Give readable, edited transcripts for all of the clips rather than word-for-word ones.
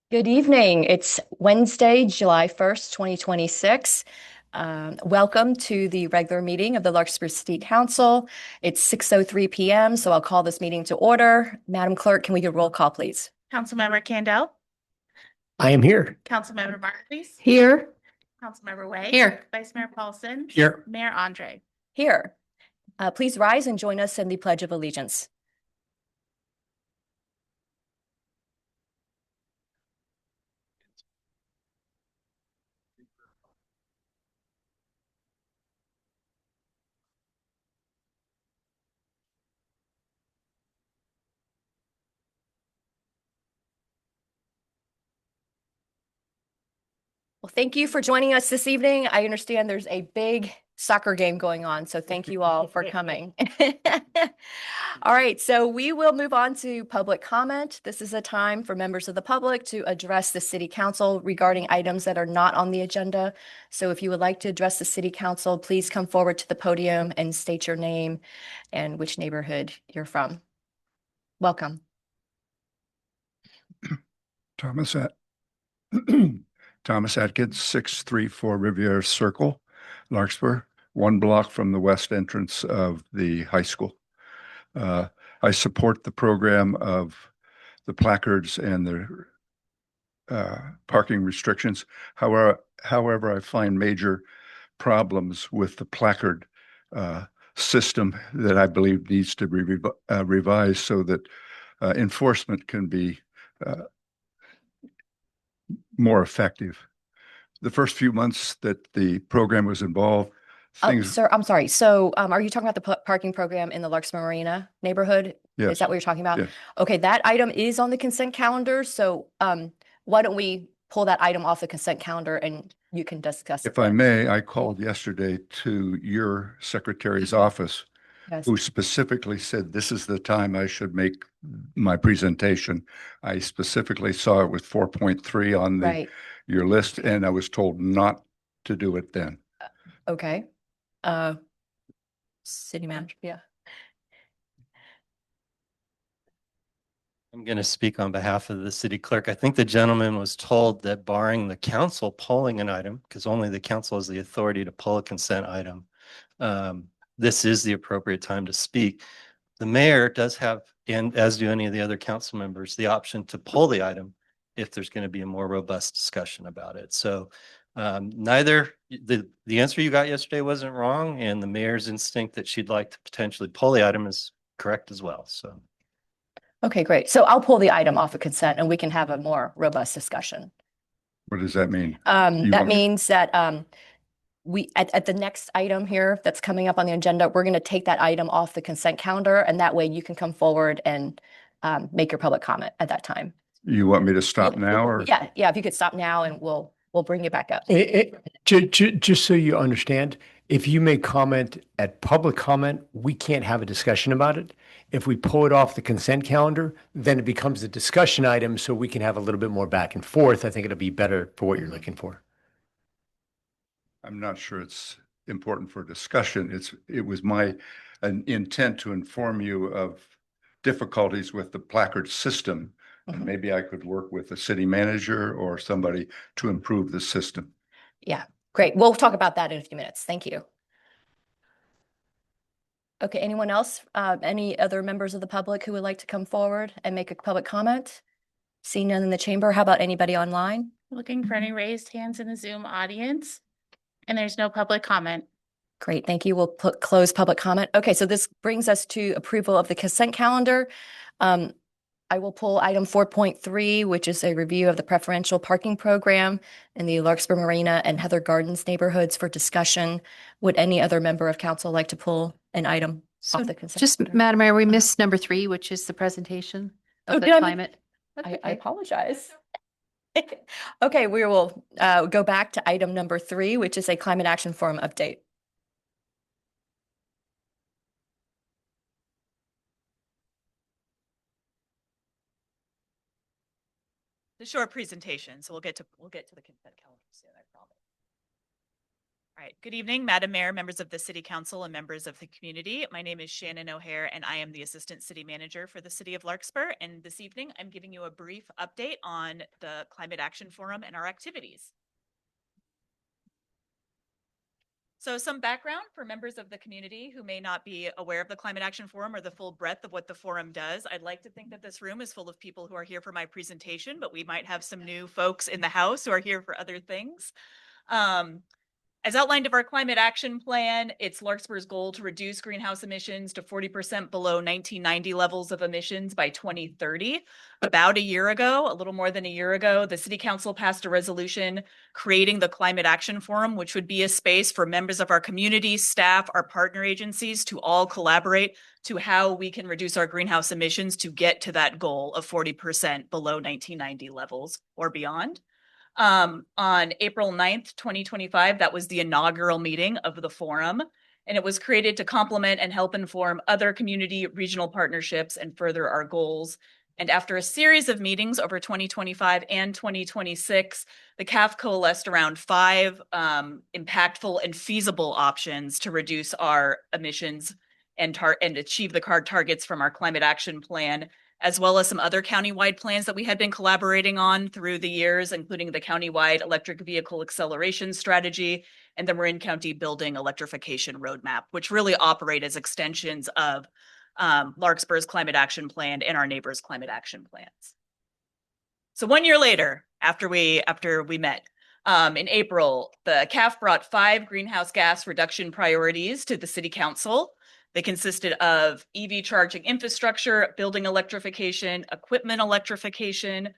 Good evening. It's Wednesday, July 1st, 2026. Welcome to the regular meeting of the Larkspur City Council. It's 6:03 p.m., so I'll call this meeting to order. Madam Clerk, can we do a roll call, please? Councilmember Candell, I am here. Councilmember Marquez, Here. Councilmember Way, Here. Vice Mayor Paulson, Here. Mayor Andre. Here. Please rise and join us in the Pledge of Allegiance. Well, thank you for joining us this evening. I understand there's a big soccer game going on, so thank you all for coming. All right, so we will move on to public comment. This is a time for members of the public to address the City Council regarding items that are not on the agenda. So if you would like to address the City Council, please come forward to the podium and state your name and which neighborhood you're from. Welcome. Thomas Atkins, 634 Riviera Circle, Larkspur, 1 block from the west entrance of the high school. I support the program of the placards and the parking restrictions. However, I find major problems with the placard system that I believe needs to be revised so that enforcement can be more effective. The first few months that the program was involved, Sir, I'm sorry. So are you talking about the parking program in the Larkspur Marina neighborhood? Yes. Is that what you're talking about? Yes. Okay, that item is on the consent calendar. So why don't we pull that item off the consent calendar and you can discuss it If I then. may, I called yesterday to your secretary's office, Yes. who specifically said this is the time I should make my presentation. I specifically saw it with 4.3 on Right. your list, and I was told not to do it then. Okay. City manager, yeah. I'm going to speak on behalf of the city clerk. I think the gentleman was told that barring the council polling an item, because only the council has the authority to pull a consent item, this is the appropriate time to speak. The mayor does have, and as do any of the other council members, the option to pull the item if there's going to be a more robust discussion about it. So neither the answer you got yesterday wasn't wrong, and the mayor's instinct that she'd like to potentially pull the item is correct as well. So. Okay, great. So I'll pull the item off of consent and we can have a more robust discussion. What does that mean? That means that we at the next item here that's coming up on the agenda, we're going to take that item off the consent calendar, and that way you can come forward and make your public comment at that time. You want me to stop now, or? Yeah, if you could stop now and we'll bring you back up. Just so you understand, if you make comment at public comment, we can't have a discussion about it. If we pull it off the consent calendar, then it becomes a discussion item, so we can have a little bit more back and forth. I think it'll be better for what you're looking for. I'm not sure it's important for discussion. It was my intent to inform you of difficulties with the placard system. And maybe I could work with the city manager or somebody to improve the system. Yeah, great. We'll talk about that in a few minutes. Thank you. Okay, anyone else? Any other members of the public who would like to come forward and make a public comment? See none in the chamber. How about anybody online? Looking for any raised hands in the Zoom audience, and there's no public comment. Great, thank you. We'll close public comment. Okay, so this brings us to approval of the consent calendar. I will pull item 4.3, which is a review of the preferential parking program in the Larkspur Marina and Heather Gardens neighborhoods for discussion. Would any other member of council like to pull an item off the consent calendar? Madam Mayor, we missed number 3, which is the presentation of the climate. I apologize. Okay, we will go back to item number 3, which is a climate action forum update. The short presentation, so we'll get to the consent calendar soon, I promise. All right. Good evening, Madam Mayor, members of the City Council, and members of the community. My name is Shannon O'Hare, and I am the Assistant City Manager for the City of Larkspur. And this evening, I'm giving you a brief update on the Climate Action Forum and our activities. So some background for members of the community who may not be aware of the Climate Action Forum or the full breadth of what the forum does. I'd like to think that this room is full of people who are here for my presentation, but we might have some new folks in the house who are here for other things. As outlined of our climate action plan, it's Larkspur's goal to reduce greenhouse emissions to 40% below 1990 levels of emissions by 2030. About a year ago, a little more than a year ago, the City Council passed a resolution creating the Climate Action Forum, which would be a space for members of our community, staff, our partner agencies to all collaborate to how we can reduce our greenhouse emissions to get to that goal of 40% below 1990 levels or beyond. On April 9th, 2025, that was the inaugural meeting of the forum, and it was created to complement and help inform other community regional partnerships and further our goals. And after a series of meetings over 2025 and 2026, the CAF coalesced around 5 impactful and feasible options to reduce our emissions and achieve the targets from our climate action plan, as well as some other countywide plans that we had been collaborating on through the years, including the countywide electric vehicle acceleration strategy and the Marin County building electrification roadmap, which really operate as extensions of Larkspur's climate action plan and our neighbors' climate action plans. So 1 year later, after we met, in April, the CAF brought 5 greenhouse gas reduction priorities to the City Council. They consisted of EV charging infrastructure, building electrification, equipment electrification,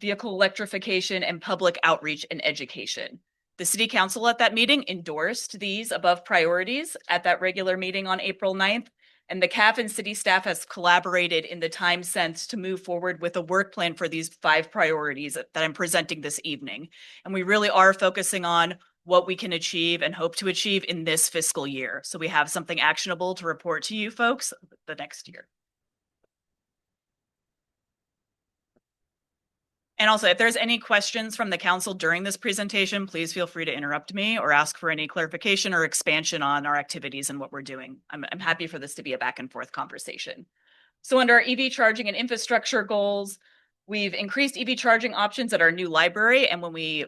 vehicle electrification, and public outreach and education. The City Council at that meeting endorsed these above priorities at that regular meeting on April 9th, and the CAF and city staff has collaborated in the time since to move forward with a work plan for these 5 priorities that I'm presenting this evening. And we really are focusing on what we can achieve and hope to achieve in this fiscal year. So we have something actionable to report to you folks the next year. And also, if there's any questions from the council during this presentation, please feel free to interrupt me or ask for any clarification or expansion on our activities and what we're doing. I'm happy for this to be a back and forth conversation. So under our EV charging and infrastructure goals, we've increased EV charging options at our new library. And when we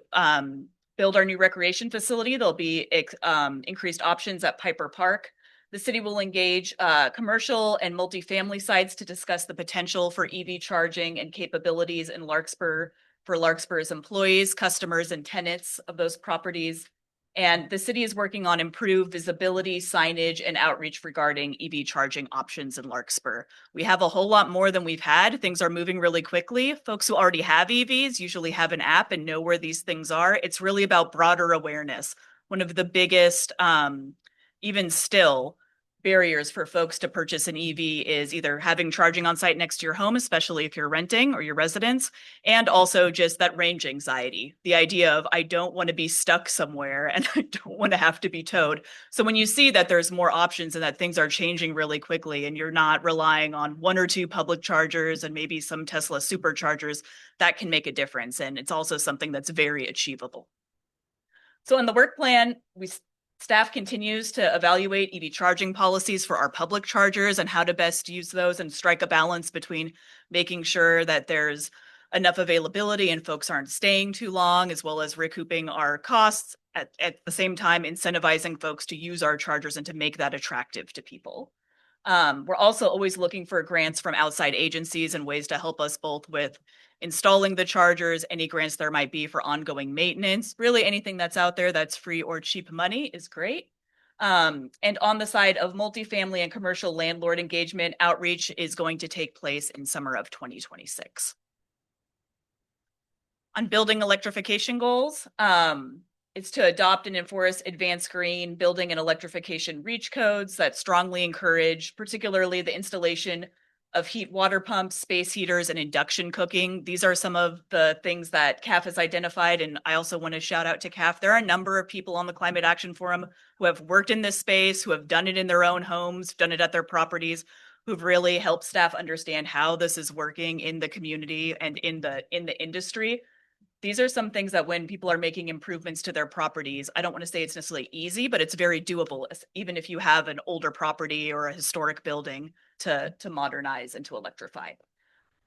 build our new recreation facility, there'll be increased options at Piper Park. The city will engage commercial and multifamily sites to discuss the potential for EV charging and capabilities in Larkspur for Larkspur's employees, customers, and tenants of those properties. And the city is working on improved visibility, signage, and outreach regarding EV charging options in Larkspur. We have a whole lot more than we've had. Things are moving really quickly. Folks who already have EVs usually have an app and know where these things are. It's really about broader awareness. One of the biggest, even still, barriers for folks to purchase an EV is either having charging on site next to your home, especially if you're renting or your residents, and also just that range anxiety. The idea of, I don't want to be stuck somewhere and I don't want to have to be towed. So when you see that there's more options and that things are changing really quickly and you're not relying on 1 or 2 public chargers and maybe some Tesla superchargers, that can make a difference. And it's also something that's very achievable. So in the work plan, staff continues to evaluate EV charging policies for our public chargers and how to best use those and strike a balance between making sure that there's enough availability and folks aren't staying too long, as well as recouping our costs, at the same time incentivizing folks to use our chargers and to make that attractive to people. We're also always looking for grants from outside agencies and ways to help us both with installing the chargers, any grants there might be for ongoing maintenance. Really anything that's out there that's free or cheap money is great. And on the side of multifamily and commercial landlord engagement, outreach is going to take place in summer of 2026. On building electrification goals, it's to adopt and enforce advanced green building and electrification reach codes that strongly encourage, particularly the installation of heat water pumps, space heaters, and induction cooking. These are some of the things that CAF has identified, and I also want to shout out to CAF. There are a number of people on the Climate Action Forum who have worked in this space, who have done it in their own homes, done it at their properties, who've really helped staff understand how this is working in the community and in the industry. these are some things that when people are making improvements to their properties, I don't want to say it's necessarily easy, but it's very doable, even if you have an older property or a historic building to modernize and to electrify.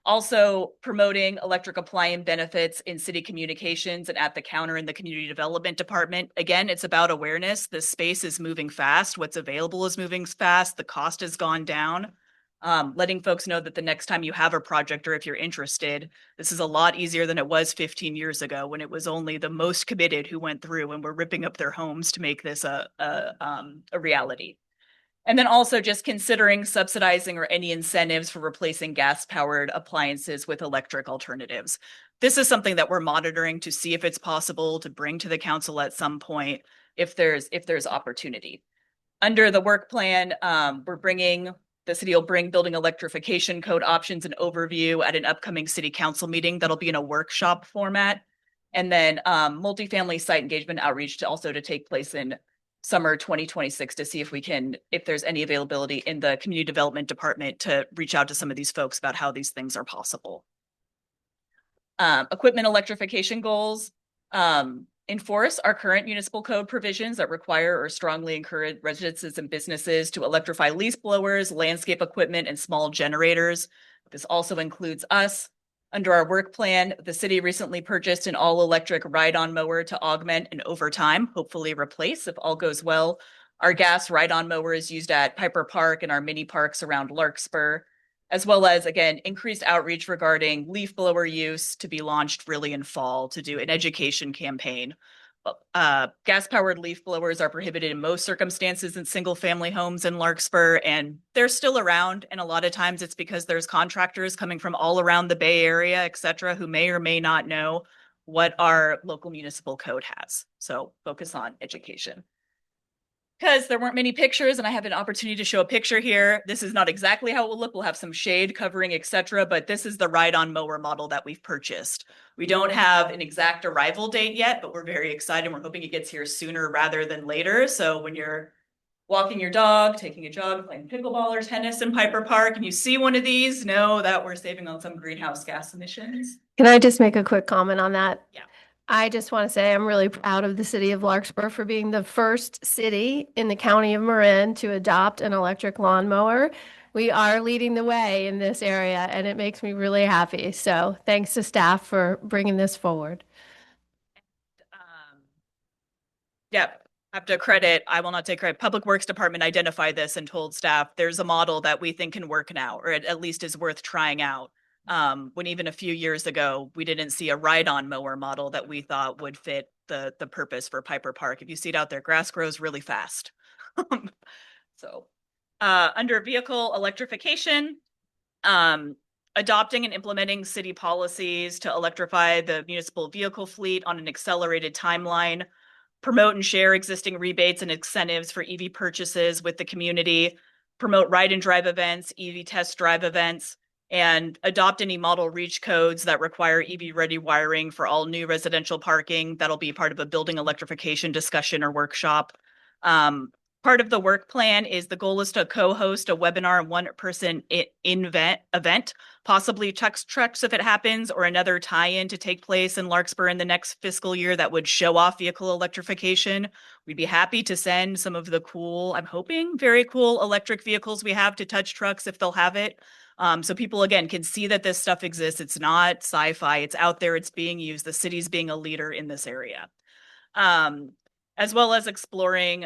Also promoting electric appliance benefits in city communications and at the counter in the community development department. Again, it's about awareness. The space is moving fast. What's available is moving fast. The cost has gone down. Letting folks know that the next time you have a project or if you're interested, this is a lot easier than it was 15 years ago when it was only the most committed who went through and were ripping up their homes to make this a reality. And then also just considering subsidizing or any incentives for replacing gas-powered appliances with electric alternatives. This is something that we're monitoring to see if it's possible to bring to the council at some point if there's opportunity. Under the work plan, the city will bring building electrification code options and overview at an upcoming city council meeting. That'll be in a workshop format. And then multifamily site engagement outreach to take place in summer 2026 to see if there's any availability in the community development department to reach out to some of these folks about how these things are possible. Equipment electrification goals. Enforce our current municipal code provisions that require or strongly encourage residences and businesses to electrify leaf blowers, landscape equipment, and small generators. This also includes us. Under our work plan, the city recently purchased an all-electric ride-on mower to augment and over time, hopefully replace, if all goes well, our gas ride-on mower is used at Piper Park and our mini parks around Larkspur, as well as, again, increased outreach regarding leaf blower use to be launched really in fall to do an education campaign. Gas-powered leaf blowers are prohibited in most circumstances in single-family homes in Larkspur, and they're still around. And a lot of times it's because there's contractors coming from all around the Bay Area, et cetera, who may or may not know what our local municipal code has. So focus on education. Because there weren't many pictures and I have an opportunity to show a picture here. This is not exactly how it will look. We'll have some shade covering, etc. But this is the ride-on mower model that we've purchased. We don't have an exact arrival date yet, but we're very excited. We're hoping it gets here sooner rather than later. So when you're walking your dog, taking a jog, playing pickleball or tennis in Piper Park, and you see one of these, know that we're saving on some greenhouse gas emissions. Can I just make a quick comment on that? Yeah. I just want to say I'm really proud of the city of Larkspur for being the first city in the county of Marin to adopt an electric lawnmower. We are leading the way in this area, and it makes me really happy. So thanks to staff for bringing this forward. I will not take credit. Public Works Department identified this and told staff there's a model that we think can work now, or at least is worth trying out. When even a few years ago, we didn't see a ride-on mower model that we thought would fit the purpose for Piper Park. If you see it out there, grass grows really fast. So under vehicle electrification, adopting and implementing city policies to electrify the municipal vehicle fleet on an accelerated timeline, promote and share existing rebates and incentives for EV purchases with the community, promote ride and drive events, EV test drive events, and adopt any model reach codes that require EV-ready wiring for all new residential parking. That'll be part of a building electrification discussion or workshop. Part of the work plan is the goal is to co-host a webinar and one-person event, possibly trucks if it happens, or another tie-in to take place in Larkspur in the next fiscal year that would show off vehicle electrification. We'd be happy to send some of the cool, I'm hoping, very cool electric vehicles we have to touch trucks if they'll have it. So people, again, can see that this stuff exists. It's not sci-fi. It's out there. It's being used. The city's being a leader in this area. As well as exploring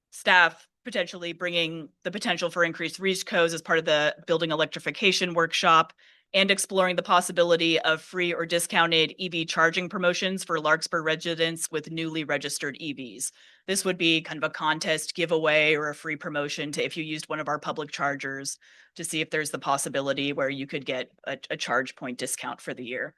staff potentially bringing the potential for increased reach codes as part of the building electrification workshop, and exploring the possibility of free or discounted EV charging promotions for Larkspur residents with newly registered EVs. This would be kind of a contest giveaway or a free promotion to if you used one of our public chargers to see if there's the possibility where you could get a charge point discount for the year.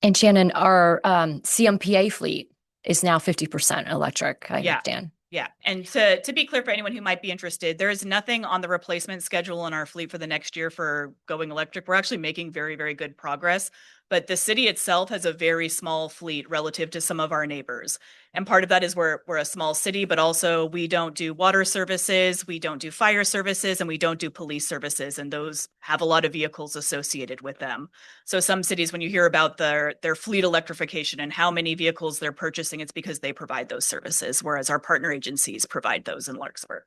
And Shannon, our CMPA fleet is now 50% electric, I understand. Yeah. And to be clear for anyone who might be interested, there is nothing on the replacement schedule in our fleet for the next year for going electric. We're actually making very, very good progress. but the city itself has a very small fleet relative to some of our neighbors. And part of that is we're a small city, but also we don't do water services, we don't do fire services, and we don't do police services. And those have a lot of vehicles associated with them. So some cities, when you hear about their fleet electrification and how many vehicles they're purchasing, it's because they provide those services, whereas our partner agencies provide those in Larkspur.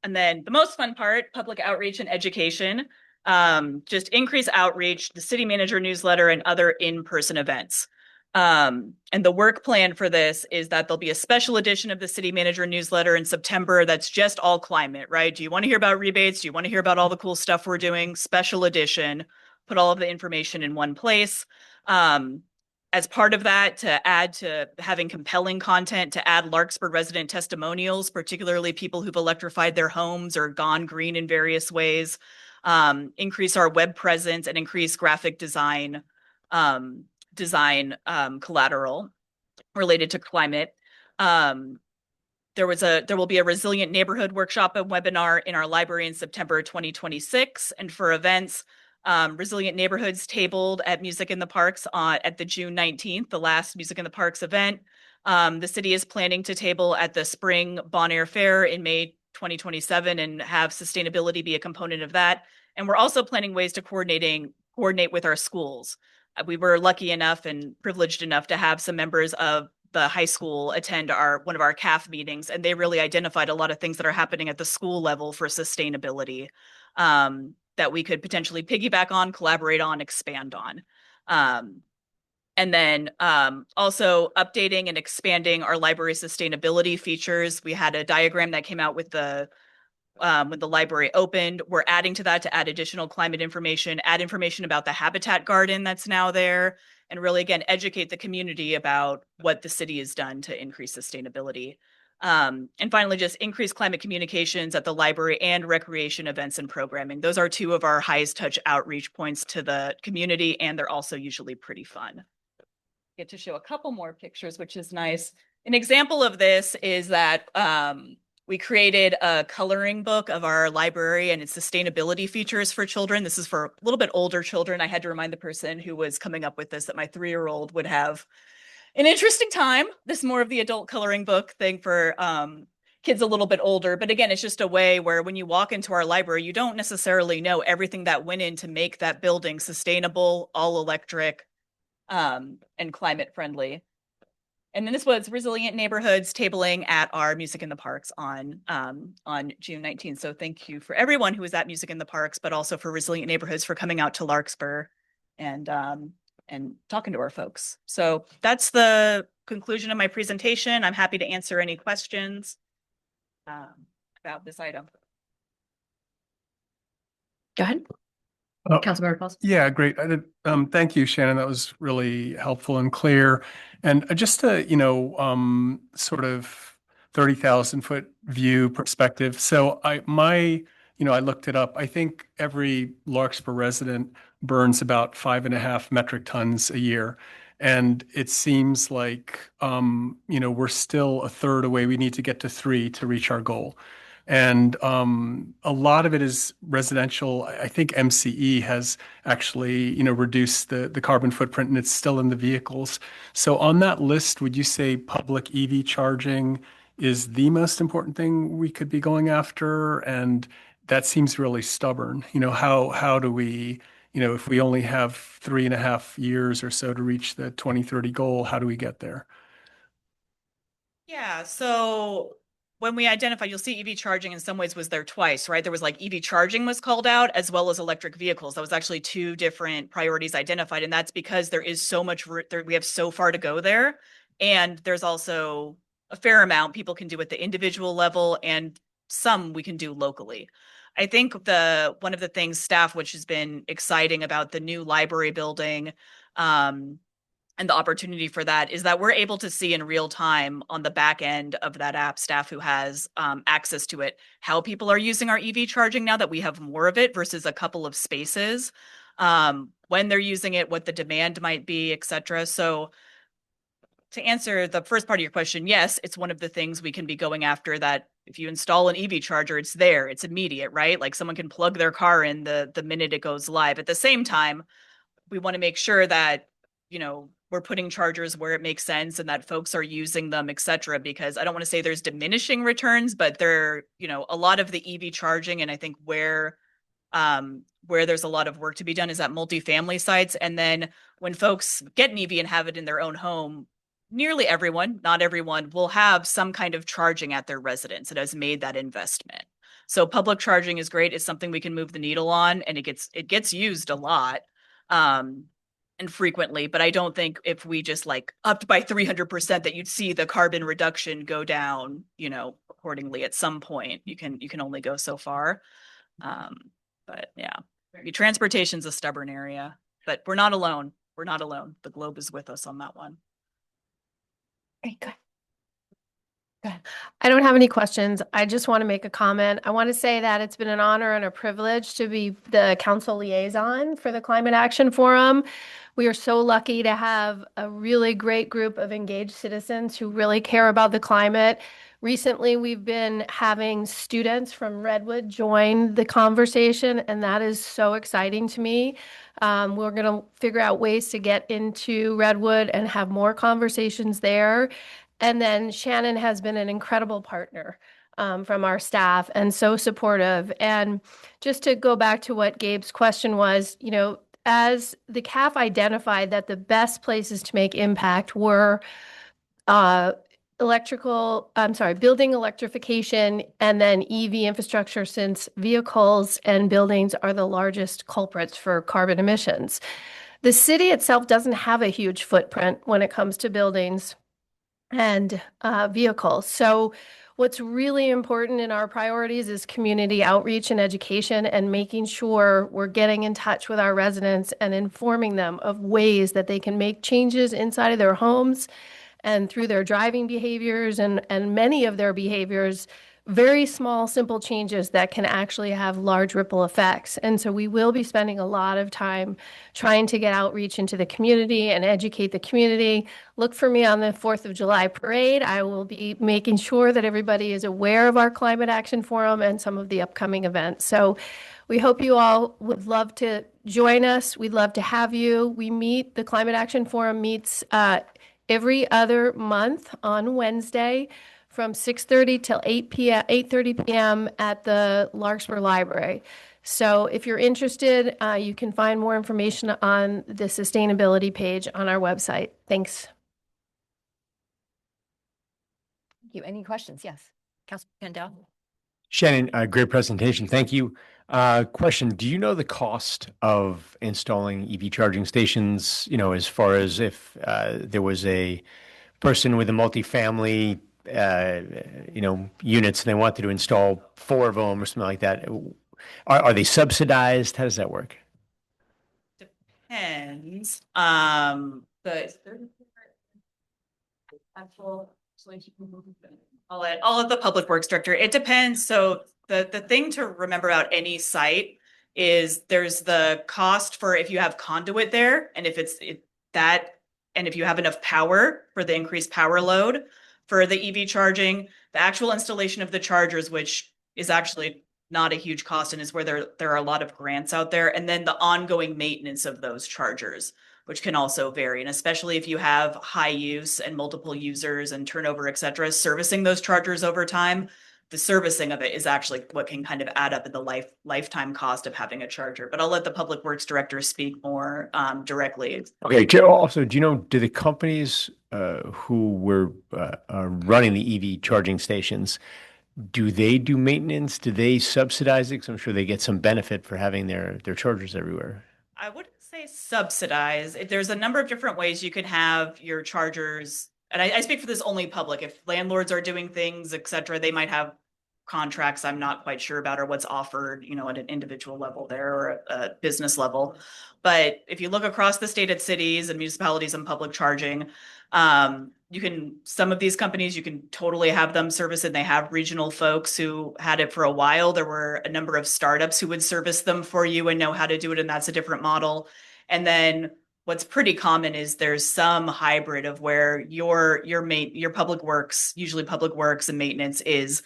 And then the most fun part, public outreach and education. Just increase outreach, the city manager newsletter, and other in-person events. And the work plan for this is that there'll be a special edition of the city manager newsletter in September that's just all climate, right? Do you want to hear about rebates? Do you want to hear about all the cool stuff we're doing? Special edition, put all of the information in one place. As part of that, to add to having compelling content, to add Larkspur resident testimonials, particularly people who've electrified their homes or gone green in various ways, increase our web presence, and increase graphic design collateral related to climate. There will be a resilient neighborhood workshop and webinar in our library in September 2026. And for events, Resilient Neighborhoods tabled at Music in the Parks at the June 19th, the last Music in the Parks event. The city is planning to table at the Spring Bon Air Fair in May 2027 and have sustainability be a component of that. And we're also planning ways to coordinate with our schools. We were lucky enough and privileged enough to have some members of the high school attend one of our CAF meetings, and they really identified a lot of things that are happening at the school level for sustainability that we could potentially piggyback on, collaborate on, expand on. And then also updating and expanding our library sustainability features. We had a diagram that came out with the library opened. We're adding to that to add additional climate information, add information about the habitat garden that's now there, and really, again, educate the community about what the city has done to increase sustainability. And finally, just increase climate communications at the library and recreation events and programming. Those are two of our highest touch outreach points to the community, and they're also usually pretty fun. Get to show a couple more pictures, which is nice. An example of this is that we created a coloring book of our library and its sustainability features for children. This is for a little bit older children. I had to remind the person who was coming up with this that my 3-year-old would have an interesting time. This is more of the adult coloring book thing for kids a little bit older. But again, it's just a way where when you walk into our library, you don't necessarily know everything that went in to make that building sustainable, all electric, and climate friendly. And then this was Resilient Neighborhoods tabling at our Music in the Parks on June 19th. So thank you for everyone who was at Music in the Parks, but also for Resilient Neighborhoods for coming out to Larkspur and talking to our folks. So that's the conclusion of my presentation. I'm happy to answer any questions about this item. Go ahead. Councilmember Pauls. Yeah, great. Thank you, Shannon. That was really helpful and clear. And just a, sort of 30,000 foot view perspective. So I looked it up. I think every Larkspur resident burns about 5.5 metric tons a year. And it seems like, we're still a third away. We need to get to 3 to reach our goal. And a lot of it is residential. I think MCE has actually, reduced the carbon footprint, and it's still in the vehicles. So on that list, would you say public EV charging is the most important thing we could be going after? And that seems really stubborn. How do we, if we only have 3.5 years or so to reach the 2030 goal, how do we get there? Yeah, so when we identified, you'll see EV charging in some ways was there twice, right? There was like EV charging was called out as well as electric vehicles. That was actually 2 different priorities identified. And that's because there is so much, we have so far to go there. And there's also a fair amount people can do at the individual level and some we can do locally. I think one of the things staff, which has been exciting about the new library building, and the opportunity for that is that we're able to see in real time on the back end of that app, staff who has access to it, how people are using our EV charging now that we have more of it versus a couple of spaces, when they're using it, what the demand might be, et cetera. So to answer the first part of your question, yes, it's one of the things we can be going after, that if you install an EV charger, it's there, it's immediate, right? Like someone can plug their car in the minute it goes live. At the same time, we want to make sure that, we're putting chargers where it makes sense and that folks are using them, et cetera, because I don't want to say there's diminishing returns, but there, a lot of the EV charging, and I think where there's a lot of work to be done is at multifamily sites. And then when folks get an EV and have it in their own home, nearly everyone, not everyone, will have some kind of charging at their residence that has made that investment. So public charging is great. It's something we can move the needle on, and it gets used a lot. And frequently, but I don't think if we just like upped by 300% that you'd see the carbon reduction go down, accordingly. At some point, you can only go so far. But yeah, transportation's a stubborn area, but we're not alone. We're not alone. The globe is with us on that one. Great, good. Go ahead. I don't have any questions. I just want to make a comment. I want to say that it's been an honor and a privilege to be the council liaison for the Climate Action Forum. We are so lucky to have a really great group of engaged citizens who really care about the climate. Recently, we've been having students from Redwood join the conversation, and that is so exciting to me. We're going to figure out ways to get into Redwood and have more conversations there. And then Shannon has been an incredible partner from our staff and so supportive. And just to go back to what Gabe's question was, as the CAF identified that the best places to make impact were building electrification and then EV infrastructure, since vehicles and buildings are the largest culprits for carbon emissions. The city itself doesn't have a huge footprint when it comes to buildings and vehicles. So what's really important in our priorities is community outreach and education, and making sure we're getting in touch with our residents and informing them of ways that they can make changes inside of their homes and through their driving behaviors and many of their behaviors, very small, simple changes that can actually have large ripple effects. And so we will be spending a lot of time trying to get outreach into the community and educate the community. Look for me on the 4th of July parade. I will be making sure that everybody is aware of our Climate Action Forum and some of the upcoming events. So we hope you all would love to join us. We'd love to have you. The Climate Action Forum meets every other month on Wednesday from 6:30 till 8:30 p.m. at the Larkspur Library. So if you're interested, you can find more information on the sustainability page on our website. Thanks. Thank you. Any questions? Yes. Councilman Kendall. Shannon, great presentation. Thank you. Question, do you know the cost of installing EV charging stations, as far as if there was a person with a multifamily units and they wanted to install 4 of them or something like that? Are they subsidized? How does that work? Depends. But I'll let the public works director. It depends. So the thing to remember about any site is there's the cost for if you have conduit there, and if and if you have enough power for the increased power load for the EV charging, the actual installation of the chargers, which is actually not a huge cost and is where there are a lot of grants out there, and then the ongoing maintenance of those chargers, which can also vary. And especially if you have high use and multiple users and turnover, et cetera, servicing those chargers over time, the servicing of it is actually what can kind of add up in the lifetime cost of having a charger. But I'll let the public works director speak more directly. Okay. Also, do you know, do the companies who were running the EV charging stations, do they do maintenance? Do they subsidize it? Because I'm sure they get some benefit for having their chargers everywhere. I wouldn't say subsidize. There's a number of different ways you can have your chargers. And I speak for this only public. If landlords are doing things, et cetera, they might have contracts I'm not quite sure about or what's offered, at an individual level there or a business level. But if you look across the state at cities and municipalities and public charging, some of these companies, you can totally have them service it. They have regional folks who had it for a while. There were a number of startups who would service them for you and know how to do it. And that's a different model. And then what's pretty common is there's some hybrid of where your public works, usually public works and maintenance, is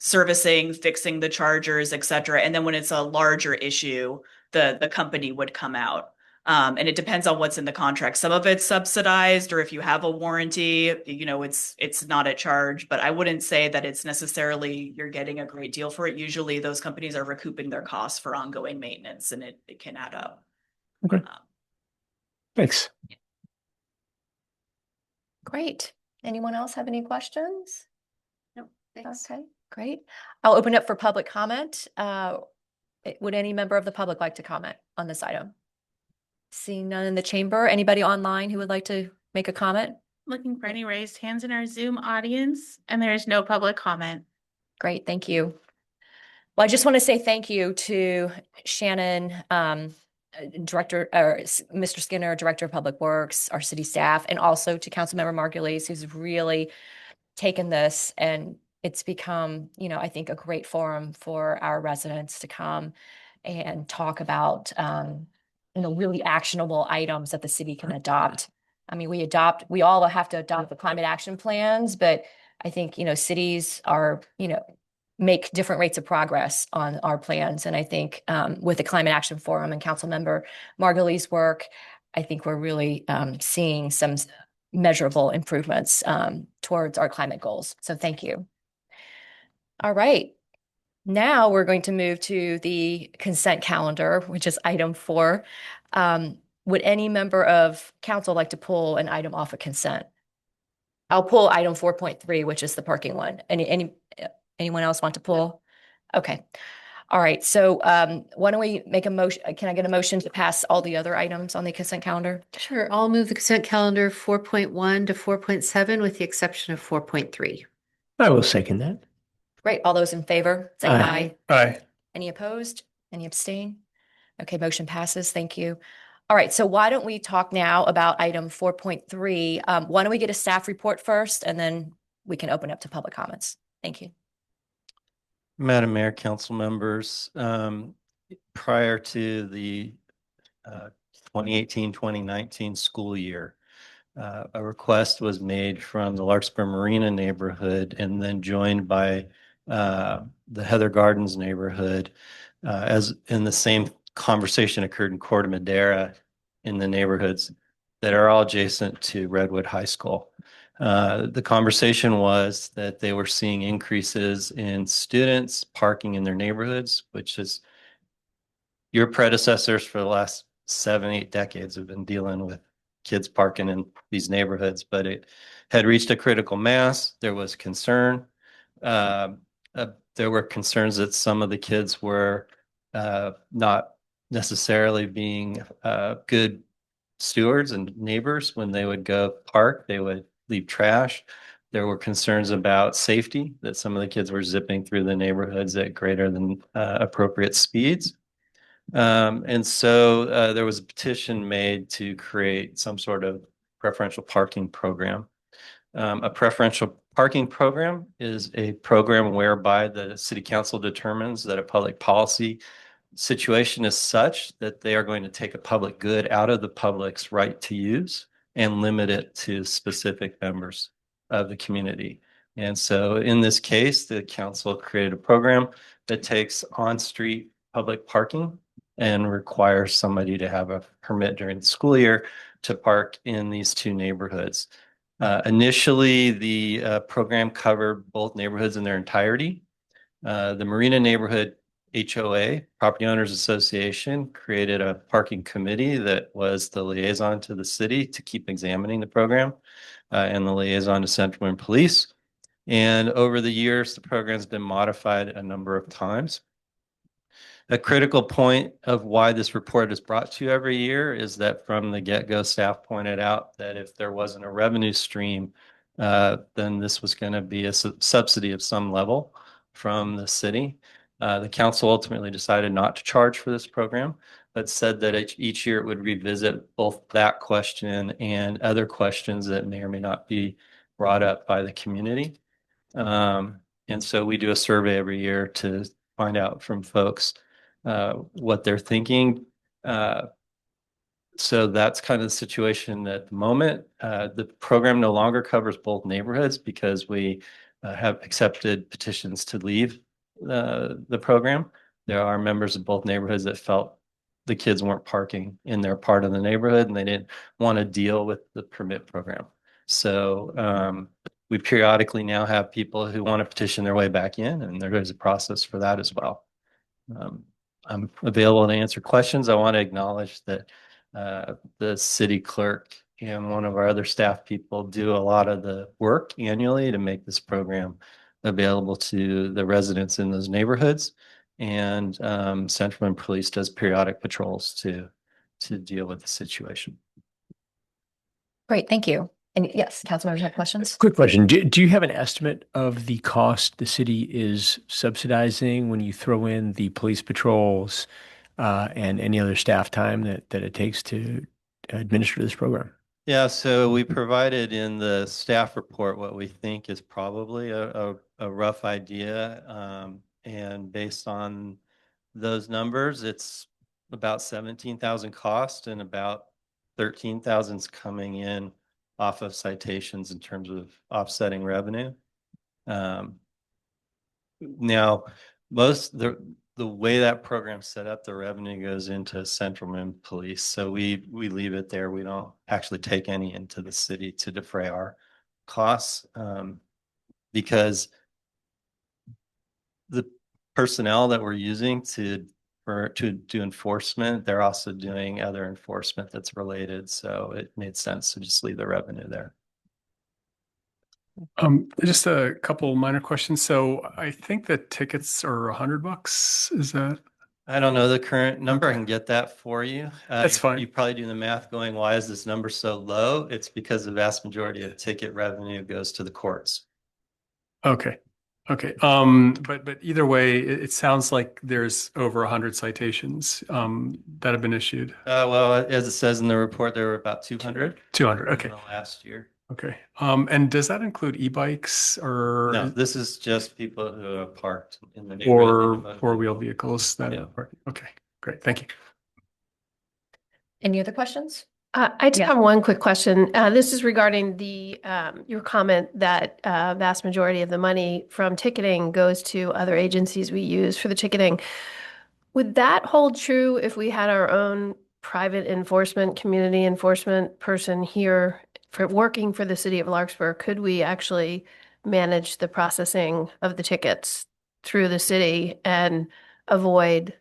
servicing, fixing the chargers, et cetera. And then when it's a larger issue, the company would come out. And it depends on what's in the contract. Some of it's subsidized, or if you have a warranty, it's not at charge, but I wouldn't say that it's necessarily you're getting a great deal for it. Usually those companies are recouping their costs for ongoing maintenance, and it can add up. Okay. Thanks. Great. Anyone else have any questions? No, thanks. Okay, great. I'll open up for public comment. Would any member of the public like to comment on this item? Seeing none in the chamber, anybody online who would like to make a comment? Looking for any raised hands in our Zoom audience, and there is no public comment. Great, thank you. Well, I just want to say thank you to Shannon, Director, or Mr. Skinner, Director of Public Works, our city staff, and also to Councilmember Margulies, who's really taken this, and it's become, I think, a great forum for our residents to come and talk about, really actionable items that the city can adopt. I mean, we all have to adopt the climate action plans, but I think, cities are, make different rates of progress on our plans. And I think with the Climate Action Forum and Councilmember Margulies' work, I think we're really seeing some measurable improvements towards our climate goals. So thank you. All right. Now we're going to move to the consent calendar, which is item 4. Would any member of council like to pull an item off of consent? I'll pull item 4.3, which is the parking one. Anyone else want to pull? Okay. All right. So why don't we make a motion? Can I get a motion to pass all the other items on the consent calendar? Sure, I'll move the consent calendar 4.1 to 4.7 with the exception of 4.3. I will second that. Great. All those in favor, say Aye. aye. Aye. Any opposed? Any abstain? Okay, motion passes. Thank you. All right, so why don't we talk now about item 4.3? Why don't we get a staff report first, and then we can open up to public comments. Thank you. Madam Mayor, council members, prior to the 2018-2019 school year, a request was made from the Larkspur Marina neighborhood and then joined by the Heather Gardens neighborhood, as in the same conversation occurred in Corte Madera in the neighborhoods that are all adjacent to Redwood High School. The conversation was that they were seeing increases in students parking in their neighborhoods, which is your predecessors for the last 7-8 decades have been dealing with kids parking in these neighborhoods, but it had reached a critical mass. There was concern. There were concerns that some of the kids were not necessarily being good stewards and neighbors. When they would go park, they would leave trash. There were concerns about safety, that some of the kids were zipping through the neighborhoods at greater than appropriate speeds. And so there was a petition made to create some sort of preferential parking program. A preferential parking program is a program whereby the city council determines that a public policy situation is such that they are going to take a public good out of the public's right to use and limit it to specific members of the community. And so in this case, the council created a program that takes on-street public parking and requires somebody to have a permit during the school year to park in these two neighborhoods. Initially, the program covered both neighborhoods in their entirety. The Marina Neighborhood HOA, Property Owners Association, created a parking committee that was the liaison to the city to keep examining the program, and the liaison to Central Marin Police. And over the years, the program's been modified a number of times. A critical point of why this report is brought to you every year is that from the get-go, staff pointed out that if there wasn't a revenue stream, then this was going to be a subsidy of some level from the city. The council ultimately decided not to charge for this program, but said that each year it would revisit both that question and other questions that may or may not be brought up by the community. And so we do a survey every year to find out from folks what they're thinking. So that's kind of the situation at the moment. The program no longer covers both neighborhoods because we have accepted petitions to leave the program. There are members of both neighborhoods that felt the kids weren't parking in their part of the neighborhood and they didn't want to deal with the permit program. So we periodically now have people who want to petition their way back in, and there is a process for that as well. I'm available to answer questions. I want to acknowledge that the city clerk and one of our other staff people do a lot of the work annually to make this program available to the residents in those neighborhoods. And Central Marin Police does periodic patrols to deal with the situation. Great, thank you. And yes, council members have questions? Quick question. Do you have an estimate of the cost the city is subsidizing when you throw in the police patrols and any other staff time that it takes to administer this program? Yeah, so we provided in the staff report what we think is probably a rough idea. And based on those numbers, it's about 17,000 cost and about 13,000 is coming in off of citations in terms of offsetting revenue. Now, the way that program's set up, the revenue goes into Central Marin Police. So we leave it there. We don't actually take any into the city to defray our costs because the personnel that we're using to do enforcement, they're also doing other enforcement that's related. So it made sense to just leave the revenue there. Just a couple minor questions. So I think that tickets are $100. Is that? I don't know the current number. I can get that for you. That's fine. You probably do the math going, why is this number so low? It's because the vast majority of ticket revenue goes to the courts. Okay. Okay. But either way, it sounds like there's over 100 citations that have been issued. Well, as it says in the report, there were about 200. 200. Okay. In the last year. Okay. And does that include e-bikes or No, this is just people who are parked in the or neighborhood. four-wheel vehicles that Yeah. are parked? Okay. Great. Thank you. Any other questions? I just Yeah. have one quick question. This is regarding the your comment that vast majority of the money from ticketing goes to other agencies we use for the ticketing. Would that hold true if we had our own private enforcement, community enforcement person here for working for the city of Larkspur? Could we actually manage the processing of the tickets through the city and avoid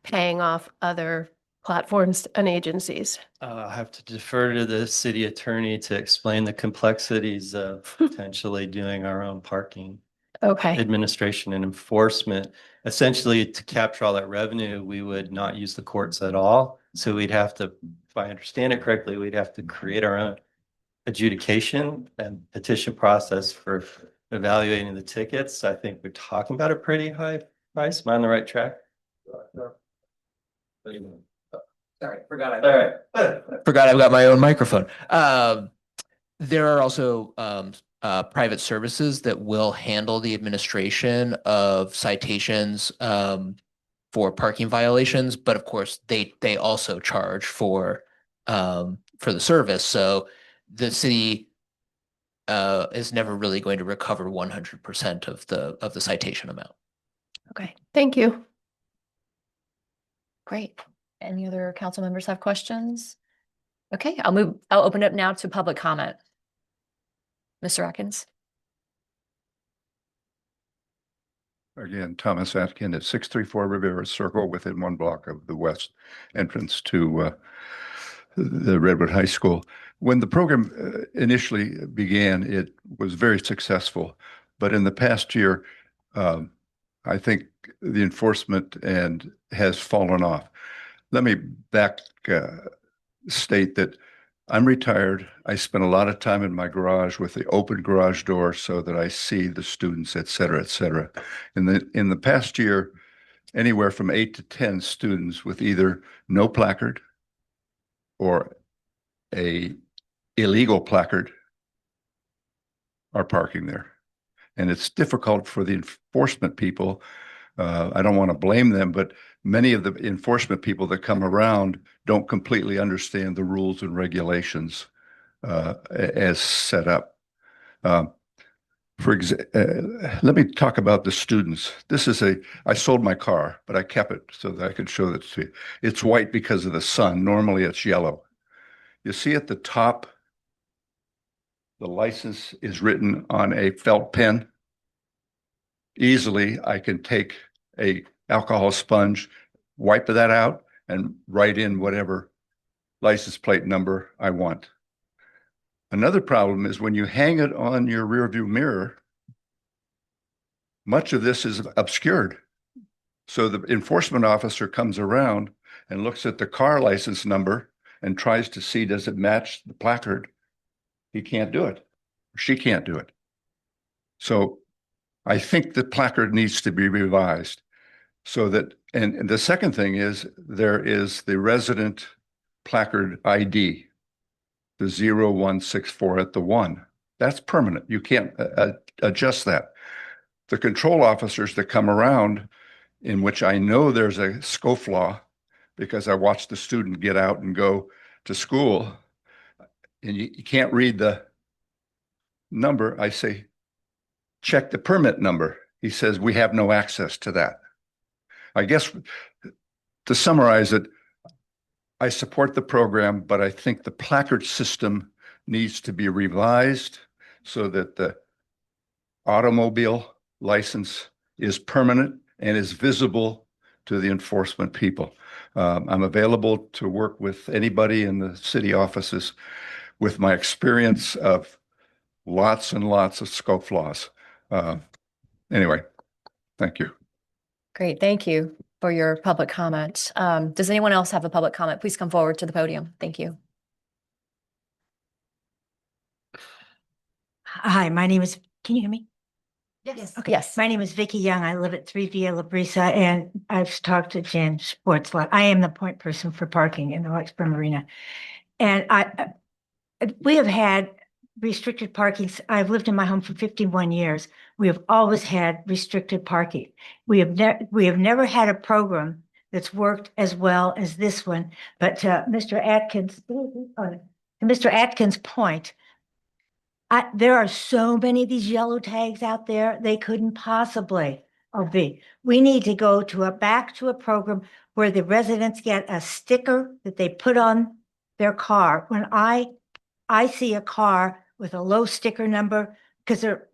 paying off other platforms and agencies? I'll have to defer to the city attorney to explain the complexities of potentially doing our own parking Okay. administration and enforcement. Essentially, to capture all that revenue, we would not use the courts at all. So we'd have to, if I understand it correctly, we'd have to create our own adjudication and petition process for evaluating the tickets. I think we're talking about a pretty high price. Am I on the right track? Sorry, forgot All right. forgot I've got my own microphone. There are also private services that will handle the administration of citations for parking violations, but of course they also charge for the service. So the city is never really going to recover 100% of the citation amount. Okay. Thank you. Great. Any other council members have questions? Okay, I'll open it up now to public comment. Mr. Atkins. Again, Thomas Atkin at 634 Riviera Circle within 1 block of the west entrance to the Redwood High School. When the program initially began, it was very successful. But in the past year, I think the enforcement has fallen off. Let me state that I'm retired. I spend a lot of time in my garage with the open garage door so that I see the students, et cetera, et cetera. In the past year, anywhere from 8 to 10 students with either no placard or a illegal placard are parking there. And it's difficult for the enforcement people. I don't want to blame them, but many of the enforcement people that come around don't completely understand the rules and regulations as set up. Let me talk about the students. I sold my car, but I kept it so that I could show that to you. It's white because of the sun. Normally it's yellow. You see at the top, the license is written on a felt pen. Easily, I can take a alcohol sponge, wipe that out, and write in whatever license plate number I want. Another problem is when you hang it on your rearview mirror, much of this is obscured. So the enforcement officer comes around and looks at the car license number and tries to see, does it match the placard? He can't do it. She can't do it. So I think the placard needs to be revised so that, and the second thing is there is the resident placard ID, the 0164 at the 1. That's permanent. You can't adjust that. The control officers that come around, in which I know there's a scofflaw because I watched the student get out and go to school, and you can't read the number. I say, check the permit number. He says, we have no access to that. I guess to summarize it, I support the program, but I think the placard system needs to be revised so that the automobile license is permanent and is visible to the enforcement people. I'm available to work with anybody in the city offices with my experience of lots and lots of scofflaws. Anyway, thank you. Great. Thank you for your public comment. Does anyone else have a public comment? Please come forward to the podium. Thank you. Hi, my name is, can you hear me? Yes. Okay. Yes. My name is Vicky Young. I live at 3 Via La Brisa, and I've talked to Jan Sports a lot. I am the point person for parking in the Larkspur Marina. And we have had restricted parking. I've lived in my home for 51 years. We have always had restricted parking. We have never had a program that's worked as well as this one. But Mr. Atkins' point, there are so many of these yellow tags out there, they couldn't possibly be. We need to go back to a program where the residents get a sticker that they put on their car. When I see a car with a low sticker number, because they're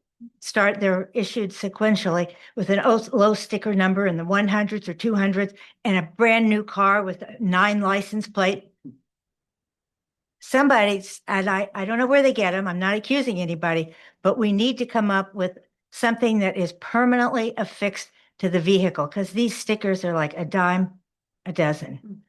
issued sequentially with a low sticker number in the 100s or 200s, and a brand new car with a 9 license plate. Somebody's, and I don't know where they get them. I'm not accusing anybody, but we need to come up with something that is permanently affixed to the vehicle, because these stickers are like a dime a dozen.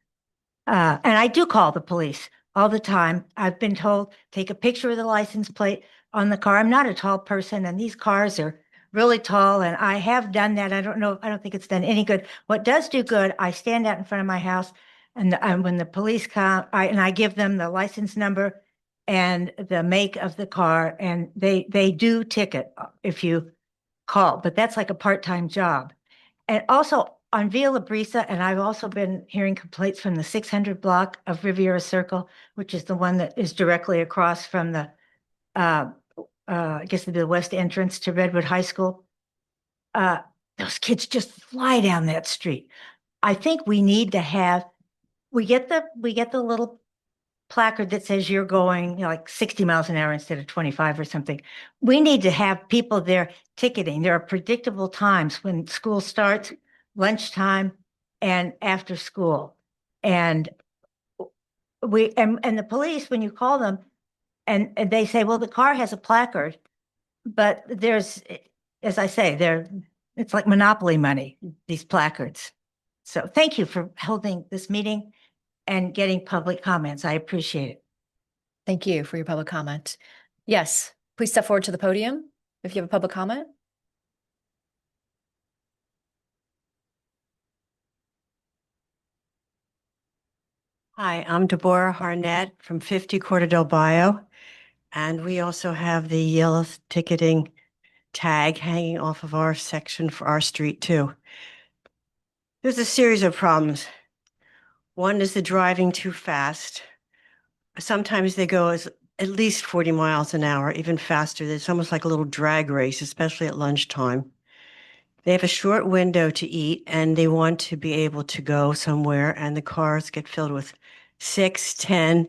And I do call the police all the time. I've been told, take a picture of the license plate on the car. I'm not a tall person, and these cars are really tall, and I have done that. I don't think it's done any good. What does do good, I stand out in front of my house, and when the police come, I give them the license number and the make of the car, and they do ticket if you call, but that's like a part-time job. And also on Via La Brisa, and I've also been hearing complaints from the 600 block of Riviera Circle, which is the one that is directly across from the, I guess the west entrance to Redwood High School. Those kids just fly down that street. I think we need to have, we get the little placard that says you're going, like 60 miles an hour instead of 25 or something. We need to have people there ticketing. There are predictable times when school starts, lunchtime, and after school. And the police, when you call them, and they say, well, the car has a placard, but there's, as I say, it's like monopoly money, these placards. So thank you for holding this meeting and getting public comments. I appreciate it. Thank you for your public comment. Yes, please step forward to the podium if you have a public comment. Hi, I'm Deborah Harnett from 50 Corte del Bio, and we also have the yellow ticketing tag hanging off of our section for our street too. There's a series of problems. One is the driving too fast. Sometimes they go as at least 40 miles an hour, even faster. It's almost like a little drag race, especially at lunchtime. They have a short window to eat and they want to be able to go somewhere, and the cars get filled with 6, 10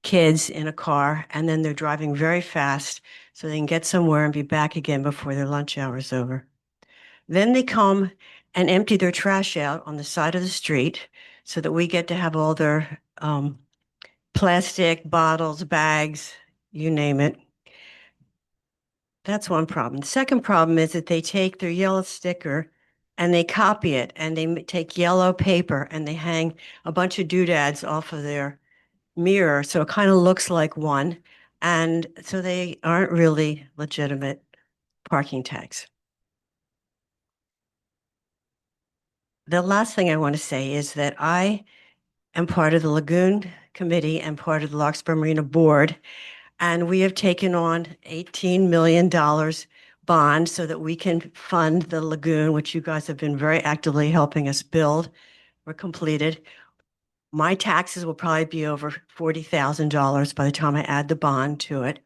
kids in a car, and then they're driving very fast so they can get somewhere and be back again before their lunch hour is over. Then they come and empty their trash out on the side of the street so that we get to have all their plastic bottles, bags, you name it. That's one problem. The second problem is that they take their yellow sticker and they copy it, and they take yellow paper and they hang a bunch of doodads off of their mirror so it kind of looks like one. And so they aren't really legitimate parking tags. The last thing I want to say is that I am part of the Lagoon Committee and part of the Larkspur Marina Board, and we have taken on $18 million bond so that we can fund the lagoon, which you guys have been very actively helping us build or completed. My taxes will probably be over $40,000 by the time I add the bond to it.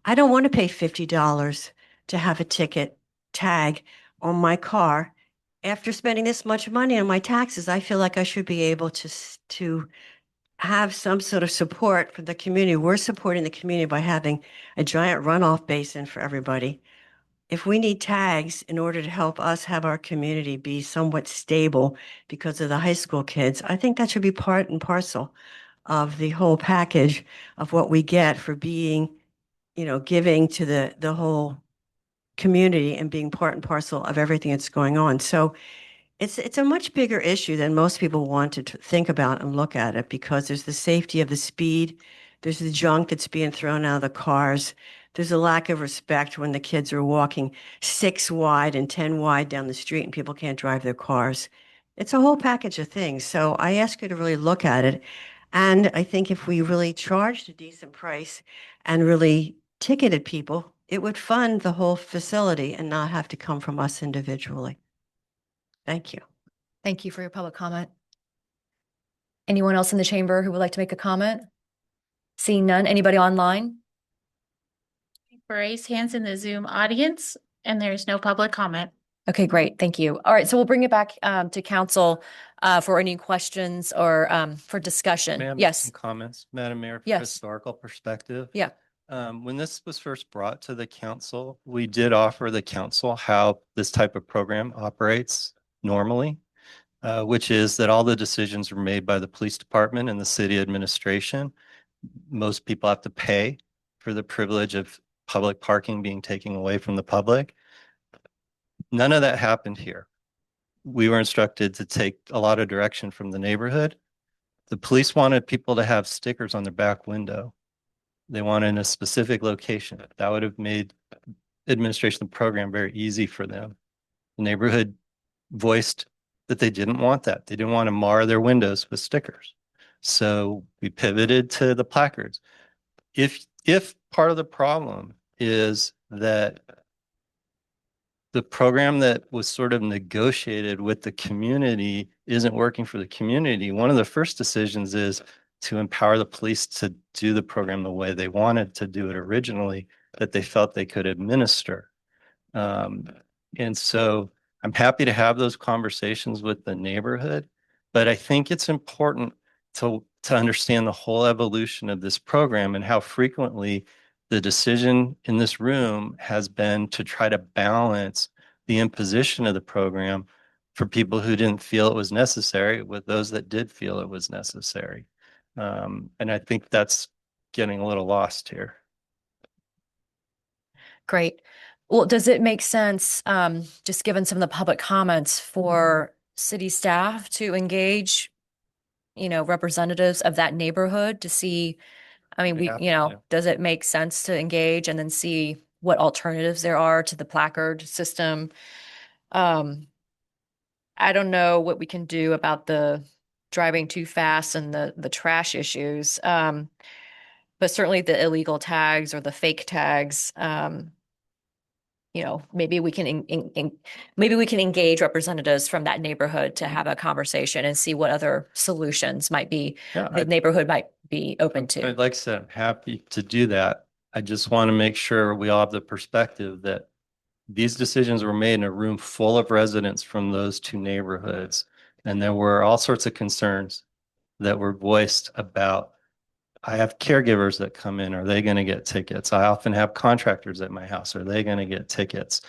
I don't want to pay $50 to have a ticket tag on my car. After spending this much money on my taxes, I feel like I should be able to have some sort of support for the community. We're supporting the community by having a giant runoff basin for everybody. If we need tags in order to help us have our community be somewhat stable because of the high school kids, I think that should be part and parcel of the whole package of what we get for being, giving to the whole community and being part and parcel of everything that's going on. So it's a much bigger issue than most people want to think about and look at it, because there's the safety of the speed, there's the junk that's being thrown out of the cars, there's a lack of respect when the kids are walking 6 wide and 10 wide down the street and people can't drive their cars. It's a whole package of things. So I ask you to really look at it. And I think if we really charged a decent price and really ticketed people, it would fund the whole facility and not have to come from us individually. Thank you. Thank you for your public comment. Anyone else in the chamber who would like to make a comment? Seeing none. Anybody online? Raise hands in the Zoom audience, and there's no public comment. Okay, great. Thank you. All right, so we'll bring it back to council for any questions or for discussion. May I make Yes. some comments, Madam Mayor, from a Yes. historical perspective? Yeah. When this was first brought to the council, we did offer the council how this type of program operates normally, which is that all the decisions are made by the police department and the city administration. Most people have to pay for the privilege of public parking being taken away from the public. None of that happened here. We were instructed to take a lot of direction from the neighborhood. The police wanted people to have stickers on their back window. They wanted in a specific location. That would have made administration of the program very easy for them. The neighborhood voiced that they didn't want that. They didn't want to mar their windows with stickers. So we pivoted to the placards. If part of the problem is that the program that was sort of negotiated with the community isn't working for the community, one of the first decisions is to empower the police to do the program the way they wanted to do it originally, that they felt they could administer. And so I'm happy to have those conversations with the neighborhood, but I think it's important to understand the whole evolution of this program and how frequently the decision in this room has been to try to balance the imposition of the program for people who didn't feel it was necessary with those that did feel it was necessary. And I think that's getting a little lost here. Great. Well, does it make sense, just given some of the public comments, for city staff to engage, representatives of that neighborhood to see, does it make sense to engage and then see what alternatives there are to the placard system? I don't know what we can do about the driving too fast and the trash issues. But certainly the illegal tags or the fake tags, maybe we can maybe we can engage representatives from that neighborhood to have a conversation and see what other solutions might be the neighborhood might be open to. Like I said, I'm happy to do that. I just want to make sure we all have the perspective that these decisions were made in a room full of residents from those two neighborhoods. And there were all sorts of concerns that were voiced about, I have caregivers that come in. Are they going to get tickets? I often have contractors at my house. Are they going to get tickets?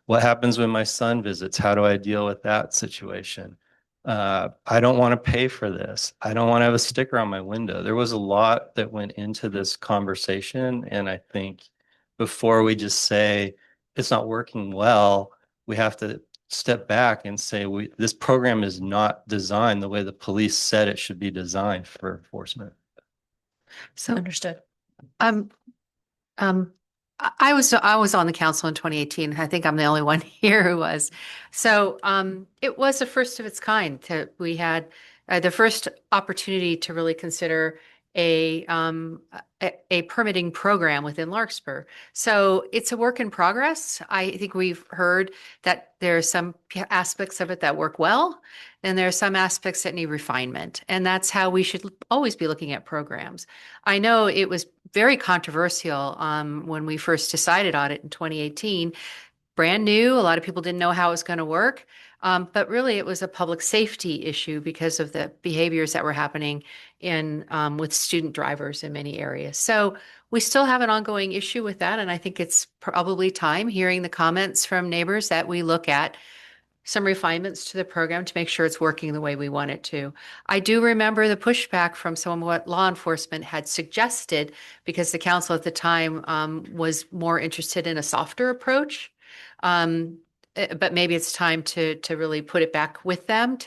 What happens when my son visits? How do I deal with that situation? I don't want to pay for this. I don't want to have a sticker on my window. There was a lot that went into this conversation. And I think before we just say it's not working well, we have to step back and say this program is not designed the way the police said it should be designed for enforcement. So, Understood. um, I was on the council in 2018. I think I'm the only one here who was. So, it was the first of its kind. We had the first opportunity to really consider a permitting program within Larkspur. So it's a work in progress. I think we've heard that there are some aspects of it that work well, and there are some aspects that need refinement. And that's how we should always be looking at programs. I know it was very controversial when we first decided on it in 2018. Brand new, a lot of people didn't know how it was going to work. But really, it was a public safety issue because of the behaviors that were happening with student drivers in many areas. So we still have an ongoing issue with that. And I think it's probably time, hearing the comments from neighbors, that we look at some refinements to the program to make sure it's working the way we want it to. I do remember the pushback from some of what law enforcement had suggested, because the council at the time was more interested in a softer approach. But maybe it's time to really put it back with them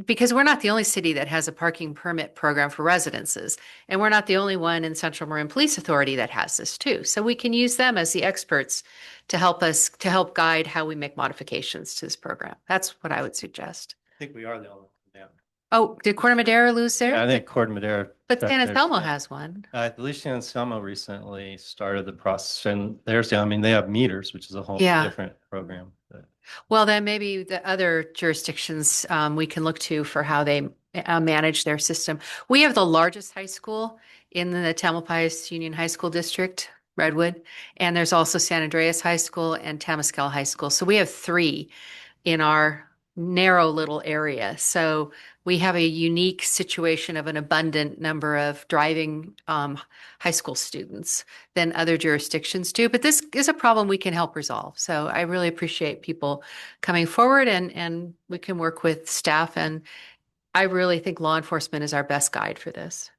because we're not the only city that has a parking permit program for residences. And we're not the only one in Central Marin Police Authority that has this too. So we can use them as the experts to help guide how we make modifications to this program. That's what I would suggest. I think we are the only one now. Oh, did Corte Madera lose theirs? Yeah, I think Corte Madera. But San Anselmo has one. I believe San Anselmo recently started the process, and they have meters, which is a whole different program. Well, then maybe the other jurisdictions we can look to for how they manage their system. We have the largest high school in the Tamalpais Union High School District, Redwood, and there's also San Andreas High School and Temescal High School. So we have 3 in our narrow little area. So we have a unique situation of an abundant number of driving high school students than other jurisdictions do. But this is a problem we can help resolve. So I really appreciate people coming forward, and we can work with staff. And I really think law enforcement is our best guide for this.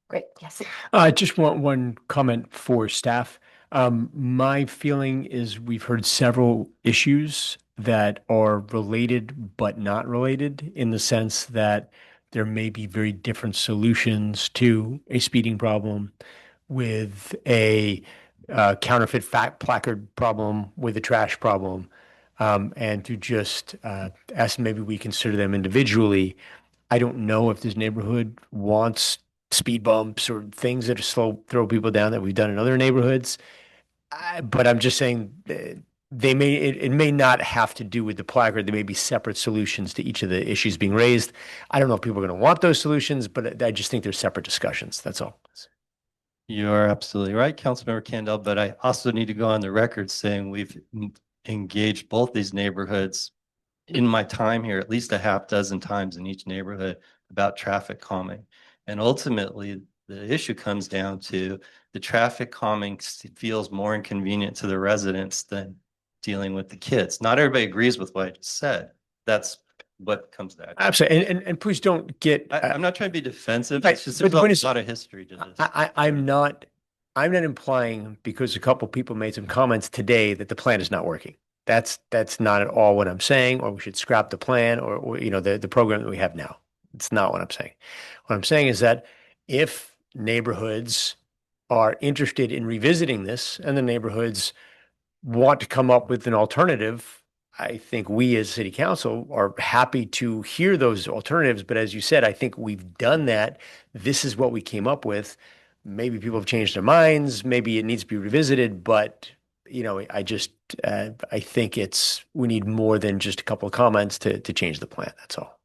Great. Yes. I just want one comment for staff. My feeling is we've heard several issues that are related but not related, in the sense that there may be very different solutions to a speeding problem, with a counterfeit placard problem, with a trash problem, and to just ask maybe we consider them individually. I don't know if this neighborhood wants speed bumps or things that throw people down that we've done in other neighborhoods. But I'm just saying it may not have to do with the placard. There may be separate solutions to each of the issues being raised. I don't know if people are going to want those solutions, but I just think they're separate discussions. That's all. You are absolutely right, Councilmember Candel, but I also need to go on the record saying we've engaged both these neighborhoods in my time here at least a half dozen times in each neighborhood about traffic calming. And ultimately, the issue comes down to the traffic calming feels more inconvenient to the residents than dealing with the kids. Not everybody agrees with what I just said. That's what comes to that. Absolutely. And please don't get... I'm not trying to be defensive. Right, It's just but the point there's is, a lot of history to this. I'm not implying, because a couple people made some comments today, that the plan is not working. That's not at all what I'm saying, or we should scrap the plan, or the program that we have now. It's not what I'm saying. What I'm saying is that if neighborhoods are interested in revisiting this, and the neighborhoods want to come up with an alternative, I think we as city council are happy to hear those alternatives. But as you said, I think we've done that. This is what we came up with. Maybe people have changed their minds. Maybe it needs to be revisited, but I just, I think we need more than just a couple of comments to change the plan. That's all.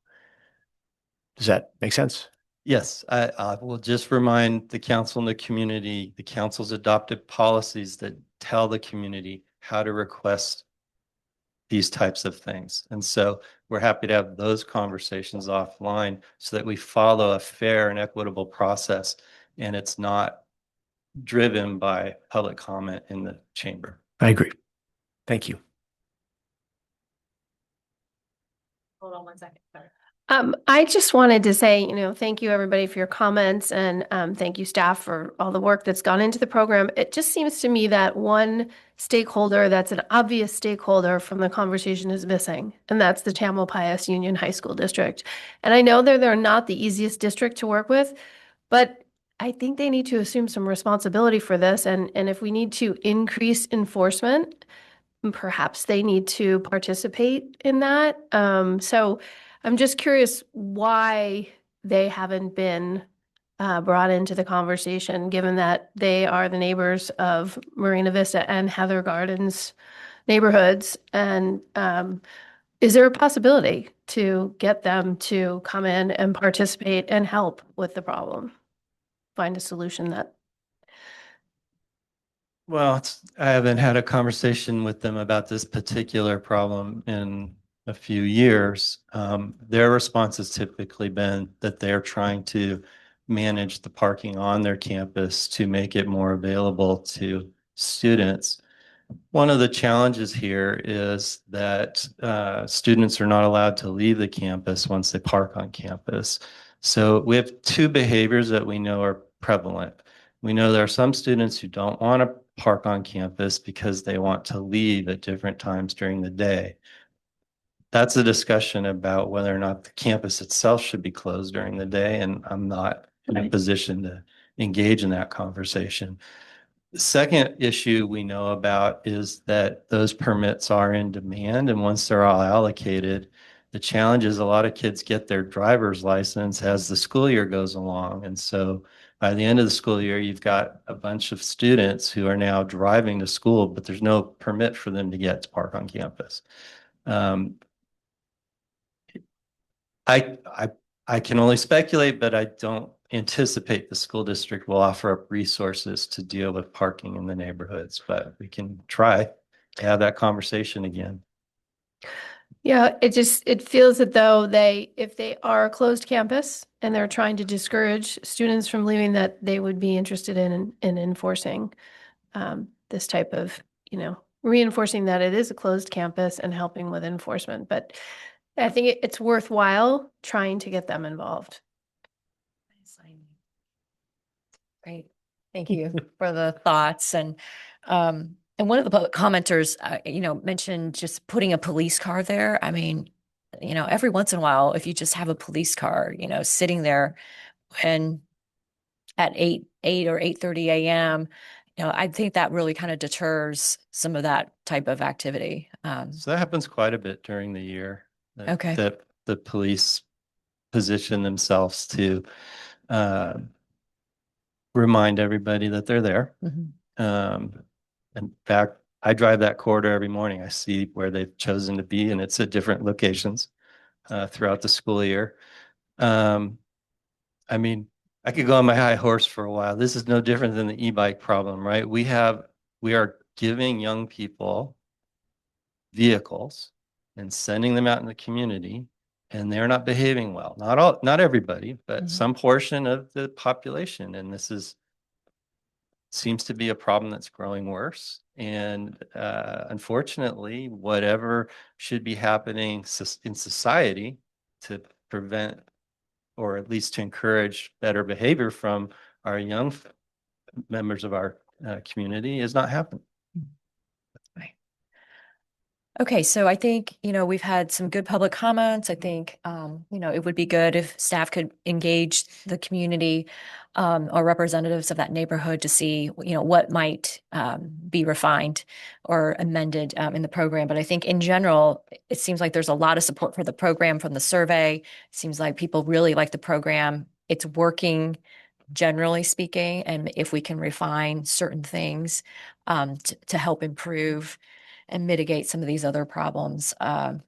Does that make sense? Yes, I will just remind the council and the community, the council's adopted policies that tell the community how to request these types of things. And so we're happy to have those conversations offline so that we follow a fair and equitable process and it's not driven by public comment in the chamber. I agree. Thank you. Hold on 1 second. Sorry. I just wanted to say, thank you everybody for your comments and thank you staff for all the work that's gone into the program. It just seems to me that one stakeholder that's an obvious stakeholder from the conversation is missing, and that's the Tamalpais Union High School District. And I know they're not the easiest district to work with, but I think they need to assume some responsibility for this. And if we need to increase enforcement, perhaps they need to participate in that. So I'm just curious why they haven't been brought into the conversation, given that they are the neighbors of Marina Vista and Heather Gardens neighborhoods. And is there a possibility to get them to come in and participate and help with the problem? Find a solution that. Well, I haven't had a conversation with them about this particular problem in a few years. Their response has typically been that they're trying to manage the parking on their campus to make it more available to students. One of the challenges here is that students are not allowed to leave the campus once they park on campus. So we have two behaviors that we know are prevalent. We know there are some students who don't want to park on campus because they want to leave at different times during the day. That's a discussion about whether or not the campus itself should be closed during the day, and I'm not in a position to engage in that conversation. The second issue we know about is that those permits are in demand, and once they're all allocated, the challenge is a lot of kids get their driver's license as the school year goes along. And so by the end of the school year, you've got a bunch of students who are now driving to school, but there's no permit for them to get to park on campus. I can only speculate, but I don't anticipate the school district will offer up resources to deal with parking in the neighborhoods, but we can try to have that conversation again. Yeah, it feels that though if they are a closed campus and they're trying to discourage students from leaving, that they would be interested in enforcing this type of, reinforcing that it is a closed campus and helping with enforcement. But I think it's worthwhile trying to get them involved. Great. Thank you for the thoughts. And one of the public commenters, mentioned just putting a police car there. I mean, every once in a while, if you just have a police car, sitting there and at 8 or 8:30 a.m., I think that really kind of deters some of that type of activity. So that happens quite a bit during the year. Okay. That the police position themselves to remind everybody that they're there. In fact, I drive that corridor every morning. I see where they've chosen to be, and it's at different locations throughout the school year. I mean, I could go on my high horse for a while. This is no different than the e-bike problem, right? We are giving young people vehicles and sending them out in the community, and they're not behaving well. Not everybody, but some portion of the population. And this seems to be a problem that's growing worse. And unfortunately, whatever should be happening in society to prevent or at least to encourage better behavior from our young members of our community is not happening. Okay, so I think, we've had some good public comments. I think, it would be good if staff could engage the community or representatives of that neighborhood to see, what might be refined or amended in the program. But I think in general, it seems like there's a lot of support for the program from the survey. It seems like people really like the program. It's working, generally speaking, and if we can refine certain things, to help improve and mitigate some of these other problems. I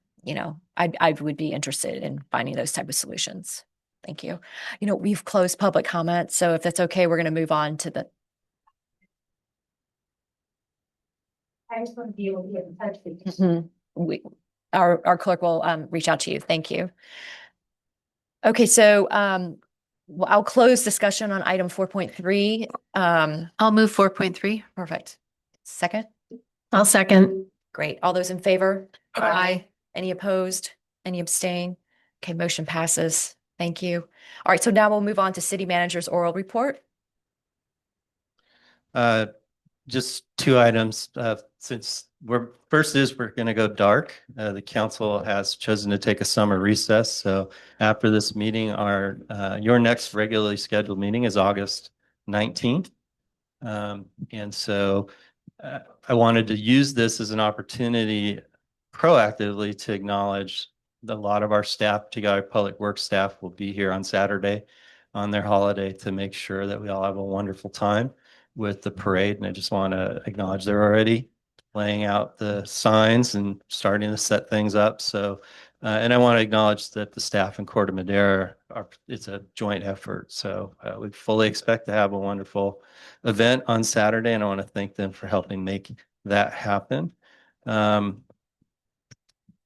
would be interested in finding those type of solutions. Thank you. We've closed public comment, so if that's okay, we're going to move on to the. I just want to be able to get in touch with you. Our clerk will reach out to you. Thank you. Okay, so I'll close discussion on item 4.3. I'll move 4.3. Perfect. Second? I'll second. Great. All those in favor? Aye. Any opposed? Any abstain? Okay, motion passes. Thank you. All right, so now we'll move on to city manager's oral report. Just two items. Since we're going to go dark. The council has chosen to take a summer recess. So after this meeting, your next regularly scheduled meeting is August 19th. And so I wanted to use this as an opportunity proactively to acknowledge a lot of our staff, particularly our public works staff, will be here on Saturday on their holiday to make sure that we all have a wonderful time with the parade. And I just want to acknowledge they're already laying out the signs and starting to set things up. So, and I want to acknowledge that the staff in Corte Madera it's a joint effort. So we fully expect to have a wonderful event on Saturday, and I want to thank them for helping make that happen.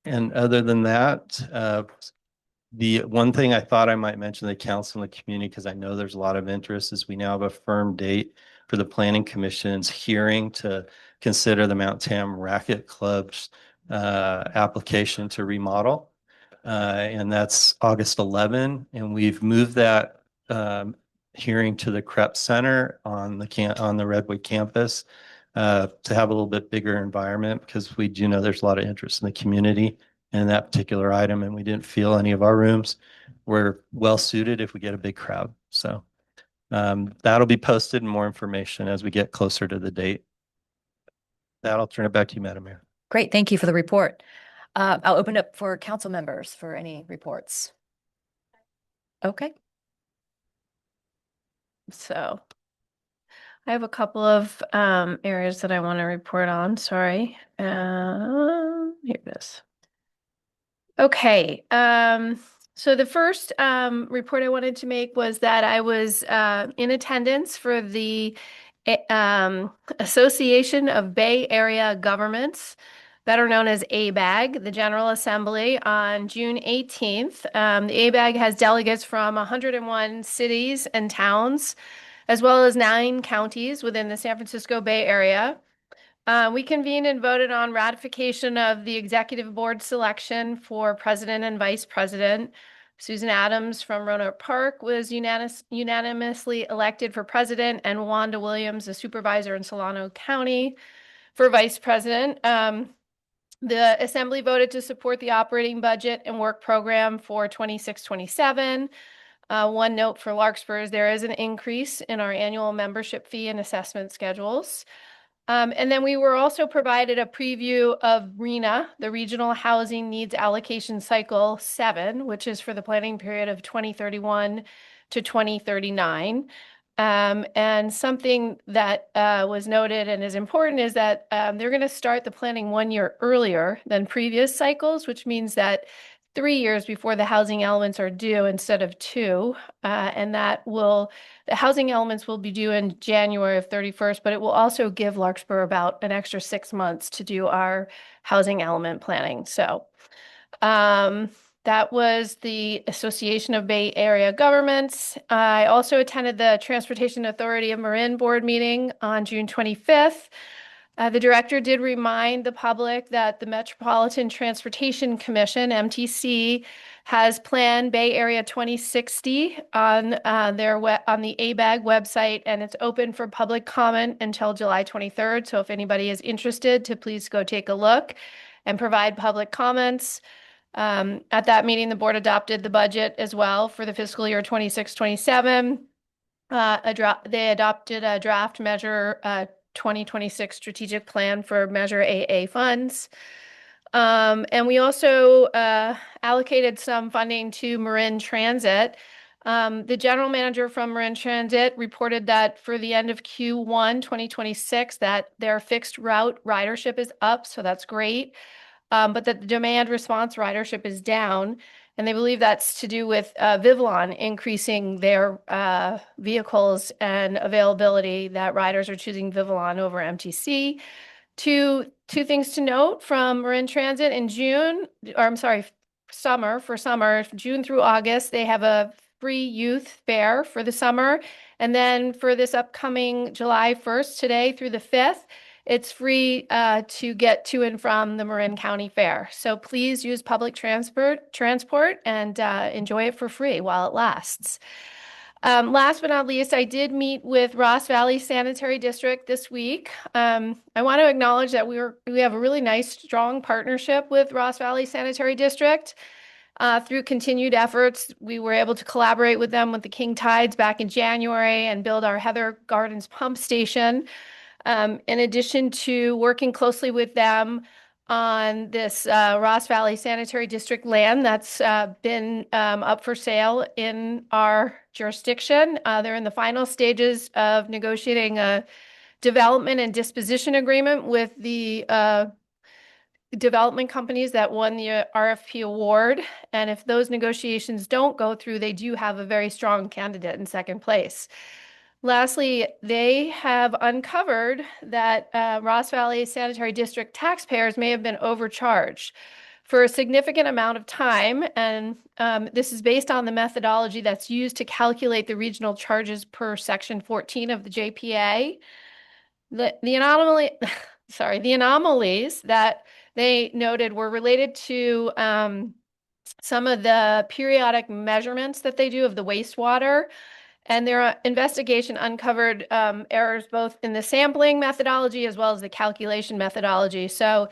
And other than that, the one thing I thought I might mention to the council and the community, because I know there's a lot of interest, is we now have a firm date for the Planning Commission's hearing to consider the Mount Tam Racket Club's application to remodel. And that's August 11. And we've moved that hearing to the Krebs Center on the Redwood campus to have a little bit bigger environment, because we do know there's a lot of interest in the community in that particular item, and we didn't feel any of our rooms were well suited if we get a big crowd. So that'll be posted and more information as we get closer to the date. That'll turn it back to you, Madam Mayor. Great. Thank you for the report. I'll open up for council members for any reports. Okay. So I have a couple of areas that I want to report on. Sorry. Here it is. Okay. So the first report I wanted to make was that I was in attendance for the Association of Bay Area Governments, better known as ABAG, the General Assembly, on June 18th. The ABAG has delegates from 101 cities and towns, as well as 9 counties within the San Francisco Bay Area. We convened and voted on ratification of the executive board selection for president and vice president. Susan Adams from Roanoke Park was unanimously elected for president, and Wanda Williams, a supervisor in Solano County, for vice president. The assembly voted to support the operating budget and work program for 26-27. One note for Larkspur is there is an increase in our annual membership fee and assessment schedules. And then we were also provided a preview of RHNA, the Regional Housing Needs Allocation Cycle 7, which is for the planning period of 2031 to 2039. And something that was noted and is important is that they're going to start the planning 1 year earlier than previous cycles, which means that 3 years before the housing elements are due instead of 2. And the housing elements will be due in January of 31st, but it will also give Larkspur about an extra 6 months to do our housing element planning. So that was the Association of Bay Area Governments. I also attended the Transportation Authority of Marin board meeting on June 25th. The director did remind the public that the Metropolitan Transportation Commission, MTC, has planned Bay Area 2060 on the ABAG website, and it's open for public comment until July 23rd. So if anybody is interested, to please go take a look and provide public comments. At that meeting, the board adopted the budget as well for the fiscal year 26-27. They adopted a draft measure 2026 strategic plan for Measure AA funds. And we also allocated some funding to Marin Transit The general manager from Marin Transit reported that for the end of Q1 2026, that their fixed route ridership is up, so that's great. But that the demand response ridership is down. And they believe that's to do with Vivalon increasing their vehicles and availability, that riders are choosing Vivalon over MTC. Two things to note from Marin Transit in June, or I'm sorry, summer, June through August, they have a free youth fair for the summer. And then for this upcoming July 1st, today through the 5th, it's free to get to and from the Marin County Fair. So please use public transport and enjoy it for free while it lasts. Last but not least, I did meet with Ross Valley Sanitary District this week. I want to acknowledge that we have a really nice, strong partnership with Ross Valley Sanitary District. Through continued efforts, we were able to collaborate with them with the King Tides back in January and build our Heather Gardens pump station. In addition to working closely with them on this Ross Valley Sanitary District land that's been up for sale in our jurisdiction. They're in the final stages of negotiating a development and disposition agreement with the development companies that won the RFP award. And if those negotiations don't go through, they do have a very strong candidate in second place. Lastly, they have uncovered that Ross Valley Sanitary District taxpayers may have been overcharged for a significant amount of time. And this is based on the methodology that's used to calculate the regional charges per Section 14 of the JPA. The anomalies that they noted were related to some of the periodic measurements that they do of the wastewater. And their investigation uncovered errors both in the sampling methodology as well as the calculation methodology. So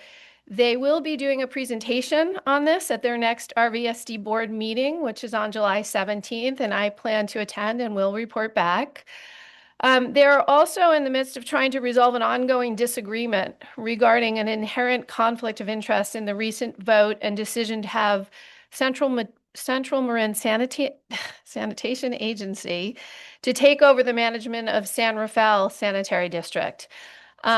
they will be doing a presentation on this at their next RVSD board meeting, which is on July 17th, and I plan to attend and will report back. They're also in the midst of trying to resolve an ongoing disagreement regarding an inherent conflict of interest in the recent vote and decision to have Central Marin Sanitation Agency to take over the management of San Rafael Sanitary District.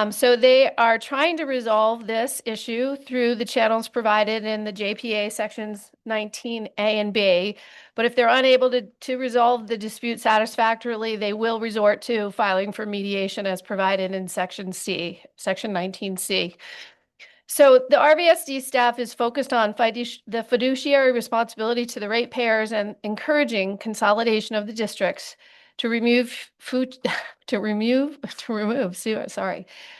So they are trying to resolve this issue through the channels provided in the JPA sections 19A and B. But if they're unable to resolve the dispute satisfactorily, they will resort to filing for mediation as provided in section 19C. So the RVSD staff is focused on the fiduciary responsibility to the ratepayers and encouraging consolidation of the districts to remove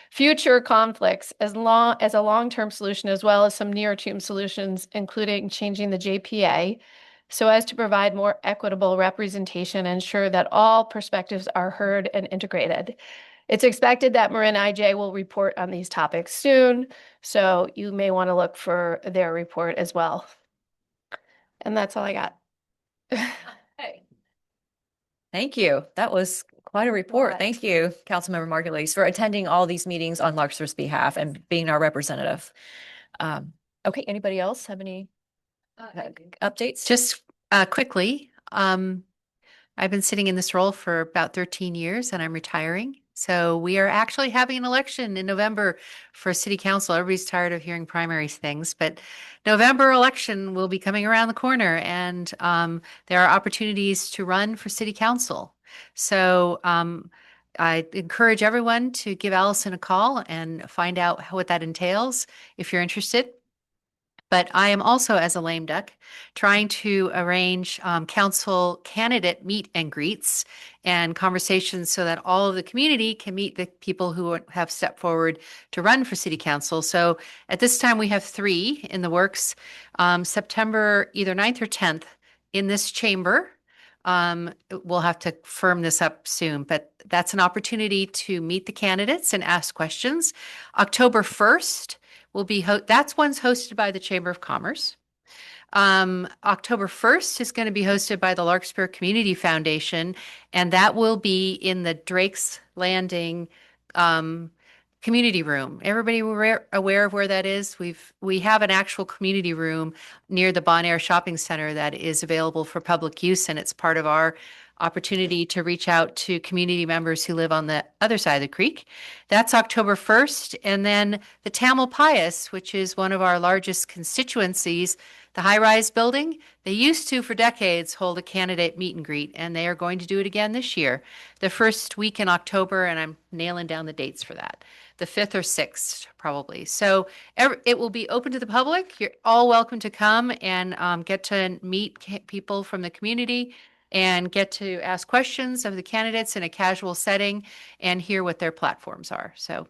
future conflicts as a long-term solution, as well as some near-term solutions, including changing the JPA so as to provide more equitable representation and ensure that all perspectives are heard and integrated. It's expected that Marin IJ will report on these topics soon, so you may want to look for their report as well. And that's all I got. Thank you. That was quite a report. What? Thank you, Councilmember Margulies, for attending all these meetings on Larkspur's behalf and being our representative. Okay, anybody else have any updates? Just quickly, I've been sitting in this role for about 13 years and I'm retiring. So we are actually having an election in November for city council. Everybody's tired of hearing primary things, but November election will be coming around the corner and there are opportunities to run for city council. So I encourage everyone to give Allison a call and find out what that entails if you're interested. But I am also, as a lame duck, trying to arrange council candidate meet and greets and conversations so that all of the community can meet the people who have stepped forward to run for city council. So at this time, we have 3 in the works, September either 9th or 10th in this chamber. We'll have to firm this up soon, but that's an opportunity to meet the candidates and ask questions. October 1st. Will be that's one's hosted by the Chamber of Commerce. October 1st is going to be hosted by the Larkspur Community Foundation, and that will be in the Drake's Landing community room. Everybody aware of where that is? We have an actual community room near the Bon Air Shopping Center that is available for public use, and it's part of our opportunity to reach out to community members who live on the other side of the creek. That's October 1st. And then the Tamalpais, which is one of our largest constituencies, the high-rise building, they used to, for decades, hold a candidate meet and greet, and they are going to do it again this year. The first week in October, and I'm nailing down the dates for that, the 5th or 6th, probably. So it will be open to the public. You're all welcome to come and get to meet people from the community and get to ask questions of the candidates in a casual setting and hear what their platforms are. So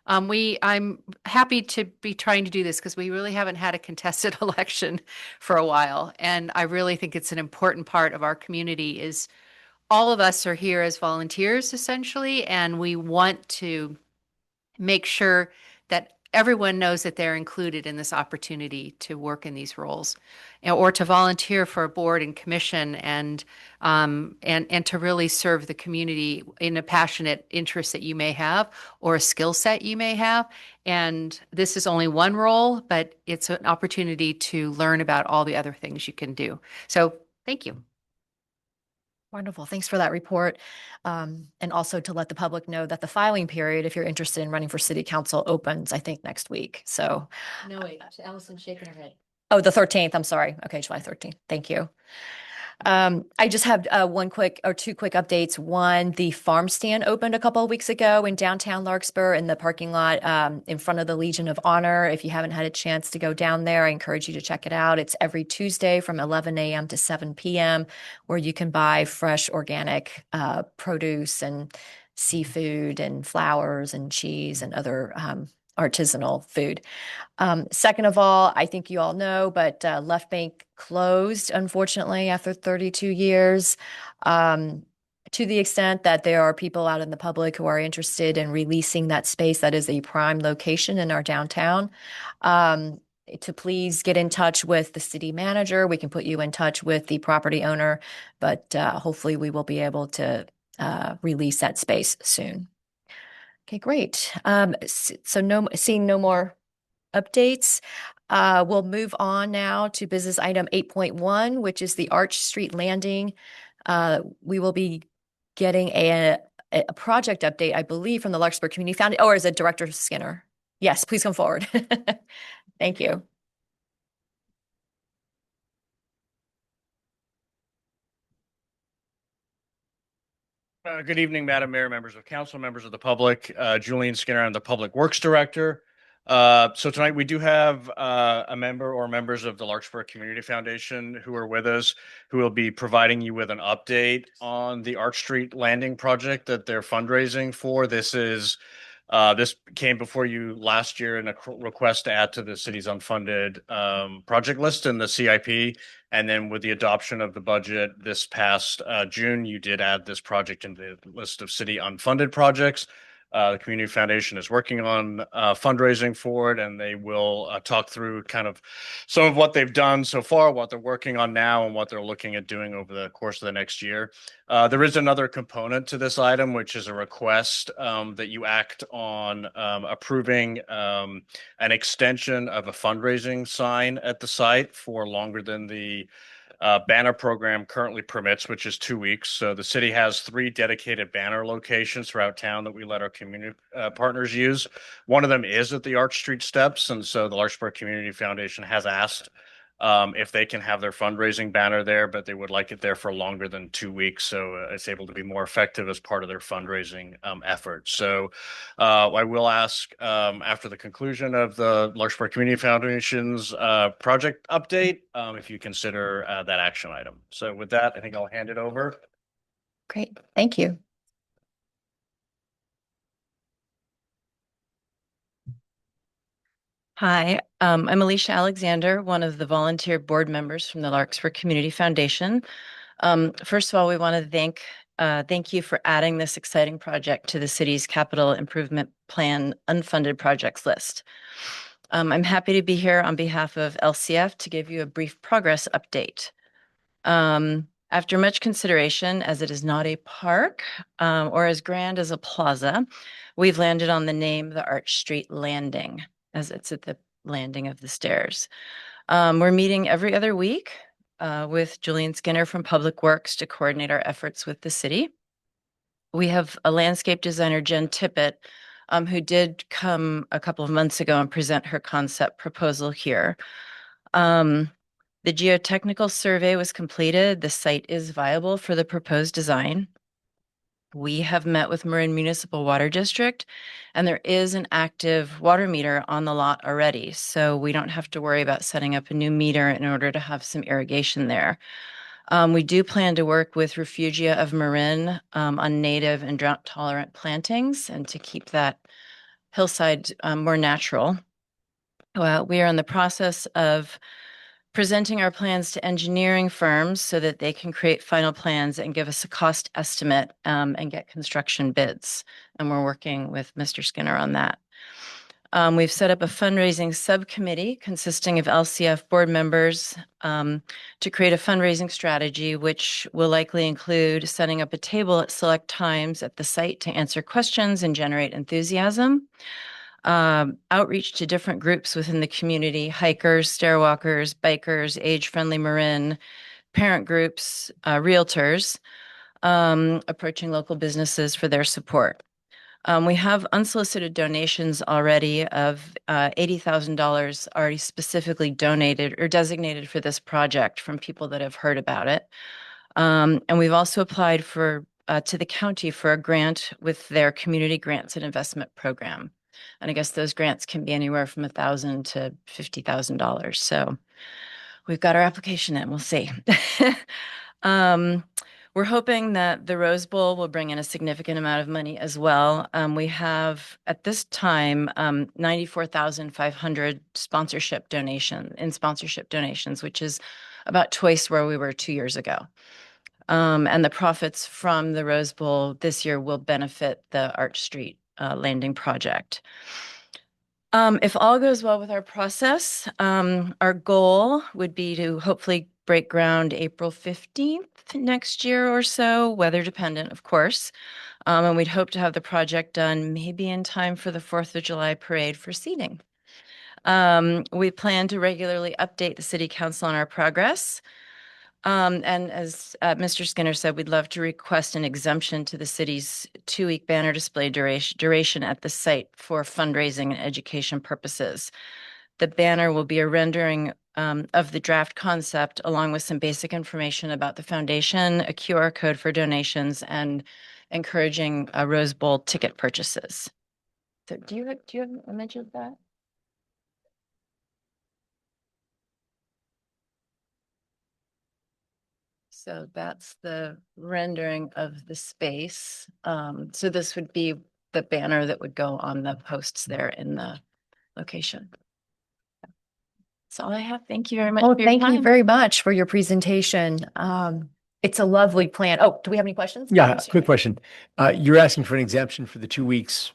I'm happy to be trying to do this because we really haven't had a contested election for a while. And I really think it's an important part of our community is all of us are here as volunteers essentially, and we want to make sure that everyone knows that they're included in this opportunity to work in these roles or to volunteer for a board and commission and to really serve the community in a passionate interest that you may have or a skill set you may have. And this is only one role, but it's an opportunity to learn about all the other things you can do. So thank you. Wonderful. Thanks for that report. And also to let the public know that the filing period, if you're interested in running for city council, opens, I think, next week. So. No, wait, Allison's shaking her head. Oh, the 13th. I'm sorry. Okay, July 13th. Thank you. I just have two quick updates. One, the farm stand opened a couple of weeks ago in downtown Larkspur in the parking lot in front of the Legion of Honor. If you haven't had a chance to go down there, I encourage you to check it out. It's every Tuesday from 11 a.m. to 7 p.m. where you can buy fresh organic produce and seafood and flowers and cheese and other artisanal food. Second of all, I think you all know, but Left Bank closed, unfortunately, after 32 years. To the extent that there are people out in the public who are interested in releasing that space, that is a prime location in our downtown, to please get in touch with the city manager. We can put you in touch with the property owner, but hopefully we will be able to release that space soon. Okay, great. So seeing no more updates, we'll move on now to business item 8.1, which is the Arch Street Landing. We will be getting a project update, I believe, from the Larkspur Community Foundation. Or is it Director Skinner? Yes, please come forward. Thank you. Good evening, Madam Mayor, members of council, members of the public. Julian Skinner, I'm the Public Works Director. So tonight we do have a member or members of the Larkspur Community Foundation who are with us, who will be providing you with an update on the Arch Street Landing project that they're fundraising for. This came before you last year in a request to add to the city's unfunded project list in the CIP. And then with the adoption of the budget this past June, you did add this project into the list of city unfunded projects. The Community Foundation is working on fundraising for it, and they will talk through kind of some of what they've done so far, what they're working on now, and what they're looking at doing over the course of the next year. There is another component to this item, which is a request that you act on approving an extension of a fundraising sign at the site for longer than the banner program currently permits, which is 2 weeks. So the city has 3 dedicated banner locations throughout town that we let our community partners use. One of them is at the Arch Street steps. And so the Larkspur Community Foundation has asked if they can have their fundraising banner there, but they would like it there for longer than 2 weeks. So it's able to be more effective as part of their fundraising effort. So I will ask after the conclusion of the Larkspur Community Foundation's project update, if you consider that action item. So with that, I think I'll hand it over. Great. Thank you. Hi, I'm Alicia Alexander, one of the volunteer board members from the Larkspur Community Foundation. First of all, we want to thank you for adding this exciting project to the city's capital improvement plan unfunded projects list. I'm happy to be here on behalf of LCF to give you a brief progress update. After much consideration, as it is not a park or as grand as a plaza, we've landed on the name, the Arch Street Landing, as it's at the landing of the stairs. We're meeting every other week with Julian Skinner from Public Works to coordinate our efforts with the city. We have a landscape designer, Jen Tippett, who did come a couple of months ago and present her concept proposal here. The geotechnical survey was completed. The site is viable for the proposed design. We have met with Marin Municipal Water District, and there is an active water meter on the lot already. So we don't have to worry about setting up a new meter in order to have some irrigation there. We do plan to work with Refugia of Marin on native and drought tolerant plantings and to keep that hillside more natural. We are in the process of presenting our plans to engineering firms so that they can create final plans and give us a cost estimate and get construction bids. And we're working with Mr. Skinner on that. We've set up a fundraising subcommittee consisting of LCF board members to create a fundraising strategy, which will likely include setting up a table at select times at the site to answer questions and generate enthusiasm. Outreach to different groups within the community, hikers, stairwalkers, bikers, age-friendly Marin, parent groups, realtors, approaching local businesses for their support. We have unsolicited donations already of $80,000 already specifically donated or designated for this project from people that have heard about it. And we've also applied for to the county for a grant with their community grants and investment program. And I guess those grants can be anywhere from $1,000 to $50,000. So we've got our application in, we'll see. We're hoping that the Rose Bowl will bring in a significant amount of money as well. We have at this time 94,500 sponsorship donations, which is about twice where we were 2 years ago. And the profits from the Rose Bowl this year will benefit the Arch Street landing project. If all goes well with our process, our goal would be to hopefully break ground April 15th next year or so, weather dependent, of course. And we'd hope to have the project done maybe in time for the 4th of July parade for seating. We plan to regularly update the City Council on our progress. And as Mr. Skinner said, we'd love to request an exemption to the city's 2-week banner display duration at the site for fundraising and education purposes. The banner will be a rendering of the draft concept along with some basic information about the foundation, a QR code for donations, and encouraging Rose Bowl ticket purchases. So do you have an image of that? So that's the rendering of the space. So this would be the banner that would go on the posts there in the location. That's all I have. Thank you very much. Oh, for your thank you time. very much for your presentation. It's a lovely plan. Oh, do we have any questions? Yeah, quick question. You're asking for an exemption for the 2 weeks.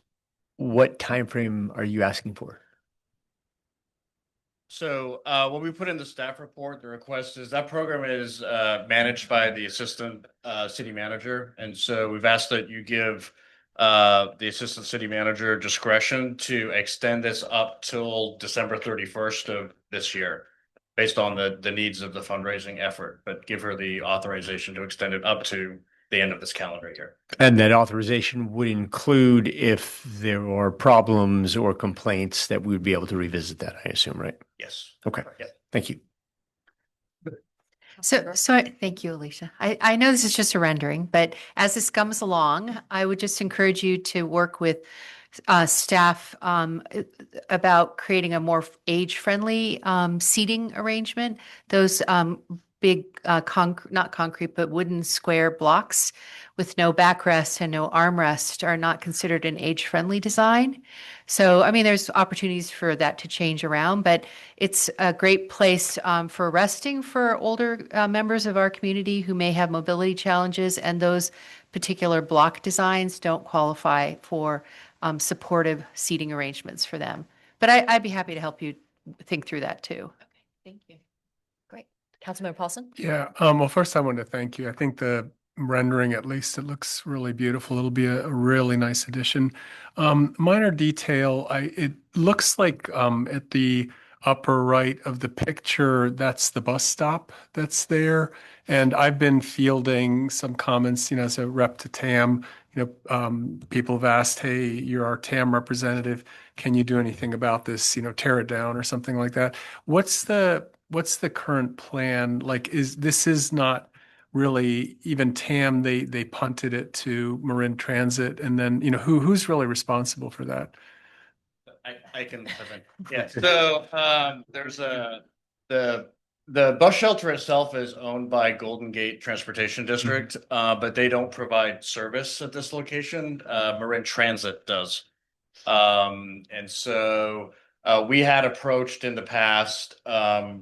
What time frame are you asking for? So when we put in the staff report, the request is that program is managed by the assistant city manager. And so we've asked that you give the assistant city manager discretion to extend this up till December 31st of this year, based on the needs of the fundraising effort, but give her the authorization to extend it up to the end of this calendar year. And that authorization would include if there are problems or complaints that we would be able to revisit that, I assume, right? Yes. Okay. Yeah. Thank you. So thank you, Alicia. I know this is just a rendering, but as this comes along, I would just encourage you to work with staff about creating a more age-friendly seating arrangement. Those big not concrete, but wooden square blocks with no backrest and no armrest are not considered an age-friendly design. So, I mean, there's opportunities for that to change around, but it's a great place for resting for older members of our community who may have mobility challenges, and those particular block designs don't qualify for supportive seating arrangements for them. But I'd be happy to help you think through that too. Thank you. Great. Councilmember Paulson? Yeah, well, first I want to thank you. I think the rendering at least, it looks really beautiful. It'll be a really nice addition. Minor detail, it looks like at the upper right of the picture, that's the bus stop that's there. And I've been fielding some comments, as a rep to TAM, people have asked, hey, you're our TAM representative. Can you do anything about this, tear it down or something like that? What's the current plan? Like, this is not really even TAM, they punted it to Marin Transit, and then, who's really responsible for that? I can, yeah, so, there's the bus shelter itself is owned by Golden Gate Transportation District, but they don't provide service at this location. Marin Transit does. And so we had approached in the past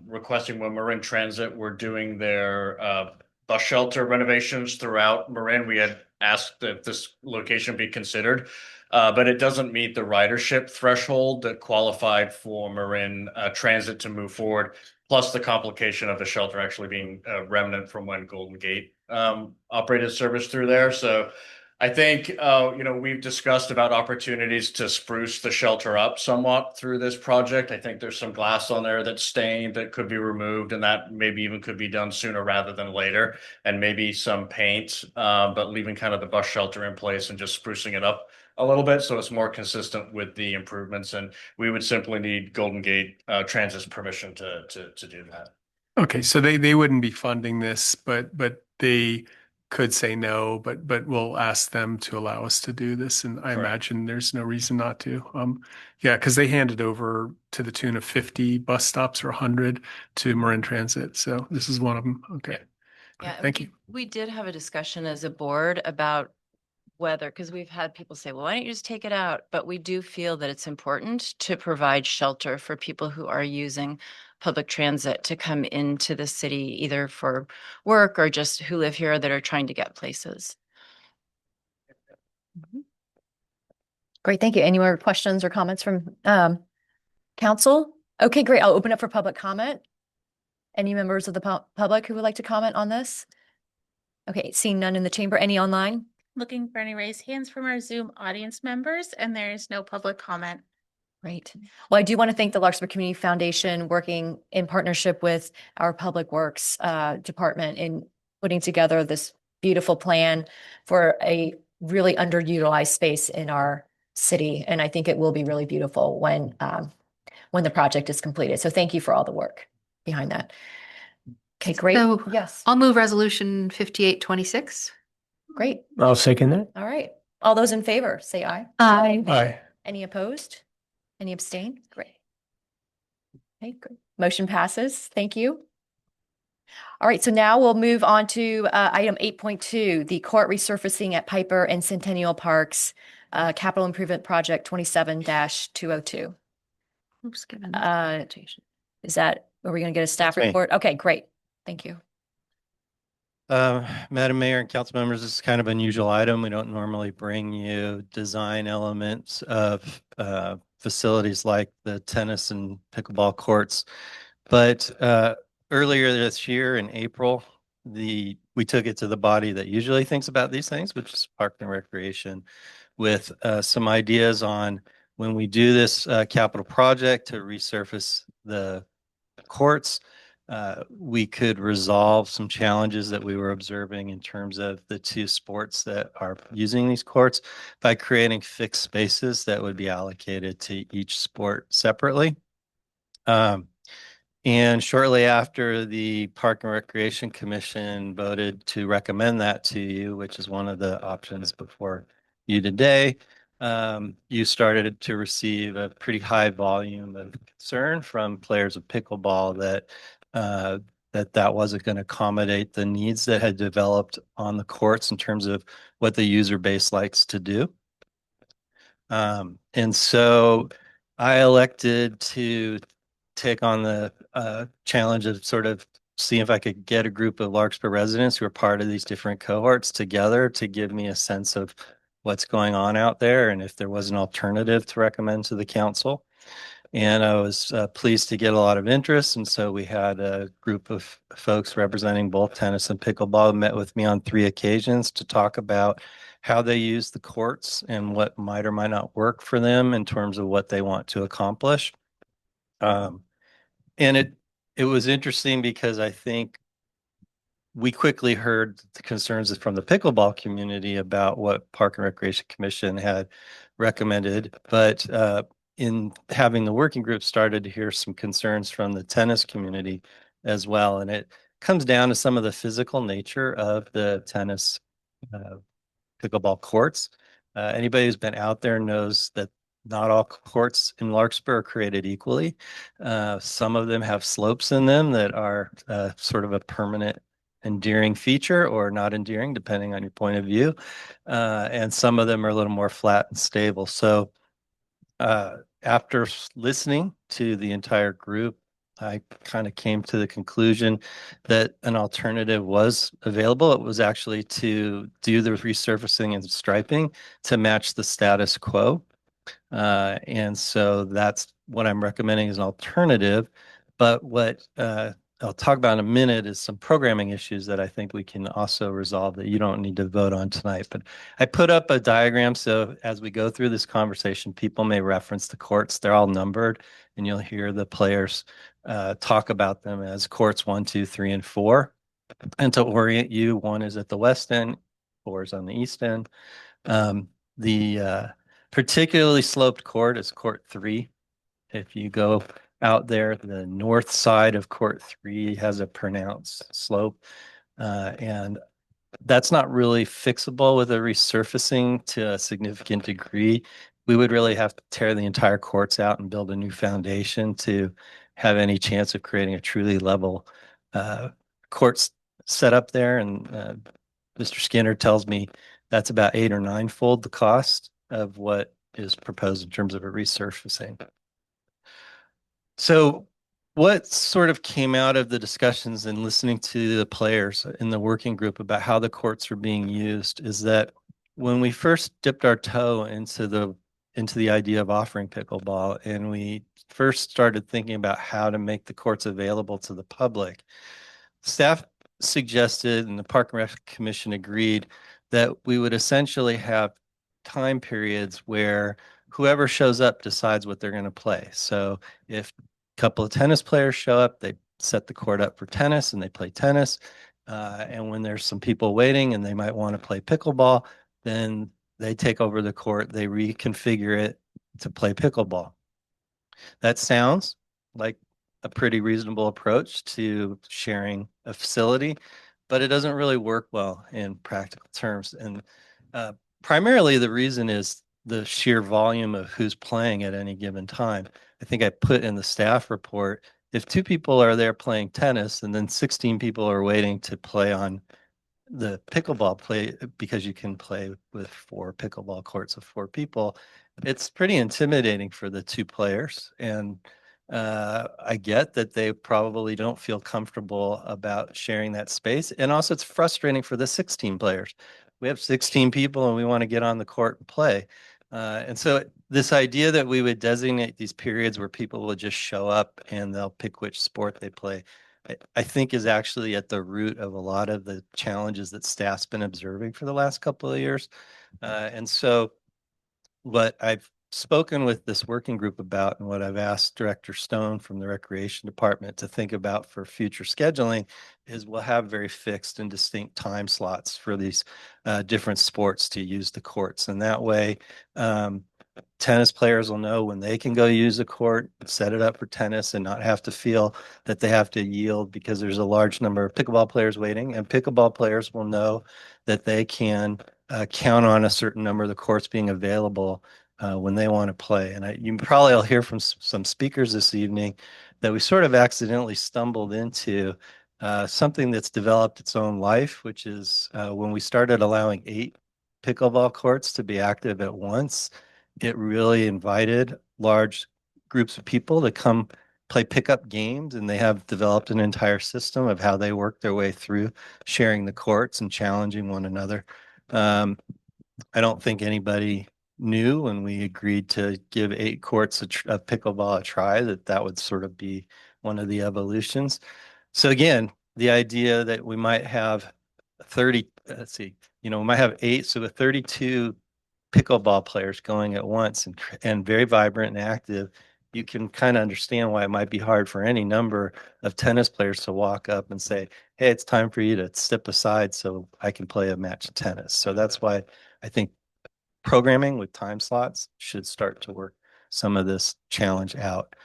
requesting when Marin Transit were doing their bus shelter renovations throughout Marin, we had asked that this location be considered. But it doesn't meet the ridership threshold that qualified for Marin Transit to move forward, plus the complication of the shelter actually being a remnant from when Golden Gate operated service through there. So I think, we've discussed about opportunities to spruce the shelter up somewhat through this project. I think there's some glass on there that's stained that could be removed, and that maybe even could be done sooner rather than later, and maybe some paint, but leaving kind of the bus shelter in place and just sprucing it up a little bit so it's more consistent with the improvements. And we would simply need Golden Gate Transit's permission to do that. Okay, so they wouldn't be funding this, but they could say no, but we'll ask them to allow us to do this, and I imagine there's no reason not to. Yeah, because they handed over to the tune of 50 bus stops or 100 to Marin Transit, so this is one of them. Okay, Yeah, thank you. We did have a discussion as a board about whether, because we've had people say, well, why don't you just take it out? But we do feel that it's important to provide shelter for people who are using public transit to come into the city, either for work or just who live here that are trying to get places. Great, thank you. Any more questions or comments from council? Okay, great. I'll open up for public comment. Any members of the public who would like to comment on this? Okay, seeing none in the chamber. Any online? Looking for any raised hands from our Zoom audience members, and there is no public comment. Great. Well, I do want to thank the Larkspur Community Foundation working in partnership with our Public Works department in putting together this beautiful plan for a really underutilized space in our city. And I think it will be really beautiful when the project is completed. So thank you for all the work behind that. Okay, great. So Yes, I'll move resolution 5826. great. I'll second that. All right. All those in favor, say aye. Aye. Aye. Any opposed? Any abstain? Great. Okay, good. Motion passes. Thank you. All right, so now we'll move on to item 8.2, the court resurfacing at Piper and Centennial Parks, capital improvement project 27-202. Oops, given Is that, are we going to get a staff That's me. report? Okay, great. Thank you. Madam Mayor and council members, this is kind of an unusual item. We don't normally bring you design elements of facilities like the tennis and pickleball courts. But earlier this year in April, we took it to the body that usually thinks about these things, which is Park and Recreation, with some ideas on when we do this capital project to resurface the courts, we could resolve some challenges that we were observing in terms of the two sports that are using these courts by creating fixed spaces that would be allocated to each sport separately. And shortly after the Park and Recreation Commission voted to recommend that to you, which is one of the options before you today, you started to receive a pretty high volume of concern from players of pickleball that that wasn't going to accommodate the needs that had developed on the courts in terms of what the user base likes to do. And so I elected to take on the challenge of sort of seeing if I could get a group of Larkspur residents who are part of these different cohorts together to give me a sense of what's going on out there and if there was an alternative to recommend to the council. And I was pleased to get a lot of interest. And so we had a group of folks representing both tennis and pickleball met with me on 3 occasions to talk about how they use the courts and what might or might not work for them in terms of what they want to accomplish. And it was interesting because I think we quickly heard the concerns from the pickleball community about what Park and Recreation Commission had recommended, but in having the working group started to hear some concerns from the tennis community as well. And it comes down to some of the physical nature of the tennis pickleball courts. Anybody who's been out there knows that not all courts in Larkspur are created equally. Some of them have slopes in them that are sort of a permanent endearing feature or not endearing, depending on your point of view. And some of them are a little more flat and stable. So after listening to the entire group, I kind of came to the conclusion that an alternative was available. It was actually to do the resurfacing and striping to match the status quo. And so that's what I'm recommending as an alternative. But what I'll talk about in a minute is some programming issues that I think we can also resolve that you don't need to vote on tonight. But I put up a diagram so as we go through this conversation, people may reference the courts. They're all numbered, and you'll hear the players talk about them as courts 1, 2, 3, and 4. And to orient you, 1 is at the west end, 4 is on the east end. The particularly sloped court is court 3. If you go out there, the north side of court 3 has a pronounced slope. And that's not really fixable with a resurfacing to a significant degree. We would really have to tear the entire courts out and build a new foundation to have any chance of creating a truly level courts set up there. And Mr. Skinner tells me that's about 8 or 9-fold the cost of what is proposed in terms of a resurfacing. So what sort of came out of the discussions and listening to the players in the working group about how the courts are being used is that when we first dipped our toe into the idea of offering pickleball and we first started thinking about how to make the courts available to the public, staff suggested and the Park and Rec Commission agreed that we would essentially have time periods where whoever shows up decides what they're going to play. So if a couple of tennis players show up, they set the court up for tennis and they play tennis. And when there's some people waiting and they might want to play pickleball, then they take over the court, they reconfigure it to play pickleball. That sounds like a pretty reasonable approach to sharing a facility, but it doesn't really work well in practical terms. And primarily the reason is the sheer volume of who's playing at any given time. I think I put in the staff report, if 2 people are there playing tennis and then 16 people are waiting to play on the pickleball play because you can play with 4 pickleball courts of 4 people, it's pretty intimidating for the 2 players. And I get that they probably don't feel comfortable about sharing that space. And also it's frustrating for the 16 players. We have 16 people and we want to get on the court and play. And so this idea that we would designate these periods where people will just show up and they'll pick which sport they play, I think is actually at the root of a lot of the challenges that staff's been observing for the last couple of years. And so what I've spoken with this working group about and what I've asked Director Stone from the Recreation Department to think about for future scheduling is we'll have very fixed and distinct time slots for these different sports to use the courts. And that way, tennis players will know when they can go use a court, set it up for tennis and not have to feel that they have to yield because there's a large number of pickleball players waiting, and pickleball players will know that they can count on a certain number of the courts being available when they want to play. And you probably will hear from some speakers this evening that we sort of accidentally stumbled into something that's developed its own life, which is when we started allowing 8 pickleball courts to be active at once, it really invited large groups of people to come play pickup games, and they have developed an entire system of how they work their way through sharing the courts and challenging one another. I don't think anybody knew when we agreed to give 8 courts of pickleball a try, that would sort of be one of the evolutions. So again, the idea that we might have 30, let's see, we might have 8, so with 32 pickleball players going at once and very vibrant and active, you can kind of understand why it might be hard for any number of tennis players to walk up and say, hey, it's time for you to step aside so I can play a match of tennis. So that's why I think programming with time slots should start to work some of this challenge out.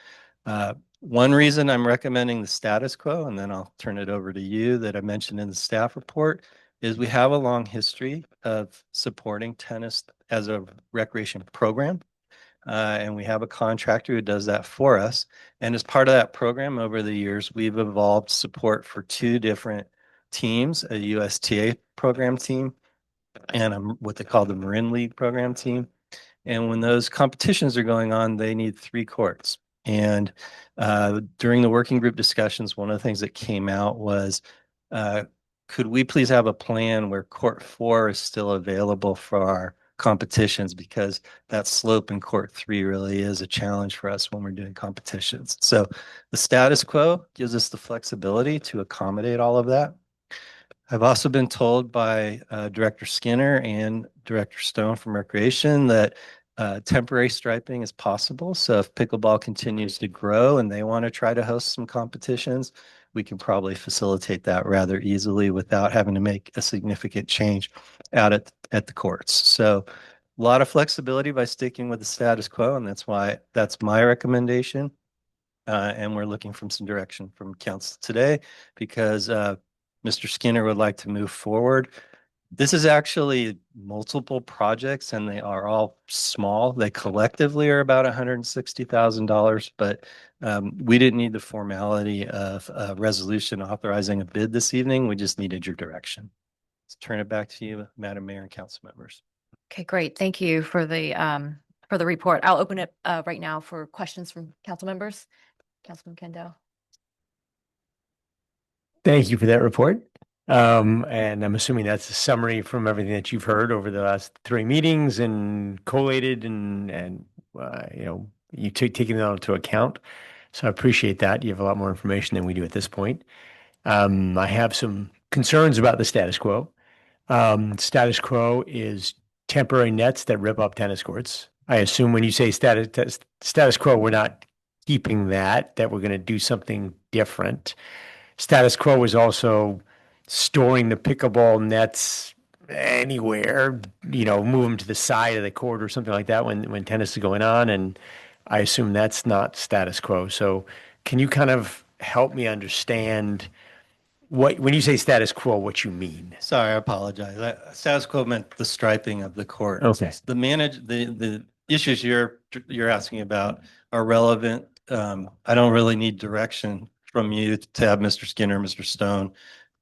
One reason I'm recommending the status quo, and then I'll turn it over to you, that I mentioned in the staff report, is we have a long history of supporting tennis as a recreation program. And we have a contractor who does that for us. And as part of that program over the years, we've evolved support for 2 different teams, a USTA program team and what they call the Marin League program team. And when those competitions are going on, they need 3 courts. And during the working group discussions, one of the things that came out was, could we please have a plan where court 4 is still available for our competitions, because that slope in court 3 really is a challenge for us when we're doing competitions. So the status quo gives us the flexibility to accommodate all of that. I've also been told by Director Skinner and Director Stone from Recreation that temporary striping is possible. So if pickleball continues to grow and they want to try to host some competitions, we can probably facilitate that rather easily without having to make a significant change out at the courts. So a lot of flexibility by sticking with the status quo, and that's my recommendation. And we're looking for some direction from council today, because Mr. Skinner would like to move forward. This is actually multiple projects, and they are all small. They collectively are about $160,000, but we didn't need the formality of a resolution authorizing a bid this evening. We just needed your direction. Let's turn it back to you, Madam Mayor and council members. Okay, great. Thank you for the report. I'll open it right now for questions from council members. Councilman Kendall. Thank you for that report. And I'm assuming that's a summary from everything that you've heard over the last 3 meetings and collated and you taking that into account. So I appreciate that. You have a lot more information than we do at this point. I have some concerns about the status quo. Status quo is temporary nets that rip up tennis courts. I assume when you say status quo, we're not keeping that we're going to do something different. Status quo is also storing the pickleball nets anywhere, move them to the side of the court or something like that when tennis is going on. And I assume that's not status quo. So can you kind of help me understand when you say status quo, what you mean? Sorry, I apologize. Status quo meant the striping of the court. Okay. The issues you're asking about are relevant. I don't really need direction from you to have Mr. Skinner, Mr. Stone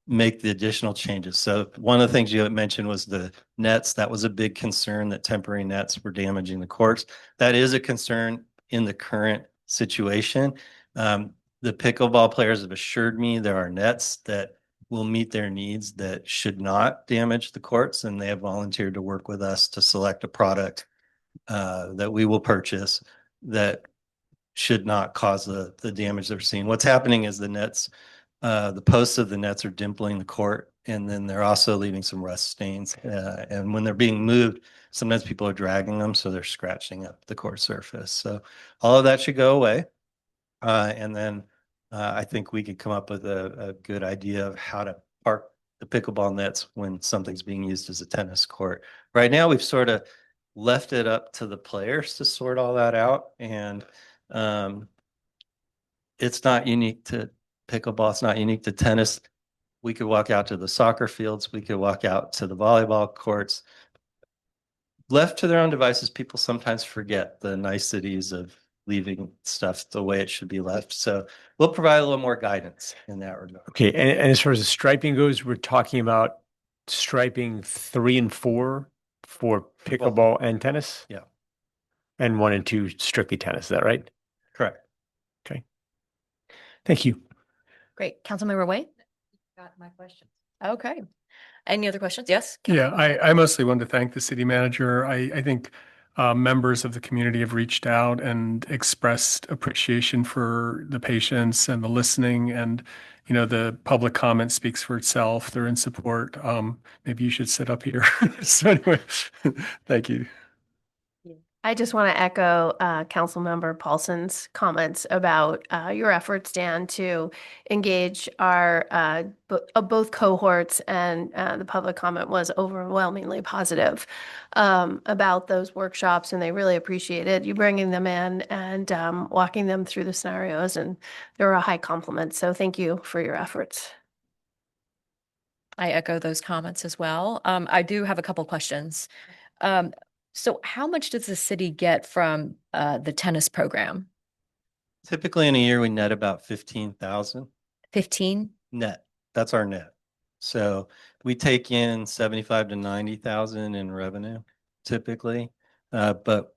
make the additional changes. So one of the things you mentioned was the nets. That was a big concern, that temporary nets were damaging the courts. That is a concern in the current situation. The pickleball players have assured me there are nets that will meet their needs that should not damage the courts, and they have volunteered to work with us to select a product that we will purchase that should not cause the damage they're seeing. What's happening is the nets, the posts of the nets are dimpling the court, and then they're also leaving some rust stains. And when they're being moved, sometimes people are dragging them, so they're scratching up the court surface. So all of that should go away. And then I think we could come up with a good idea of how to park the pickleball nets when something's being used as a tennis court. Right now, we've sort of left it up to the players to sort all that out. And it's not unique to pickleball. It's not unique to tennis. We could walk out to the soccer fields. We could walk out to the volleyball courts. Left to their own devices, people sometimes forget the niceties of leaving stuff the way it should be left. So we'll provide a little more guidance in that regard. Okay. And as far as the striping goes, we're talking about striping 3 and 4 for pickleball and tennis? Yeah. And 1 and 2 strictly tennis. Is that right? Correct. Okay. Thank you. Great. Councilmember Wade? Got my questions. Okay. Any other questions? Yes? Yeah, I mostly wanted to thank the city manager. I think members of the community have reached out and expressed appreciation for the patience and the listening, and the public comment speaks for itself. They're in support. Maybe you should sit up here. So anyway, thank you. I just want to echo Councilmember Paulson's comments about your efforts, Dan, to engage our both cohorts, and the public comment was overwhelmingly positive about those workshops, and they really appreciated you bringing them in and walking them through the scenarios, and they were a high compliment. So thank you for your efforts. I echo those comments as well. I do have a couple questions. So how much does the city get from the tennis program? Typically in a year, we net about 15,000 15? net. That's our net. So we take in 75 to 90,000 in revenue typically. But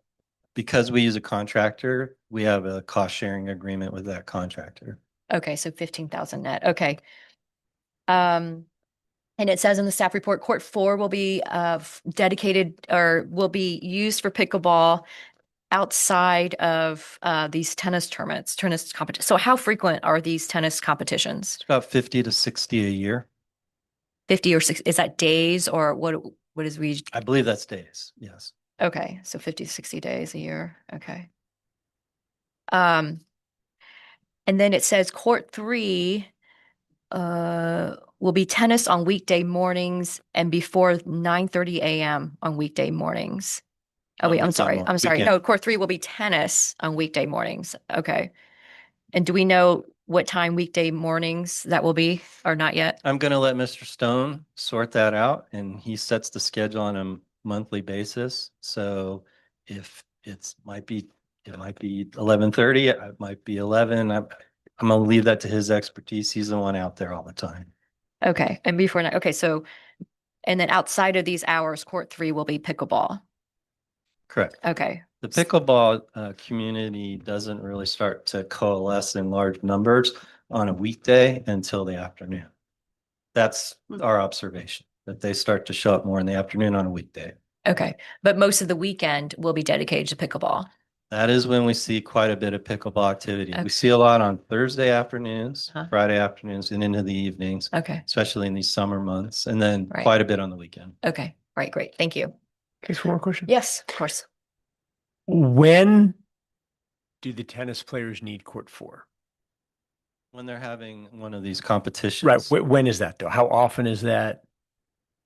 because we use a contractor, we have a cost sharing agreement with that contractor. Okay, so 15,000 net. Okay. And it says in the staff report, Court 4 will be dedicated or will be used for pickleball outside of these tennis tournaments, tennis competitions. So how frequent are these tennis competitions? It's about 50 to 60 a year. 50 or 60, is that days or what is we? I believe that's days. Yes. Okay, so 50 to 60 days a year. Okay. And then it says Court 3 will be tennis on weekday mornings and before 9:30 a.m. on weekday mornings. Oh, wait, I'm sorry. I'm sorry. No, Court 3 will be tennis on weekday mornings. Okay. And do we know what time weekday mornings that will be or not yet? I'm going to let Mr. Stone sort that out, and he sets the schedule on a monthly basis. So if it might be 11:30, it might be 11. I'm going to leave that to his expertise. He's the one out there all the time. Okay. And before that, okay. So, and then outside of these hours, Court 3 will be pickleball. Correct. Okay. The pickleball community doesn't really start to coalesce in large numbers on a weekday until the afternoon. That's our observation, that they start to show up more in the afternoon on a weekday. Okay. But most of the weekend will be dedicated to pickleball. That is when we see quite a bit of pickleball activity. Okay. We see a lot on Thursday afternoons, Friday afternoons, and into the evenings. Okay. Especially in these summer months, and then Right. quite a bit on the weekend. Okay. All right. Great. Thank you. Okay, so one more question. Yes, of course. When do the tennis players need Court 4? When they're having one of these competitions. Right. When is that though? How often is that?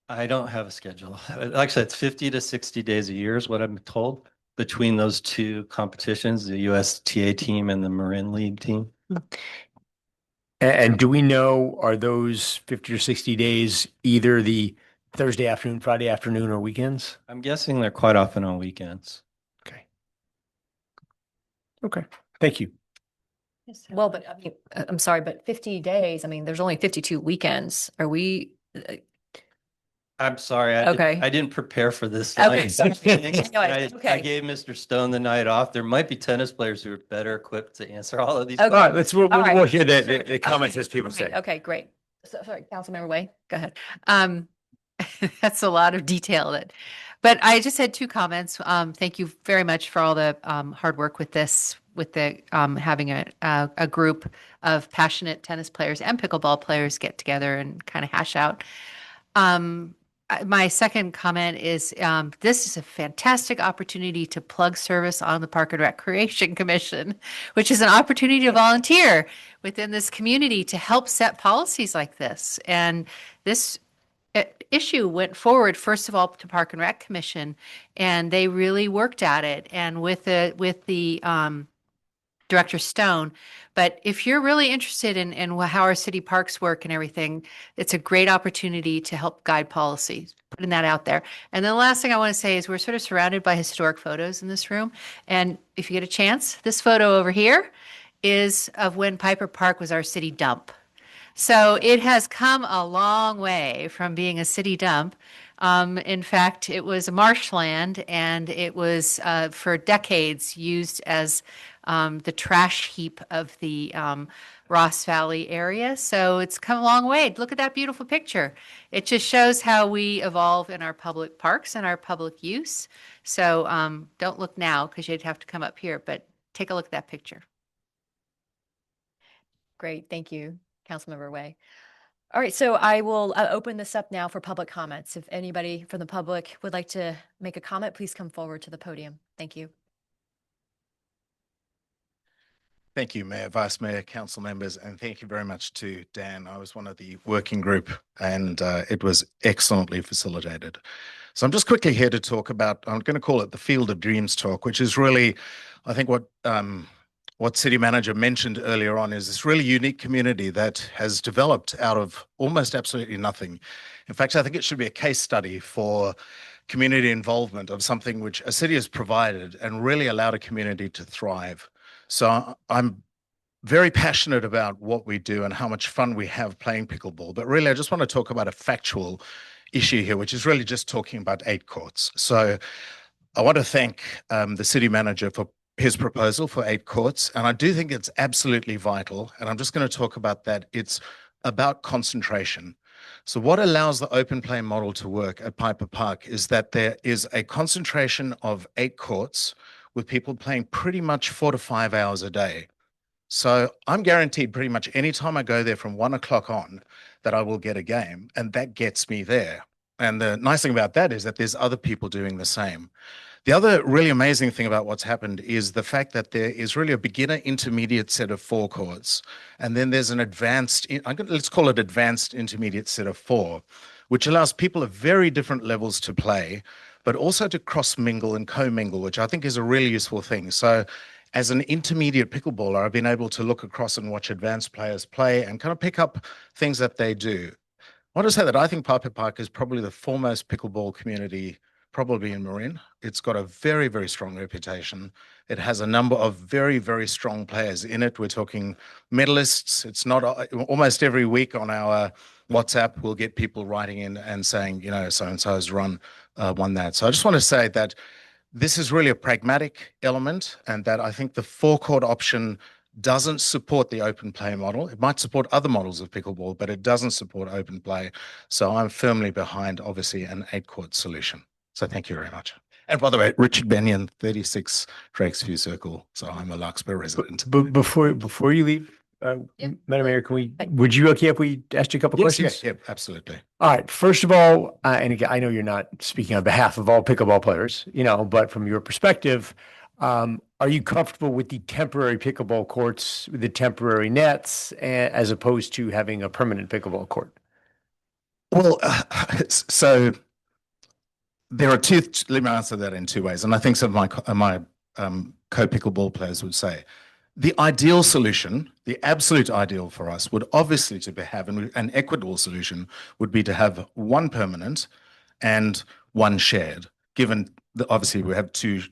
I don't have a schedule. Like I said, it's 50 to 60 days a year is what I'm told between those two competitions, the USTA team and the Marin League team. And do we know, are those 50 or 60 days either the Thursday afternoon, Friday afternoon, or weekends? I'm guessing they're quite often on weekends. Okay. Okay. Thank you. Well, but I mean, I'm sorry, but 50 days, I mean, there's only 52 weekends. Are we? I'm sorry. Okay. I didn't prepare for this. Okay. line. Sorry. I Okay. gave Mr. Stone the night off. There might be tennis players who are better equipped to answer all of these. Okay. All right, we'll right. hear the comments as people say. Okay, great. So, sorry, Councilmember Way, go ahead. That's a lot of detail but I just had two comments. Thank you very much for all the hard work with this, with the having a group of passionate tennis players and pickleball players get together and kind of hash out. My second comment is this is a fantastic opportunity to plug service on the Park and Recreation Commission, which is an opportunity to volunteer within this community to help set policies like this. And this issue went forward, first of all, to Park and Rec Commission, and they really worked at it. And with the Director Stone. But if you're really interested in how our city parks work and everything, it's a great opportunity to help guide policies, putting that out there. And then the last thing I want to say is we're sort of surrounded by historic photos in this room. And if you get a chance, this photo over here is of when Piper Park was our city dump. So it has come a long way from being a city dump. In fact, it was a marshland, and it was for decades used as the trash heap of the Ross Valley area. So it's come a long way. Look at that beautiful picture. It just shows how we evolve in our public parks and our public use. So don't look now because you'd have to come up here, but take a look at that picture. Great, thank you, Councilmember Way. All right, so I will open this up now for public comments. If anybody from the public would like to make a comment, please come forward to the podium. Thank you. Thank you, Mayor, Vice Mayor, council members, and thank you very much to Dan. I was one of the working group and it was excellently facilitated. So I'm just quickly here to talk about, I'm going to call it the Field of Dreams talk, which is really, I think what City Manager mentioned earlier on is this really unique community that has developed out of almost absolutely nothing. In fact, I think it should be a case study for community involvement of something which a city has provided and really allowed a community to thrive. So I'm very passionate about what we do and how much fun we have playing pickleball. But really, I just want to talk about a factual issue here, which is really just talking about 8 courts. So I want to thank the city manager for his proposal for 8 courts. And I do think it's absolutely vital. And I'm just going to talk about that. It's about concentration. So what allows the open play model to work at Piper Park is that there is a concentration of 8 courts with people playing pretty much 4 to 5 hours a day. So I'm guaranteed pretty much any time I go there from 1 o'clock on that I will get a game, and that gets me there. And the nice thing about that is that there's other people doing the same. The other really amazing thing about what's happened is the fact that there is really a beginner intermediate set of 4 courts. And then there's an advanced, let's call it advanced intermediate set of 4, which allows people of very different levels to play, but also to cross-mingle and co-mingle, which I think is a really useful thing. So as an intermediate pickleballer, I've been able to look across and watch advanced players play and kind of pick up things that they do. I want to say that I think Piper Park is probably the foremost pickleball community probably in Marin. It's got a very, very strong reputation. It has a number of very, very strong players in it. We're talking medalists. It's not almost every week on our WhatsApp, we'll get people writing in and saying, you know, so-and-so has won that. So I just want to say that this is really a pragmatic element and that I think the 4-court option doesn't support the open play model. It might support other models of pickleball, but it doesn't support open play. So I'm firmly behind, obviously, an 8-court solution. So thank you very much. And by the way, Richard Benyon, 36 Drakesview Circle. So I'm a Larkspur resident. But before you leave, Madam Mayor, would you okay if we asked you a couple questions? Yeah, absolutely. All right. First of all, and again, I know you're not speaking on behalf of all pickleball players, you know, but from your perspective, are you comfortable with the temporary pickleball courts, with the temporary nets, as opposed to having a permanent pickleball court? Well, so there are two. Let me answer that in 2 ways, and I think some of my co-pickleball players would say the ideal solution, the absolute ideal for us, would obviously to have an equitable solution would be to have 1 permanent and 1 shared. Given that obviously we have 2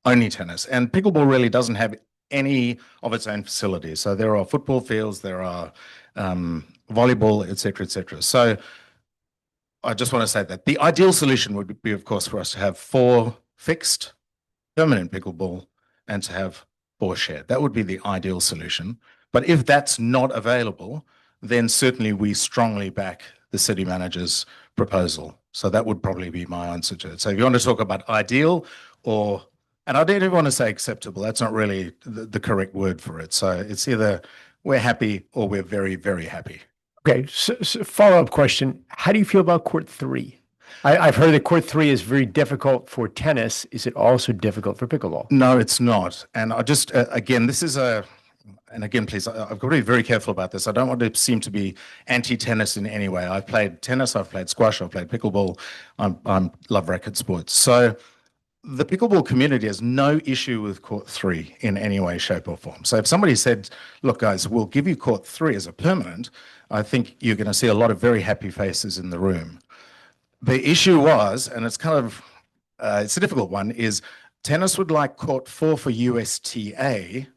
only tennis, and pickleball really doesn't have any of its own facilities. So there are football fields, there are volleyball, etc., etc. So I just want to say that the ideal solution would be, of course, for us to have 4 fixed permanent pickleball and to have 4 shared. That would be the ideal solution. But if that's not available, then certainly we strongly back the city manager's proposal. So that would probably be my answer to it. So if you want to talk about ideal and I don't even want to say acceptable, that's not really the correct word for it. So it's either we're happy or we're very, very happy. Okay, so follow-up question. How do you feel about court 3? I've heard that court 3 is very difficult for tennis. Is it also difficult for pickleball? No, it's not. And I just, again, this is and again, please, I've got to be very careful about this. I don't want to seem to be anti-tennis in any way. I've played tennis, I've played squash, I've played pickleball. I love racket sports. So the pickleball community has no issue with court 3 in any way, shape or form. So if somebody said, look, guys, we'll give you court 3 as a permanent, I think you're going to see a lot of very happy faces in the room. The issue was, and it's kind of, it's a difficult one, is tennis would like court 4 for USTA,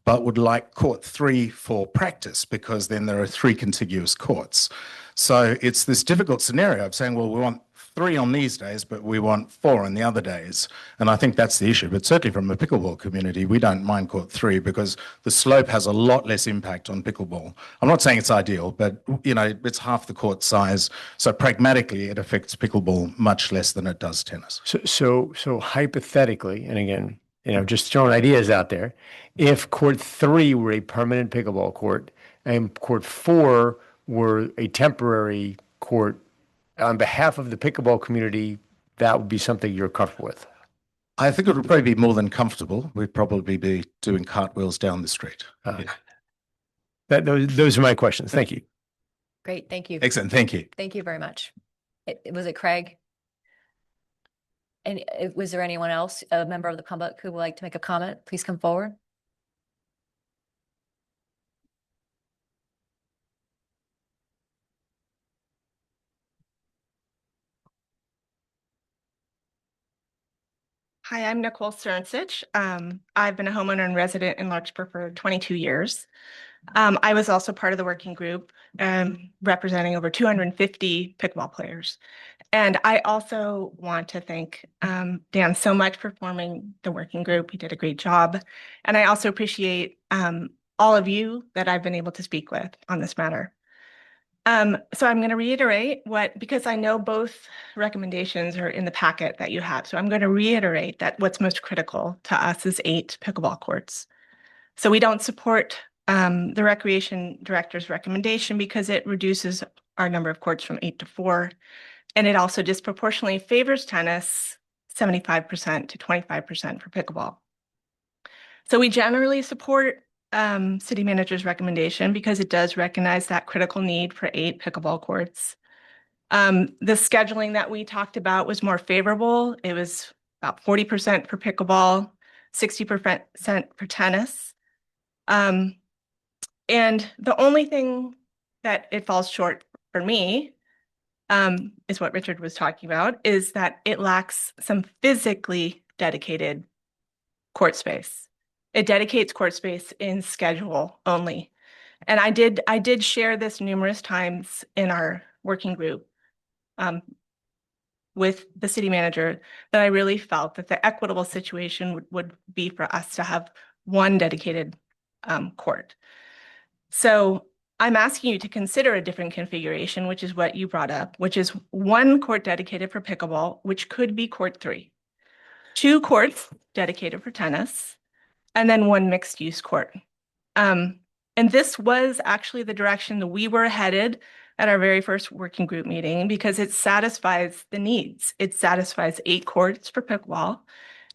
but would like court 3 for practice because then there are 3 contiguous courts. So it's this difficult scenario of saying, well, we want 3 on these days, but we want 4 on the other days. And I think that's the issue. But certainly from a pickleball community, we don't mind court 3 because the slope has a lot less impact on pickleball. I'm not saying it's ideal, but it's half the court size. So pragmatically, it affects pickleball much less than it does tennis. So hypothetically, and again, just throwing ideas out there, if court 3 were a permanent pickleball court and court 4 were a temporary court, on behalf of the pickleball community, that would be something you're comfortable with? I think it would probably be more than comfortable. We'd probably be doing cartwheels down the street. Those are my questions. Thank you. Great, thank you. Excellent. Thank you. Thank you very much. Was it Craig? And was there anyone else, a member of the public who would like to make a comment? Please come forward. Hi, I'm Nicole Cernsich. I've been a homeowner and resident in Larkspur for 22 years. I was also part of the working group representing over 250 pickleball players. And I also want to thank Dan so much for forming the working group. He did a great job. And I also appreciate all of you that I've been able to speak with on this matter. So I'm going to reiterate because I know both recommendations are in the packet that you have. So I'm going to reiterate that what's most critical to us is 8 pickleball courts. So we don't support the recreation director's recommendation because it reduces our number of courts from 8 to 4. And it also disproportionately favors tennis, 75% to 25% for pickleball. So we generally support city manager's recommendation because it does recognize that critical need for 8 pickleball courts. The scheduling that we talked about was more favorable. It was about 40% for pickleball, 60% for tennis. And the only thing that it falls short for me is what Richard was talking about, is that it lacks some physically dedicated court space. It dedicates court space in schedule only. And I did share this numerous times in our working group with the city manager that I really felt that the equitable situation would be for us to have one dedicated court. So I'm asking you to consider a different configuration, which is what you brought up, which is 1 court dedicated for pickleball, which could be court 3, 2 courts dedicated for tennis, and then 1 mixed use court. And this was actually the direction that we were headed at our very first working group meeting because it satisfies the needs. It satisfies 8 courts for pickleball,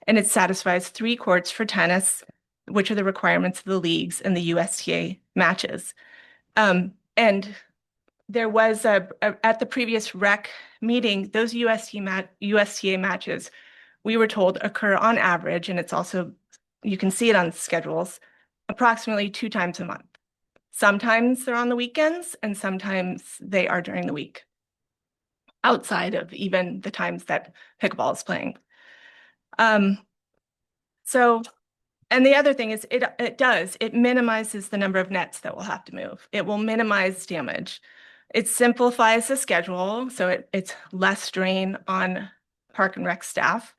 and it satisfies 3 courts for tennis, which are the requirements of the leagues and the USTA matches. And there was at the previous rec meeting, those USTA matches, we were told occur on average, and it's also, you can see it on schedules, approximately 2 times a month. Sometimes they're on the weekends and sometimes they are during the week, outside of even the times that pickleball is playing. And the other thing is it minimizes the number of nets that we'll have to move. It will minimize damage. It simplifies the schedule, so it's less strain on Park and Rec staff.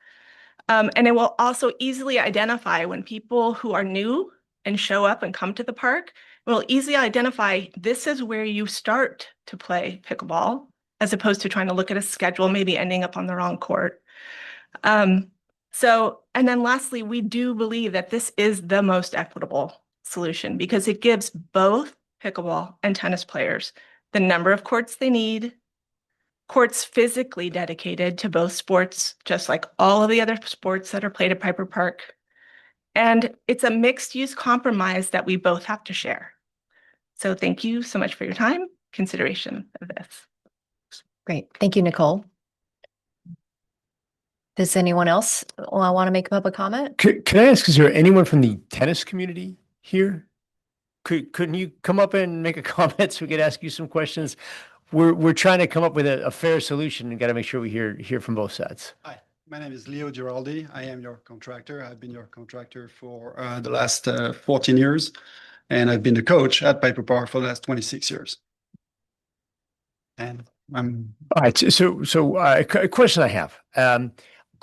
And it will also easily identify when people who are new and show up and come to the park, will easily identify this is where you start to play pickleball, as opposed to trying to look at a schedule, maybe ending up on the wrong court. And then lastly, we do believe that this is the most equitable solution because it gives both pickleball and tennis players the number of courts they need, courts physically dedicated to both sports, just like all of the other sports that are played at Piper Park. And it's a mixed use compromise that we both have to share. So thank you so much for your time, consideration of this. Great. Thank you, Nicole. Does anyone else want to make a public comment? Can I ask, is there anyone from the tennis community here? Couldn't you come up and make a comment so we could ask you some questions? We're trying to come up with a fair solution and got to make sure we hear from both sides. Hi, my name is Leo Giraldi. I am your contractor. I've been your contractor for the last 14 years, and I've been the coach at Piper Park for the last 26 years. And All right. A question I have.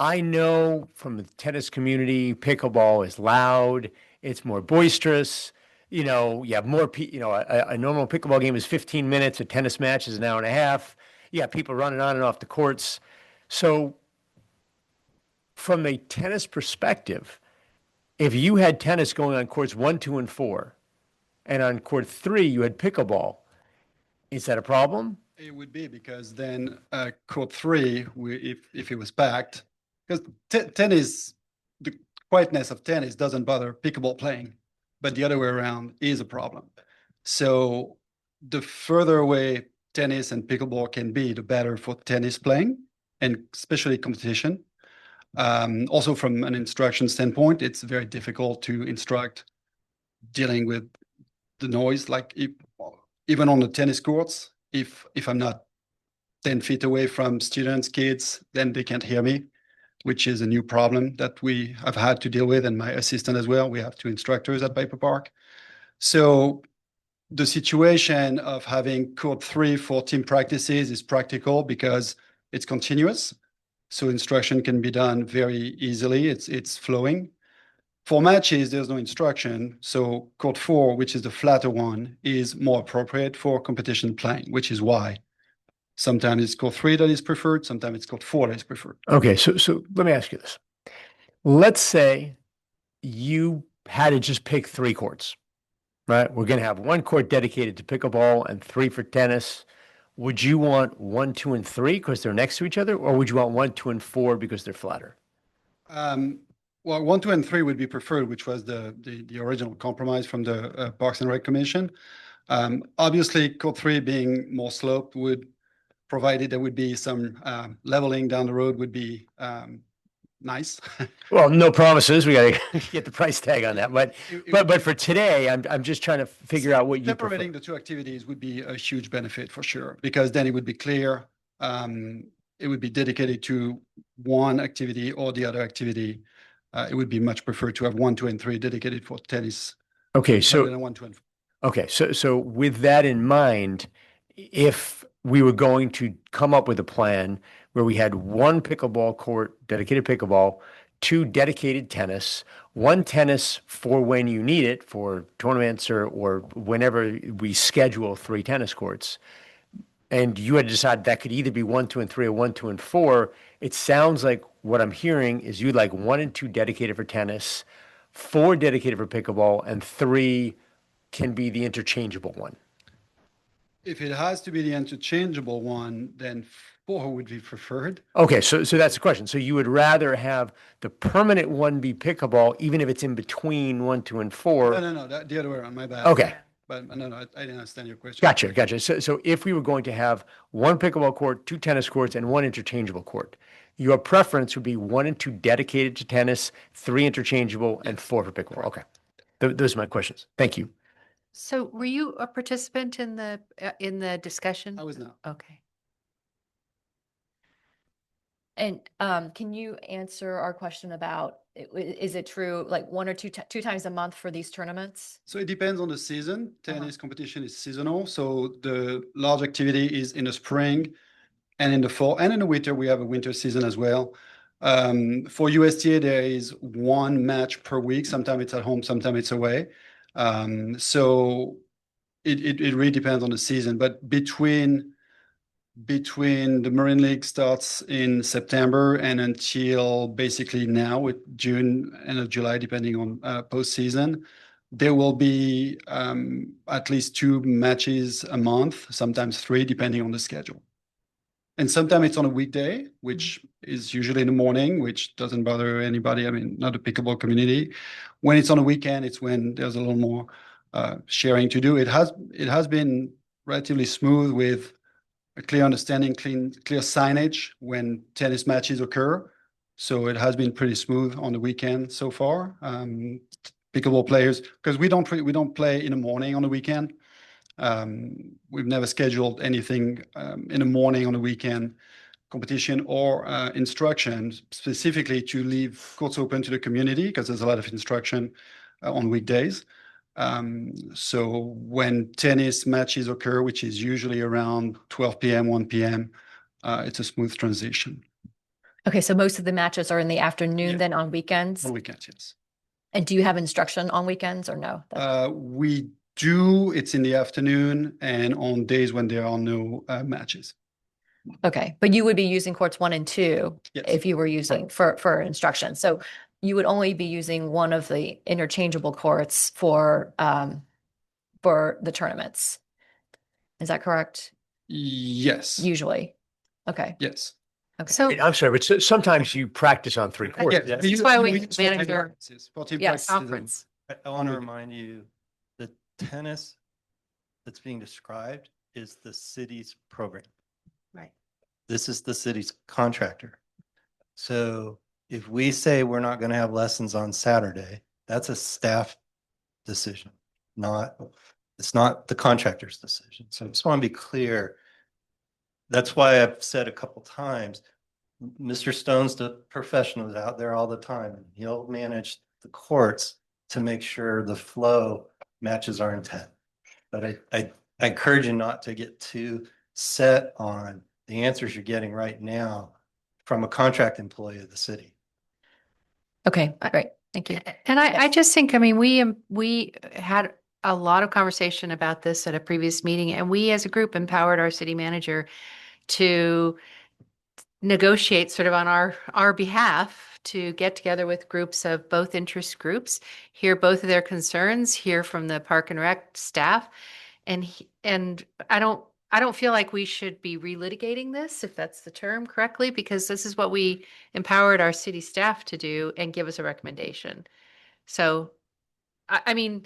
I know from the tennis community, pickleball is loud. It's more boisterous. You know, you have more, a normal pickleball game is 15 minutes. A tennis match is an hour and a half. You have people running on and off the courts. So from a tennis perspective, if you had tennis going on courts 1, 2, and 4, and on court 3, you had pickleball, is that a problem? It would be, because then court 3, if it was packed, because tennis, the quietness of tennis doesn't bother pickleball playing, but the other way around is a problem. So the further away tennis and pickleball can be, the better for tennis playing, and especially competition. Also from an instruction standpoint, it's very difficult to instruct dealing with the noise, like even on the tennis courts, if I'm not 10 feet away from students, kids, then they can't hear me, which is a new problem that we have had to deal with, and my assistant as well. We have 2 instructors at Piper Park. So the situation of having court 3 for team practices is practical because it's continuous. So instruction can be done very easily. It's flowing. For matches, there's no instruction. So court 4, which is the flatter one, is more appropriate for competition playing, which is why sometimes it's court 3 that is preferred. Sometimes it's court 4 that is preferred. Okay. So let me ask you this. Let's say you had to just pick 3 courts, right? We're going to have 1 court dedicated to pickleball and 3 for tennis. Would you want 1, 2, and 3 because they're next to each other, or would you want 1, 2, and 4 because they're flatter? Well, 1, 2, and 3 would be preferred, which was the original compromise from the Parks and Rec Commission. Obviously, court 3 being more sloped would, provided there would be some leveling down the road, would be nice. Well, no promises. We got to get the price tag on that. But for today, I'm just trying to figure out what you prefer. Separating the 2 activities would be a huge benefit for sure, because then it would be clear. It would be dedicated to one activity or the other activity. It would be much preferred to have 1, 2, and 3 dedicated for tennis. Okay, so rather than 1, 2, and 4. Okay, so with that in mind, if we were going to come up with a plan where we had 1 pickleball court, dedicated pickleball, 2 dedicated tennis, 1 tennis for when you need it for tournaments or whenever we schedule 3 tennis courts, and you had to decide that could either be 1, 2, and 3 or 1, 2, and 4, it sounds like what I'm hearing is you'd like 1 and 2 dedicated for tennis, 4 dedicated for pickleball, and 3 can be the interchangeable one. If it has to be the interchangeable one, then 4 would be preferred. Okay, so that's the question. So you would rather have the permanent one be pickleball, even if it's in between 1, 2, and 4? No, the other way around, my bad. Okay. But no, I didn't understand your question. Gotcha. So if we were going to have 1 pickleball court, 2 tennis courts, and 1 interchangeable court, your preference would be 1 and 2 dedicated to tennis, 3 interchangeable, and 4 for pickleball. Okay. Those are my questions. Thank you. So were you a participant in the discussion? I was not. Okay. And can you answer our question about, is it true, like 1 or 2 times a month for these tournaments? So it depends on the season. Tennis competition is seasonal. So the large activity is in the spring and in the fall, and in the winter, we have a winter season as well. For USTA, there is 1 match per week. Sometimes it's at home, sometimes it's away. So it really depends on the season, but between the Marin League starts in September and until basically now with June, end of July, depending on postseason, there will be at least 2 matches a month, sometimes 3, depending on the schedule. And sometimes it's on a weekday, which is usually in the morning, which doesn't bother anybody. I mean, not the pickleball community. When it's on a weekend, it's when there's a little more sharing to do. It has been relatively smooth with a clear understanding, clear signage when tennis matches occur. So it has been pretty smooth on the weekend so far. Pickleball players, because we don't play in the morning on the weekend. We've never scheduled anything in the morning on the weekend competition or instruction specifically to leave courts open to the community, because there's a lot of instruction on weekdays. So when tennis matches occur, which is usually around 12 p.m., 1 p.m., it's a smooth transition. Okay, so most of the matches are in the afternoon Yeah. then on weekends? On weekends, yes. And do you have instruction on weekends or no? We do. It's in the afternoon and on days when there are no matches. Okay, but you would be using courts 1 and 2 Yes. if you were using for instruction. So you would only be using one of the interchangeable courts for the tournaments. Is that correct? Yes. Usually. Okay. Yes. Okay. So I'm sorry, but sometimes you practice on 3 courts. Yeah, this is why we manage our Yes. conference. I want to remind you that tennis that's being described is the city's program. Right. This is the city's contractor. So if we say we're not going to have lessons on Saturday, that's a staff decision, it's not the contractor's decision. So I just want to be clear. That's why I've said a couple times, Mr. Stone's the professional out there all the time. And he'll manage the courts to make sure the flow matches our intent. But I encourage you not to get too set on the answers you're getting right now from a contract employee of the city. Okay, great. Thank you. And I just think, I mean, we had a lot of conversation about this at a previous meeting, and we as a group empowered our city manager to negotiate sort of on our behalf to get together with groups of both interest groups, hear both of their concerns, hear from the Park and Rec staff. And I don't feel like we should be relitigating this, if that's the term correctly, because this is what we empowered our city staff to do and give us a recommendation. So, I mean,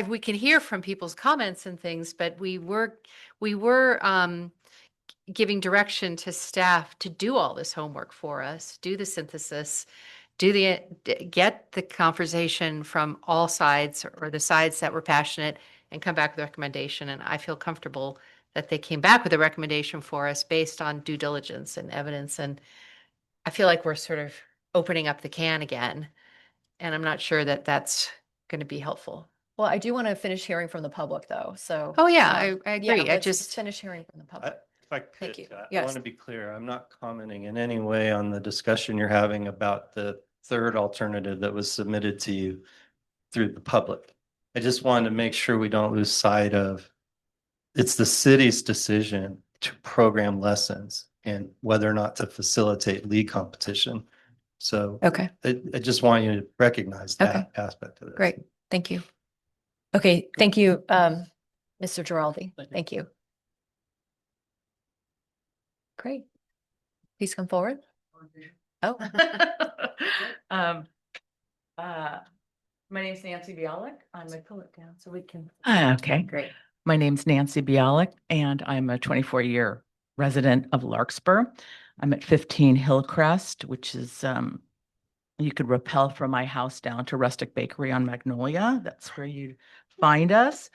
we can hear from people's comments and things, but we were giving direction to staff to do all this homework for us, do the synthesis, get the conversation from all sides or the sides that were passionate and come back with a recommendation. And I feel comfortable that they came back with a recommendation for us based on due diligence and evidence. And I feel like we're sort of opening up the can again. And I'm not sure that that's going to be helpful. Well, I do want to finish hearing from the public though. So. Oh, yeah, I yeah, agree. I let's just finish hearing from the public. If I could, Thank you. I Yes. want to be clear. I'm not commenting in any way on the discussion you're having about the third alternative that was submitted to you through the public. I just wanted to make sure we don't lose sight of it's the city's decision to program lessons and whether or not to facilitate league competition. So Okay. I just want you to recognize that Okay. aspect of this. Great. Thank you. Okay. Thank you, Mr. Giraldi. Thank you. Great. Please come forward. Oh. My name's Nancy Bialik. I'm a Pull it down so we can. okay. Great. My name's Nancy Bialik, and I'm a 24-year resident of Larkspur. I'm at 15 Hillcrest, which is you could rappel from my house down to Rustic Bakery on Magnolia. That's where you'd find us.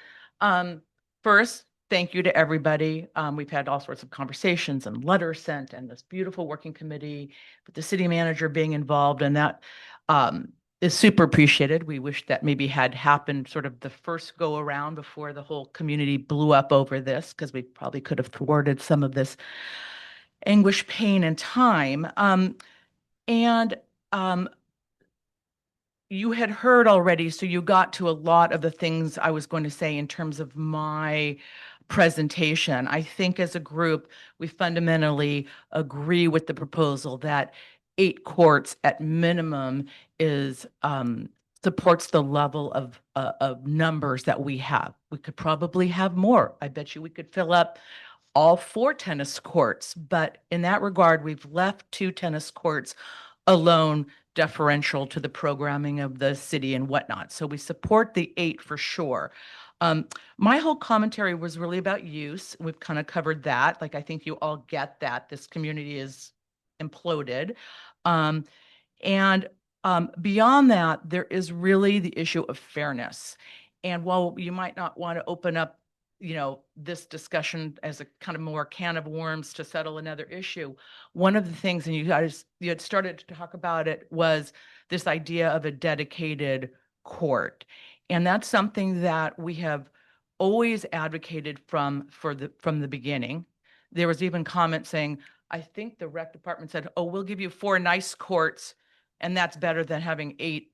First, thank you to everybody. We've had all sorts of conversations and letters sent, and this beautiful working committee with the city manager being involved, and that is super appreciated. We wish that maybe had happened sort of the first go around before the whole community blew up over this, because we probably could have thwarted some of this anguish, pain, and time. You had heard already, so you got to a lot of the things I was going to say in terms of my presentation. I think as a group, we fundamentally agree with the proposal that 8 courts at minimum is supports the level of numbers that we have. We could probably have more. I bet you we could fill up all 4 tennis courts, but in that regard, we've left 2 tennis courts alone, deferential to the programming of the city and whatnot. So we support the 8 for sure. My whole commentary was really about use. We've kind of covered that. Like, I think you all get that this community is imploded. Beyond that, there is really the issue of fairness. And while you might not want to open up, this discussion as a kind of more can of worms to settle another issue, one of the things, and you had started to talk about it, was this idea of a dedicated court. And that's something that we have always advocated from the beginning. There was even comments saying, I think the rec department said, oh, we'll give you 4 nice courts, and that's better than having 8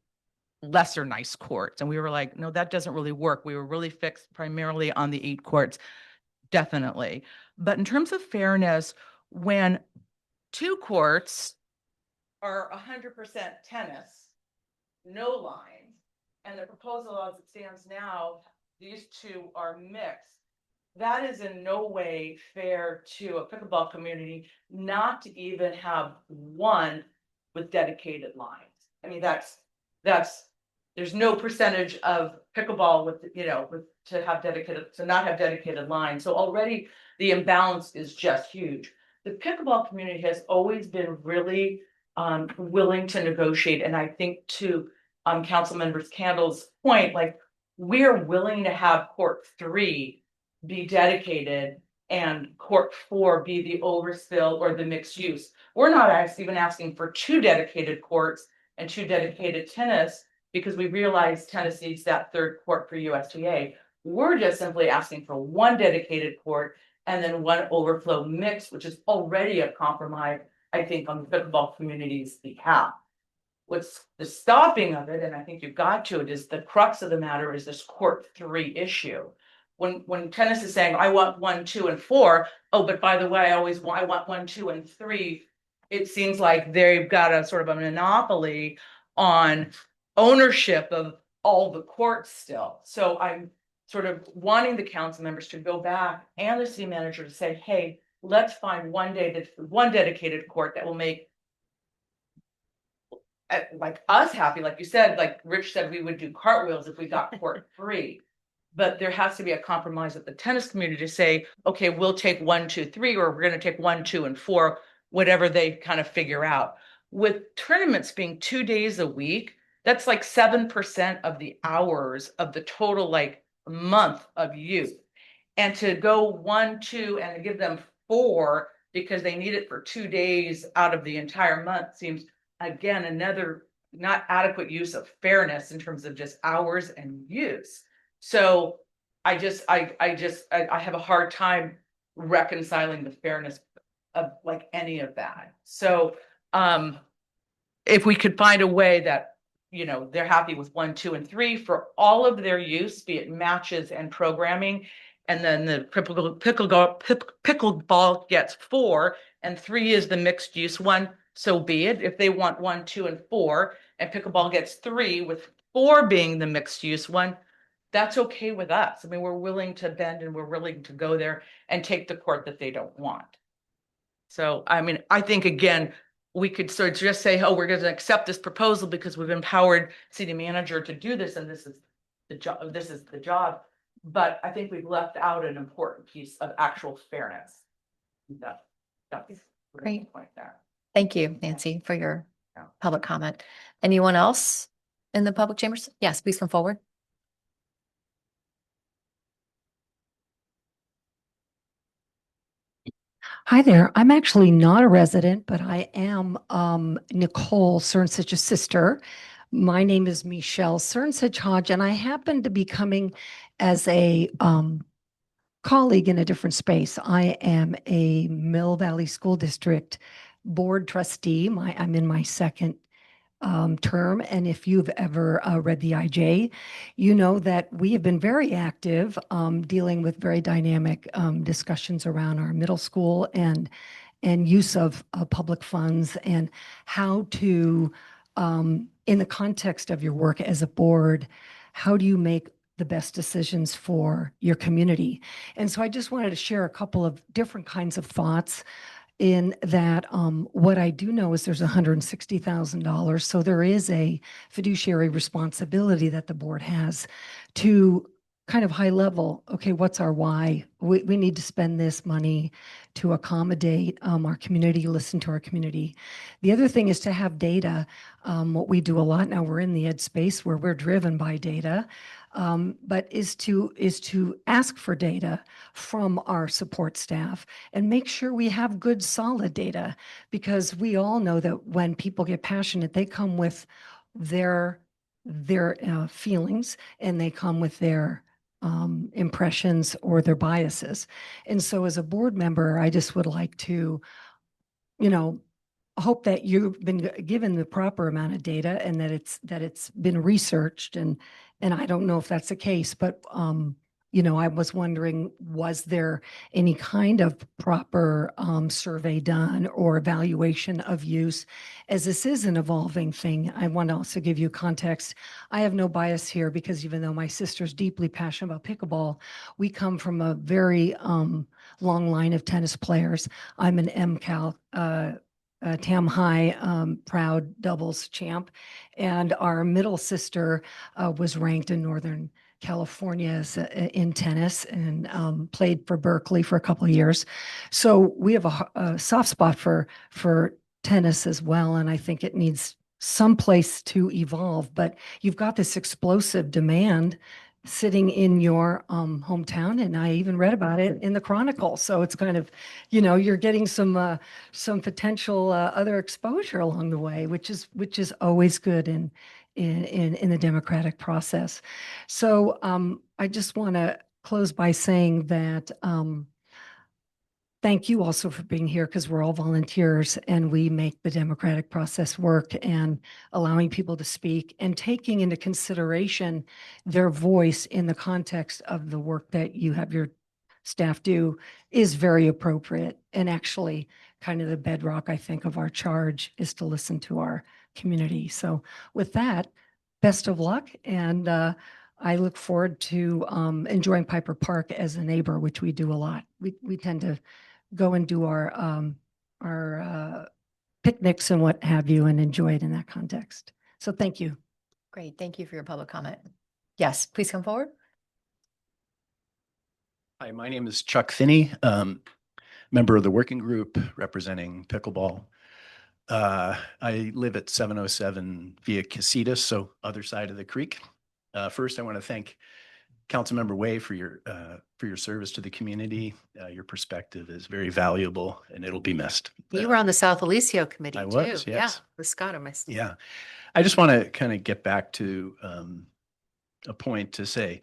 lesser nice courts. And we were like, no, that doesn't really work. We were really fixed primarily on the 8 courts, definitely. But in terms of fairness, when 2 courts are 100% tennis, no lines, and the proposal as it stands now, these 2 are mixed, that is in no way fair to a pickleball community not to even have one with dedicated lines. I mean, that's there's no percentage of pickleball with, to not have dedicated lines. So already the imbalance is just huge. The pickleball community has always been really willing to negotiate. And I think to Councilmembers Candle's point, like, we're willing to have court 3 be dedicated and court 4 be the overspill or the mixed use. We're not even asking for 2 dedicated courts and 2 dedicated tennis, because we realize tennis needs that 3rd court for USTA. We're just simply asking for 1 dedicated court and then 1 overflow mix, which is already a compromise, I think, on the pickleball community's behalf. What's the stopping of it, and I think you've got to it, is the crux of the matter is this court 3 issue. When tennis is saying, I want 1, 2, and 4, oh, but by the way, I want 1, 2, and 3, it seems like they've got a sort of a monopoly on ownership of all the courts still. So I'm sort of wanting the council members to go back and the city manager to say, hey, let's find one dedicated court that will make like us happy. Like you said, like Rich said, we would do cartwheels if we got court 3. But there has to be a compromise with the tennis community to say, okay, we'll take 1, 2, 3, or we're going to take 1, 2, and 4, whatever they kind of figure out. With tournaments being 2 days a week, that's like 7% of the hours of the total like month of use. And to go 1, 2, and give them 4 because they need it for 2 days out of the entire month seems, again, another not adequate use of fairness in terms of just hours and use. So I have a hard time reconciling the fairness of like any of that. So if we could find a way that, they're happy with 1, 2, and 3 for all of their use, be it matches and programming, and then the pickleball gets 4 and 3 is the mixed use one, so be it. If they want 1, 2, and 4, and pickleball gets 3 with 4 being the mixed use one, that's okay with us. I mean, we're willing to bend and we're willing to go there and take the court that they don't want. So, I mean, I think, again, we could sort of just say, oh, we're going to accept this proposal because we've empowered city manager to do this, and this is the job. But I think we've left out an important piece of actual fairness. That's Great point there. Thank you, Nancy, for your public comment. Anyone else in the public chambers? Yes, please come forward. Hi there. I'm actually not a resident, but I am Nicole Cernsich's sister. My name is Michelle Cernsich Hodge, and I happen to be coming as a colleague in a different space. I am a Mill Valley School District board trustee. I'm in my 2nd term. And if you've ever read the IJ, you know that we have been very active dealing with very dynamic discussions around our middle school and use of public funds, and how to, in the context of your work as a board, how do you make the best decisions for your community? And so I just wanted to share a couple of different kinds of thoughts in that. What I do know is there's $160,000. So there is a fiduciary responsibility that the board has to kind of high level, okay, what's our why? We need to spend this money to accommodate our community, listen to our community. The other thing is to have data. What we do a lot now, we're in the ed space where we're driven by data, but is to ask for data from our support staff and make sure we have good, solid data, because we all know that when people get passionate, they come with their their feelings, and they come with their impressions or their biases. And so as a board member, I just would like to, you know, hope that you've been given the proper amount of data and that it's been researched, and I don't know if that's the case, but I was wondering, was there any kind of proper survey done or evaluation of use? As this is an evolving thing, I want to also give you context. I have no bias here because even though my sister's deeply passionate about pickleball, we come from a very long line of tennis players. I'm an MCAL Tam High proud doubles champ, and our middle sister was ranked in Northern California in tennis and played for Berkeley for a couple of years. So we have a soft spot for tennis as well, and I think it needs some place to evolve. But you've got this explosive demand sitting in your hometown, and I even read about it in the Chronicle. So it's kind of, you're getting some potential other exposure along the way, which is always good in the democratic process. So I just want to close by saying that thank you also for being here, because we're all volunteers and we make the democratic process work, and allowing people to speak and taking into consideration their voice in the context of the work that you have your staff do is very appropriate, and actually kind of the bedrock, I think, of our charge is to listen to our community. So with that, best of luck, and I look forward to enjoying Piper Park as a neighbor, which we do a lot. We tend to go and do our picnics and what have you, and enjoy it in that context. So thank you. Great. Thank you for your public comment. Yes, please come forward. Hi, my name is Chuck Finney, member of the working group representing pickleball. I live at 707 Via Casitas, so other side of the creek. First, I want to thank Councilmember Way for your service to the community. Your perspective is very valuable, and it'll be missed. You were on the South Alicio committee I too. was, Yeah, yes. with Scott and myself. Yeah, I just want to kind of get back to a point to say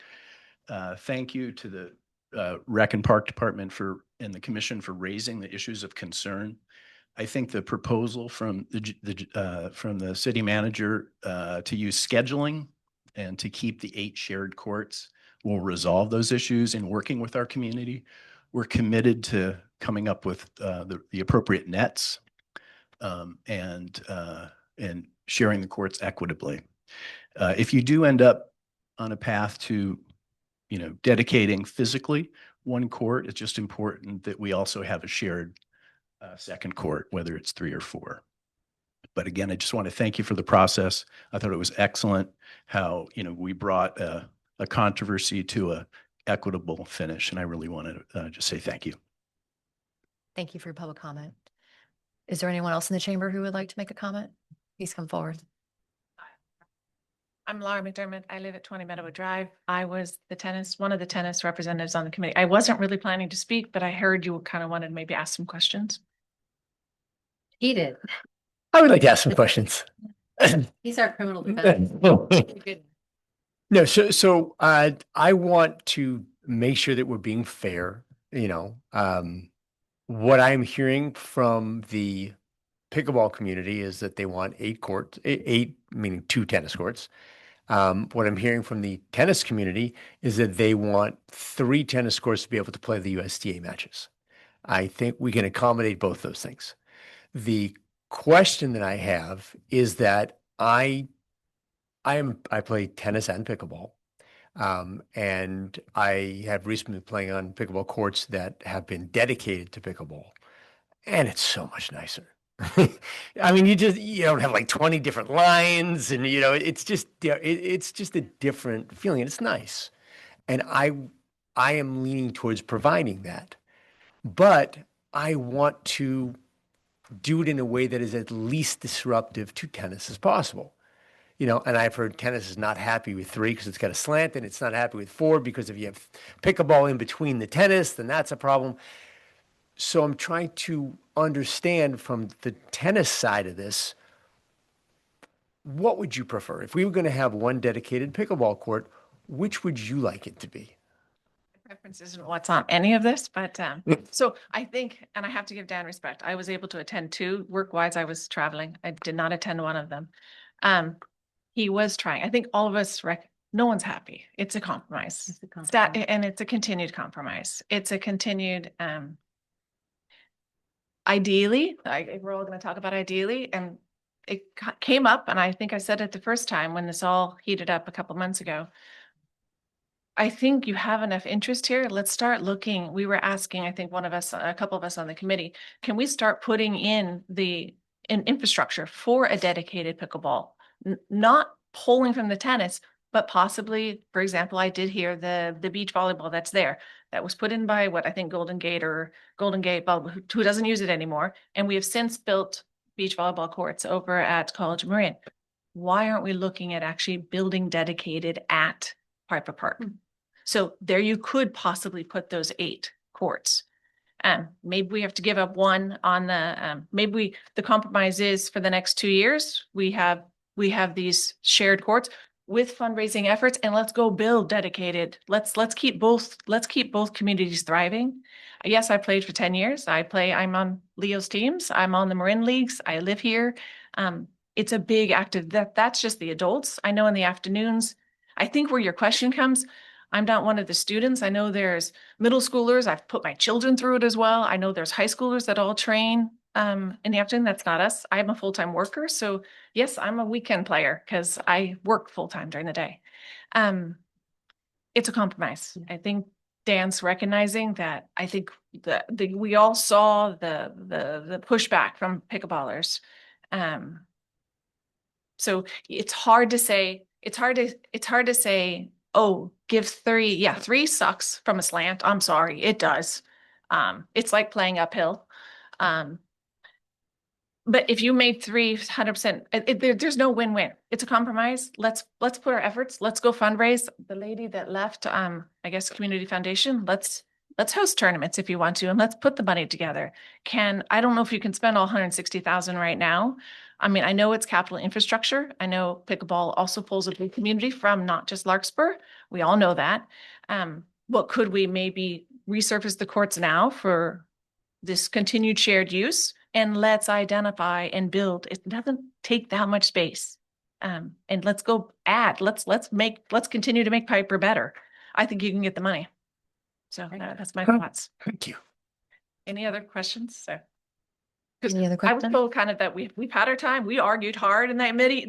thank you to the Rec and Park Department and the Commission for raising the issues of concern. I think the proposal from the city manager to use scheduling and to keep the 8 shared courts will resolve those issues in working with our community. We're committed to coming up with the appropriate nets and sharing the courts equitably. If you do end up on a path to, dedicating physically one court, it's just important that we also have a shared second court, whether it's 3 or 4. But again, I just want to thank you for the process. I thought it was excellent how, we brought a controversy to a equitable finish, and I really want to just say thank you. Thank you for your public comment. Is there anyone else in the chamber who would like to make a comment? Please come forward. I'm Laura McDermott. I live at 20 Meadowood Drive. I was one of the tennis representatives on the committee. I wasn't really planning to speak, but I heard you kind of wanted to maybe ask some questions. He did. I would like to ask some questions. He's our criminal defense. No, so I want to make sure that we're being fair. What I'm hearing from the pickleball community is that they want 8 courts, 8 meaning 2 tennis courts. What I'm hearing from the tennis community is that they want 3 tennis courts to be able to play the USTA matches. I think we can accommodate both those things. The question that I have is that I play tennis and pickleball. And I have recently been playing on pickleball courts that have been dedicated to pickleball. And it's so much nicer. I mean, you don't have like 20 different lines, and it's just a different feeling, and it's nice. And I am leaning towards providing that. But I want to do it in a way that is at least disruptive to tennis as possible. And I've heard tennis is not happy with 3 because it's got a slant, and it's not happy with 4 because if you have pickleball in between the tennis, then that's a problem. So I'm trying to understand from the tennis side of this, What would you prefer? If we were going to have one dedicated pickleball court, which would you like it to be? Preference isn't what's on any of this, but so I think, and I have to give Dan respect, I was able to attend two. Work-wise, I was traveling. I did not attend one of them. He was trying. I think all of us no one's happy. It's a compromise. It's a compromise. And it's a continued compromise. It's a continued ideally, we're all going to talk about ideally, and it came up, and I think I said it the first time when this all heated up a couple months ago. I think you have enough interest here. Let's start looking. We were asking, I think a couple of us on the committee, can we start putting in infrastructure for a dedicated pickleball? Not pulling from the tennis, but possibly, for example, I did hear the beach volleyball that's there. That was put in by what I think Golden Gate, who doesn't use it anymore. And we have since built beach volleyball courts over at College of Marin. Why aren't we looking at actually building dedicated at Piper Park? So there you could possibly put those 8 courts. Maybe we have to give up one on the, the compromise is for the next 2 years, we have these shared courts with fundraising efforts, and let's go build dedicated. Let's keep both communities thriving. Yes, I played for 10 years. I'm on Leo's teams. I'm on the Marin leagues. I live here. It's a big active, that's just the adults. I know in the afternoons, I think where your question comes, I'm not one of the students. I know there's middle schoolers. I've put my children through it as well. I know there's high schoolers that all train in the afternoon. That's not us. I'm a full-time worker. So yes, I'm a weekend player because I work full-time during the day. It's a compromise. I think Dan's recognizing that. I think we all saw the pushback from pickleballers. So it's hard to say, oh, give 3. Yeah, 3 sucks from a slant. I'm sorry, it does. It's like playing uphill. But if you made 300%, there's no win-win. It's a compromise. Let's put our efforts. Let's go fundraise. The lady that left, I guess, Community Foundation. Let's host tournaments if you want to, and let's put the money together. I don't know if you can spend all 160,000 right now. I mean, I know it's capital infrastructure. I know pickleball also pulls a big community from not just Larkspur. We all know that. What could we maybe resurface the courts now for this continued shared use? And let's identify and build. It doesn't take that much space. And let's go add. Let's continue to make Piper better. I think you can get the money. So that's my thoughts. Thank you. Any other questions? So. Any other I was told kind of that we've had our time. We argued hard in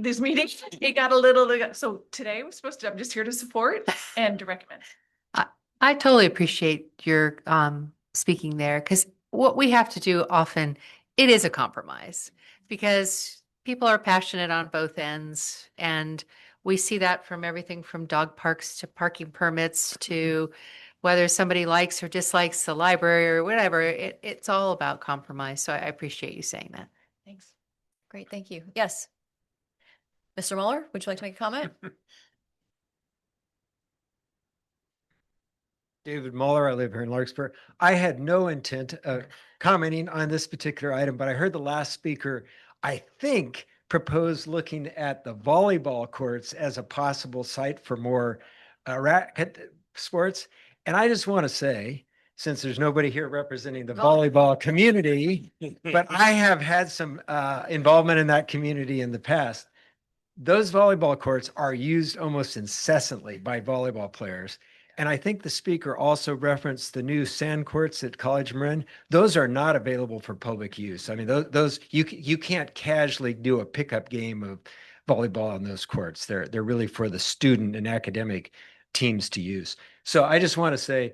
this meeting. It got a little, so today we're supposed to, I'm just here to support and to recommend. I totally appreciate your speaking there, because what we have to do often, it is a compromise because people are passionate on both ends. And we see that from everything from dog parks to parking permits to whether somebody likes or dislikes the library or whatever. It's all about compromise. So I appreciate you saying that. Thanks. Great. Thank you. Yes. Mr. Mueller, would you like to make a comment? David Mueller, I live here in Larkspur. I had no intent of commenting on this particular item, but I heard the last speaker, I think, propose looking at the volleyball courts as a possible site for more racket sports. And I just want to say, since there's nobody here representing the volleyball community, but I have had some involvement in that community in the past. Those volleyball courts are used almost incessantly by volleyball players. And I think the speaker also referenced the new sand courts at College Marin. Those are not available for public use. I mean, those you can't casually do a pickup game of volleyball on those courts. They're really for the student and academic teams to use. So I just want to say,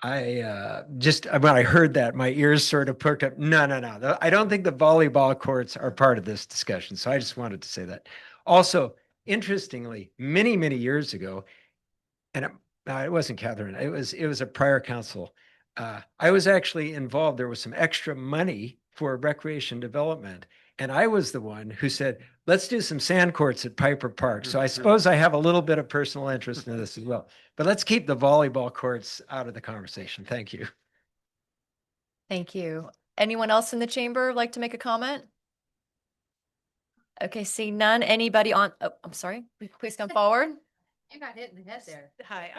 when I heard that, my ears sort of perked up. No. I don't think the volleyball courts are part of this discussion. So I just wanted to say that. Also, interestingly, many, many years ago, and it wasn't Catherine. It was a prior council. I was actually involved. There was some extra money for recreation development. And I was the one who said, let's do some sand courts at Piper Park. So I suppose I have a little bit of personal interest in this as well. But let's keep the volleyball courts out of the conversation. Thank you. Thank you. Anyone else in the chamber like to make a comment? Okay, see none. Anybody on, oh, I'm sorry, please come forward. You got hit in the head there. Hi,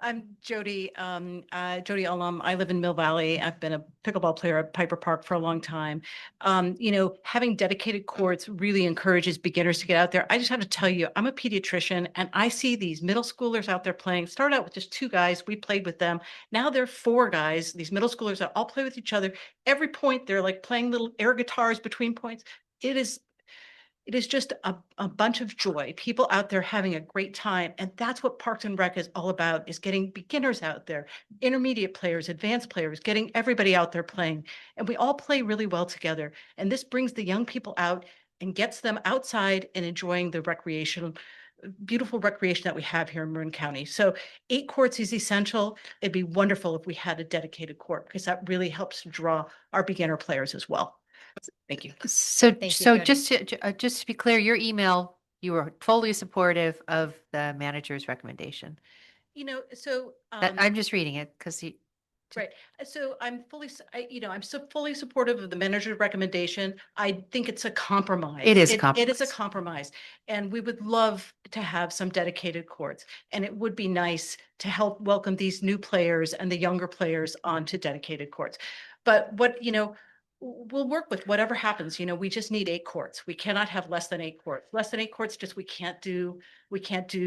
I'm Jody, Jody Ullum. I live in Mill Valley. I've been a pickleball player at Piper Park for a long time. Having dedicated courts really encourages beginners to get out there. I just have to tell you, I'm a pediatrician and I see these middle schoolers out there playing. Started out with just 2 guys. We played with them. Now they're 4 guys, these middle schoolers that all play with each other. Every point, they're like playing little air guitars between points. It is just a bunch of joy, people out there having a great time. And that's what Parks and Rec is all about, is getting beginners out there, intermediate players, advanced players, getting everybody out there playing. And we all play really well together. And this brings the young people out and gets them outside and enjoying the beautiful recreation that we have here in Marin County. So 8 courts is essential. It'd be wonderful if we had a dedicated court, because that really helps draw our beginner players as well. Thank you. So, Thank you, so Jody. just to be clear, your email, you were fully supportive of the manager's recommendation. I'm just reading it because he. Right. So I'm I'm so fully supportive of the manager's recommendation. I think it's a compromise. It is a It is compromise. a compromise. And we would love to have some dedicated courts. And it would be nice to help welcome these new players and the younger players onto dedicated courts. But we'll work with whatever happens. We just need 8 courts. We cannot have less than 8 courts. Less than 8 courts, just we can't do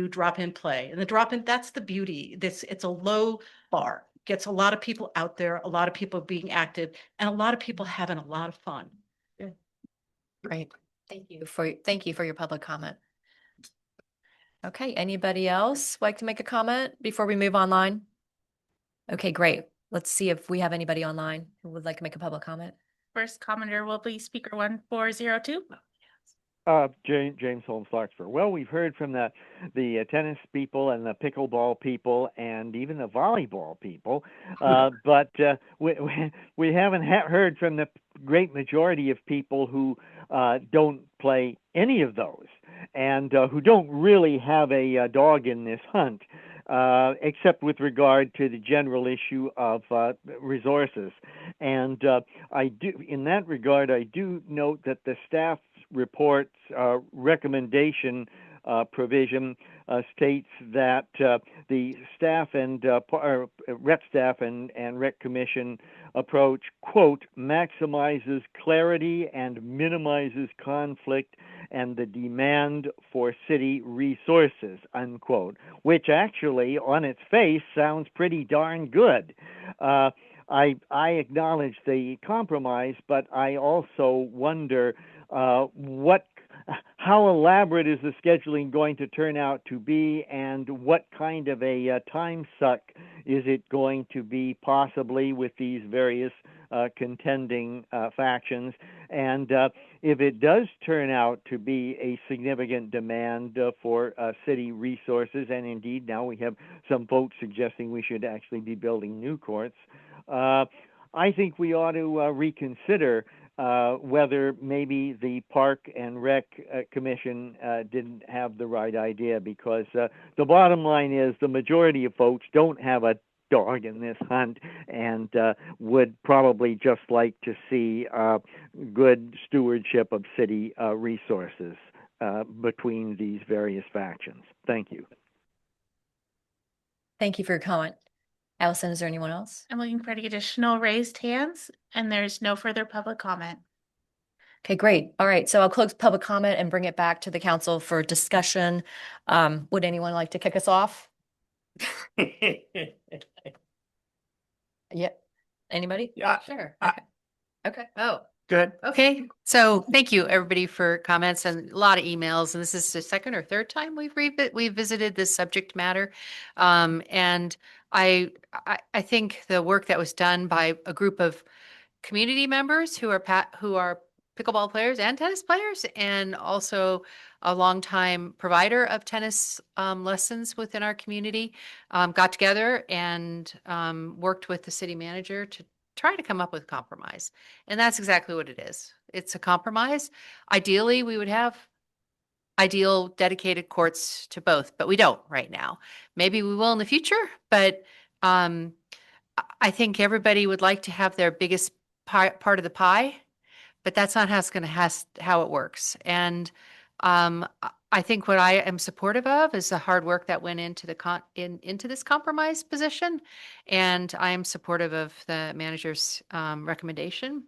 drop-in play. And the drop-in, that's the beauty. It's a low bar. Gets a lot of people out there, a lot of people being active, and a lot of people having a lot of fun. Great. Thank you for your public comment. Okay, anybody else like to make a comment before we move online? Okay, great. Let's see if we have anybody online who would like to make a public comment. First commenter will be speaker 1402. James Holmes Larkspur. Well, we've heard from the tennis people and the pickleball people and even the volleyball people, but we haven't heard from the great majority of people who don't play any of those and who don't really have a dog in this hunt, except with regard to the general issue of resources. And in that regard, I do note that the staff report's recommendation provision states that the staff and rep staff and rec commission approach, quote, maximizes clarity and minimizes conflict and the demand for city resources, unquote, which actually on its face sounds pretty darn good. I acknowledge the compromise, but I also wonder how elaborate is the scheduling going to turn out to be, and what kind of a time suck is it going to be, possibly with these various contending factions? And if it does turn out to be a significant demand for city resources, and indeed now we have some votes suggesting we should actually be building new courts, I think we ought to reconsider whether maybe the Park and Rec Commission didn't have the right idea, because the bottom line is the majority of folks don't have a dog in this hunt and would probably just like to see good stewardship of city resources between these various factions. Thank you. Thank you for your comment. Allison, is there anyone else? I'm looking for any additional raised hands, and there's no further public comment. Okay, great. All right, so I'll close public comment and bring it back to the council for discussion. Would anyone like to kick us off? Yeah. Anybody? Yeah. Sure. Okay. Oh, Good. okay. So thank you everybody for comments and a lot of emails. And this is the second or third time we've visited this subject matter. And I think the work that was done by a group of community members who are pickleball players and tennis players, and also a longtime provider of tennis lessons within our community, got together and worked with the city manager to try to come up with compromise. And that's exactly what it is. It's a compromise. Ideally, we would have ideal dedicated courts to both, but we don't right now. Maybe we will in the future, but I think everybody would like to have their biggest part of the pie. but that's not how it works. And I think what I am supportive of is the hard work that went into into this compromise position, and I am supportive of the manager's recommendation.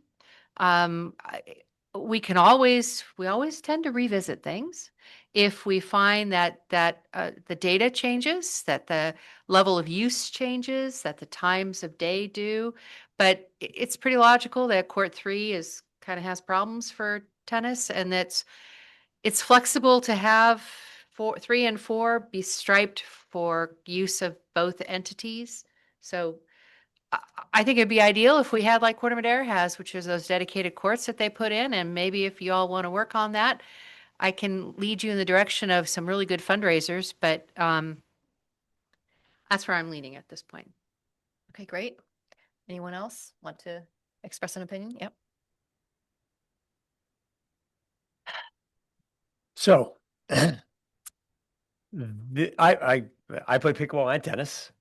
We always tend to revisit things if we find that the data changes, that the level of use changes, that the times of day do. But it's pretty logical that court 3 kind of has problems for tennis, and it's flexible to have 3 and 4 be striped for use of both entities. So I think it'd be ideal if we had like Corte Madera has, which is those dedicated courts that they put in. And maybe if you all want to work on that, I can lead you in the direction of some really good fundraisers. But that's where I'm leaning at this point. Okay, great. Anyone else want to express an opinion? Yep. So I play pickleball and tennis.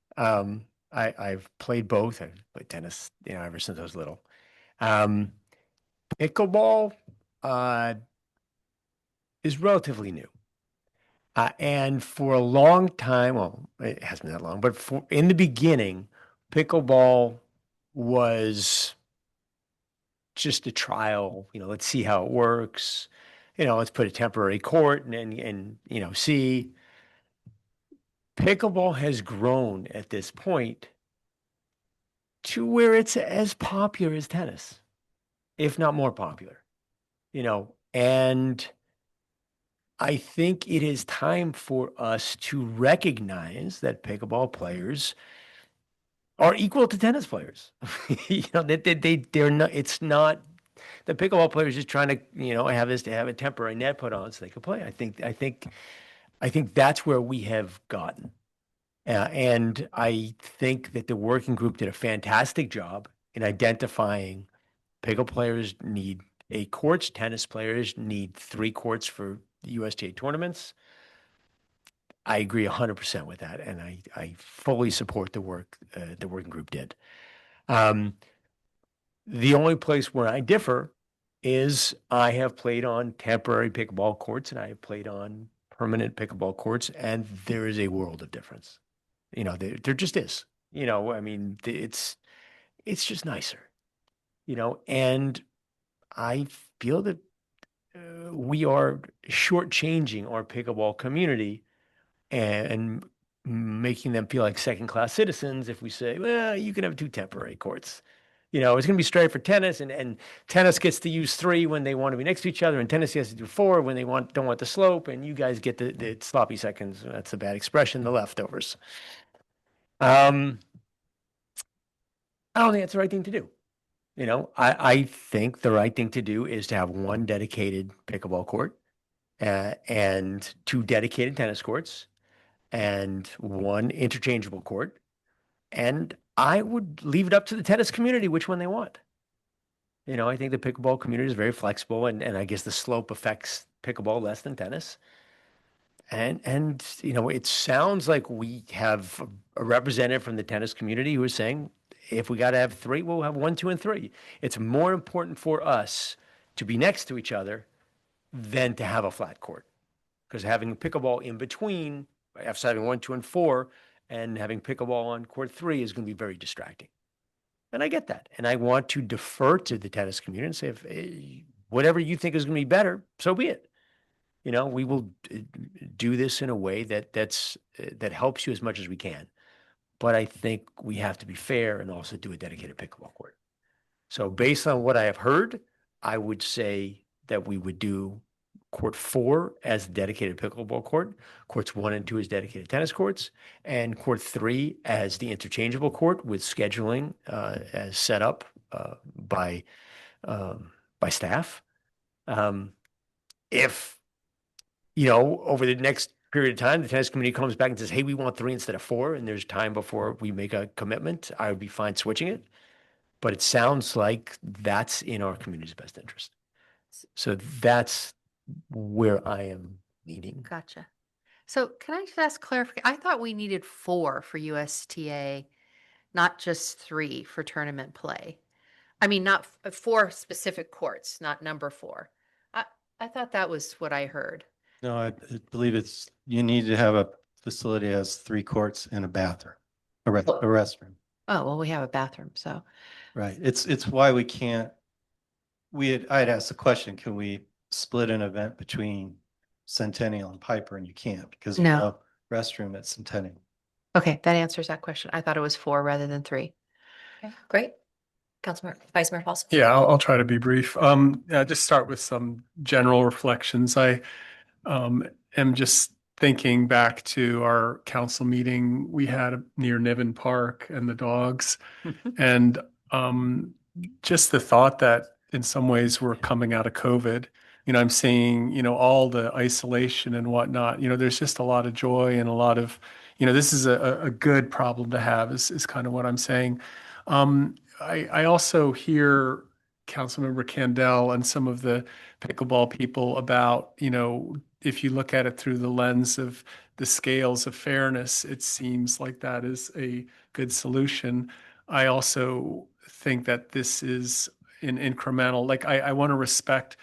I've played both. I've played tennis, ever since I was little. Pickleball is relatively new. And for a long time, well, it hasn't been that long, but in the beginning, pickleball was just a trial. Let's see how it works. Let's put a temporary court and see. Pickleball has grown at this point to where it's as popular as tennis, if not more popular. And I think it is time for us to recognize that pickleball players are equal to tennis players. They're not. It's not the pickleball players just trying to have a temporary net put on so they can play. I think that's where we have gotten, and I think that the working group did a fantastic job in identifying pickleball players need 8 courts, tennis players need 3 courts for the USTA tournaments. I agree 100% with that, and I fully support the work the working group did. The only place where I differ is I have played on temporary pickleball courts and I have played on permanent pickleball courts, and there is a world of difference. There just is. It's just nicer. And I feel that we are shortchanging our pickleball community and making them feel like second-class citizens if we say, well, you can have 2 temporary courts. It's going to be straight for tennis, and tennis gets to use 3 when they want to be next to each other, and tennis has to do 4 when they don't want the slope, and you guys get the sloppy seconds. That's a bad expression, the leftovers. I don't think that's the right thing to do. I think the right thing to do is to have 1 dedicated pickleball court and 2 dedicated tennis courts and 1 interchangeable court. And I would leave it up to the tennis community which one they want. I think the pickleball community is very flexible, and I guess the slope affects pickleball less than tennis. And it sounds like we have a representative from the tennis community who is saying, if we got to have 3, we'll have 1, 2, and 3. It's more important for us to be next to each other than to have a flat court, because having a pickleball in between, after having 1, 2, and 4, and having pickleball on court 3 is going to be very distracting. And I get that. And I want to defer to the tennis community and say, if whatever you think is going to be better, so be it. We will do this in a way that helps you as much as we can. But I think we have to be fair and also do a dedicated pickleball court. So based on what I have heard, I would say that we would do court 4 as dedicated pickleball court, courts 1 and 2 as dedicated tennis courts, and court 3 as the interchangeable court with scheduling as set up by staff. If over the next period of time, the tennis community comes back and says, hey, we want 3 instead of 4, and there's time before we make a commitment, I would be fine switching it. But it sounds like that's in our community's best interest. So that's where I am leaning. Gotcha. So can I just ask clarification? I thought we needed 4 for USTA, not just 3 for tournament play. I mean, not 4 specific courts, not number 4. I thought that was what I heard. No, I believe you need to have a facility that has 3 courts and a bathroom, a restroom. Oh, well, we have a bathroom, so. Right. It's why we can't, I'd asked the question, can we split an event between Centennial and Piper, and you can't because there's No. no restroom at Centennial. Okay, that answers that question. I thought it was 4 rather than 3. Okay, great. Councilmember, Vice Mayor Paulson. Yeah, I'll try to be brief. Just start with some general reflections. I am just thinking back to our council meeting we had near Niven Park and the dogs. And just the thought that in some ways we're coming out of COVID. I'm seeing, all the isolation and whatnot. There's just a lot of joy and a lot of, this is a good problem to have is kind of what I'm saying. I also hear Councilmember Candell and some of the pickleball people about, if you look at it through the lens of the scales of fairness, it seems like that is a good solution. I also think that this is an incremental, like I want to respect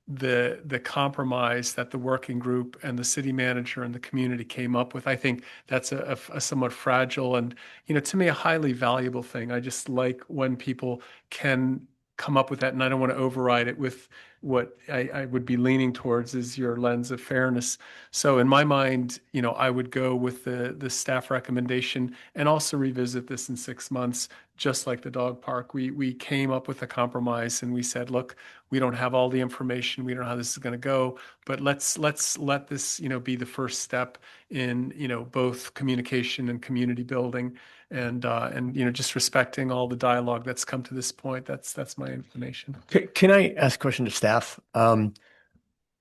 the compromise that the working group and the city manager and the community came up with. I think that's a somewhat fragile and, to me, a highly valuable thing. I just like when people can come up with that, and I don't want to override it with what I would be leaning towards is your lens of fairness. So in my mind, I would go with the staff recommendation and also revisit this in 6 months, just like the dog park. We came up with a compromise and we said, look, we don't have all the information. We don't know how this is going to go, but let's let this, be the first step in, both communication and community building and just respecting all the dialogue that's come to this point. That's my information. Can I ask a question to staff?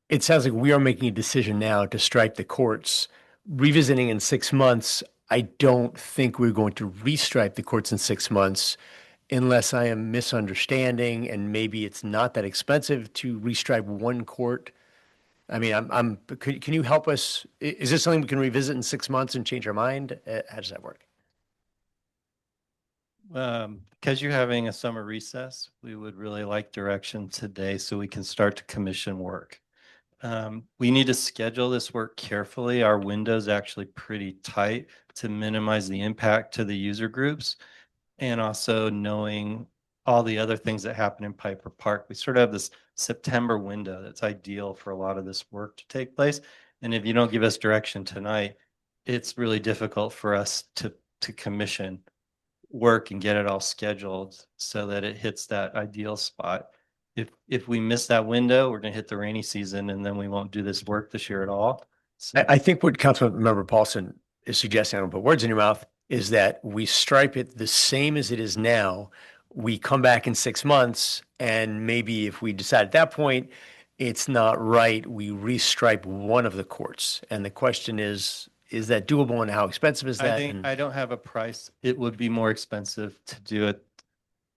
It sounds like we are making a decision now to strike the courts. Revisiting in 6 months, I don't think we're going to restripe the courts in 6 months unless I am misunderstanding, and maybe it's not that expensive to restripe one court. I mean, can you help us? Is this something we can revisit in 6 months and change our mind? How does that work? Because you're having a summer recess, we would really like direction today so we can start to commission work. We need to schedule this work carefully. Our window's actually pretty tight to minimize the impact to the user groups, and also knowing all the other things that happen in Piper Park. We sort of have this September window that's ideal for a lot of this work to take place. And if you don't give us direction tonight, it's really difficult for us to commission work and get it all scheduled so that it hits that ideal spot. If we miss that window, we're going to hit the rainy season and then we won't do this work this year at all. So I think what Councilmember Paulson is suggesting, I don't put words in your mouth, is that we stripe it the same as it is now. We come back in 6 months, and maybe if we decide at that point it's not right, we restripe one of the courts. And the question is that doable and how expensive is that? I think I don't have a price. It would be more expensive to do it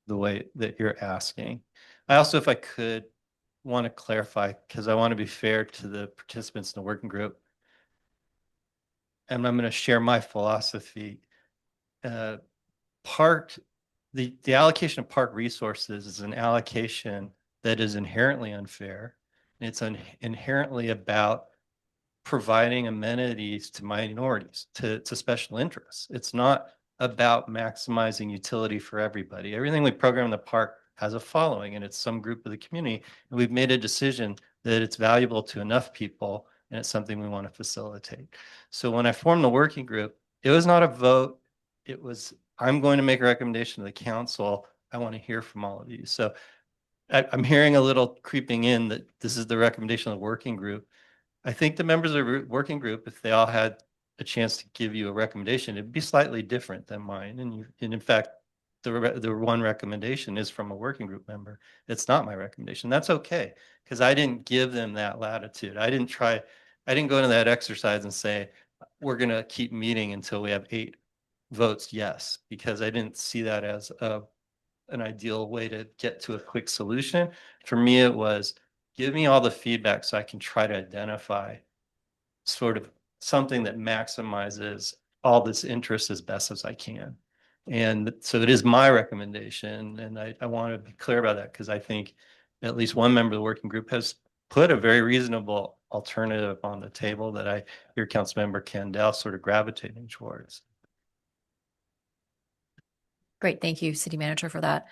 the way that you're asking. I also, if I could, want to clarify, because I want to be fair to the participants in the working group. And I'm going to share my philosophy. The allocation of park resources is an allocation that is inherently unfair. It's inherently about providing amenities to minorities, to special interests. It's not about maximizing utility for everybody. Everything we program in the park has a following, and it's some group of the community. And we've made a decision that it's valuable to enough people, and it's something we want to facilitate. So when I formed the working group, it was not a vote. It was, I'm going to make a recommendation to the council. I want to hear from all of you. So I'm hearing a little creeping in that this is the recommendation of the working group. I think the members of the working group, if they all had a chance to give you a recommendation, it'd be slightly different than mine. And in fact, the one recommendation is from a working group member. It's not my recommendation. That's okay, because I didn't give them that latitude. I didn't go into that exercise and say, we're going to keep meeting until we have 8 votes yes, because I didn't see that as an ideal way to get to a quick solution. For me, it was, give me all the feedback so I can try to identify sort of something that maximizes all this interest as best as I can. And so it is my recommendation, and I want to be clear about that because I think at least one member of the working group has put a very reasonable alternative on the table that I hear Councilmember Candell sort of gravitating towards. Great. Thank you, City Manager, for that.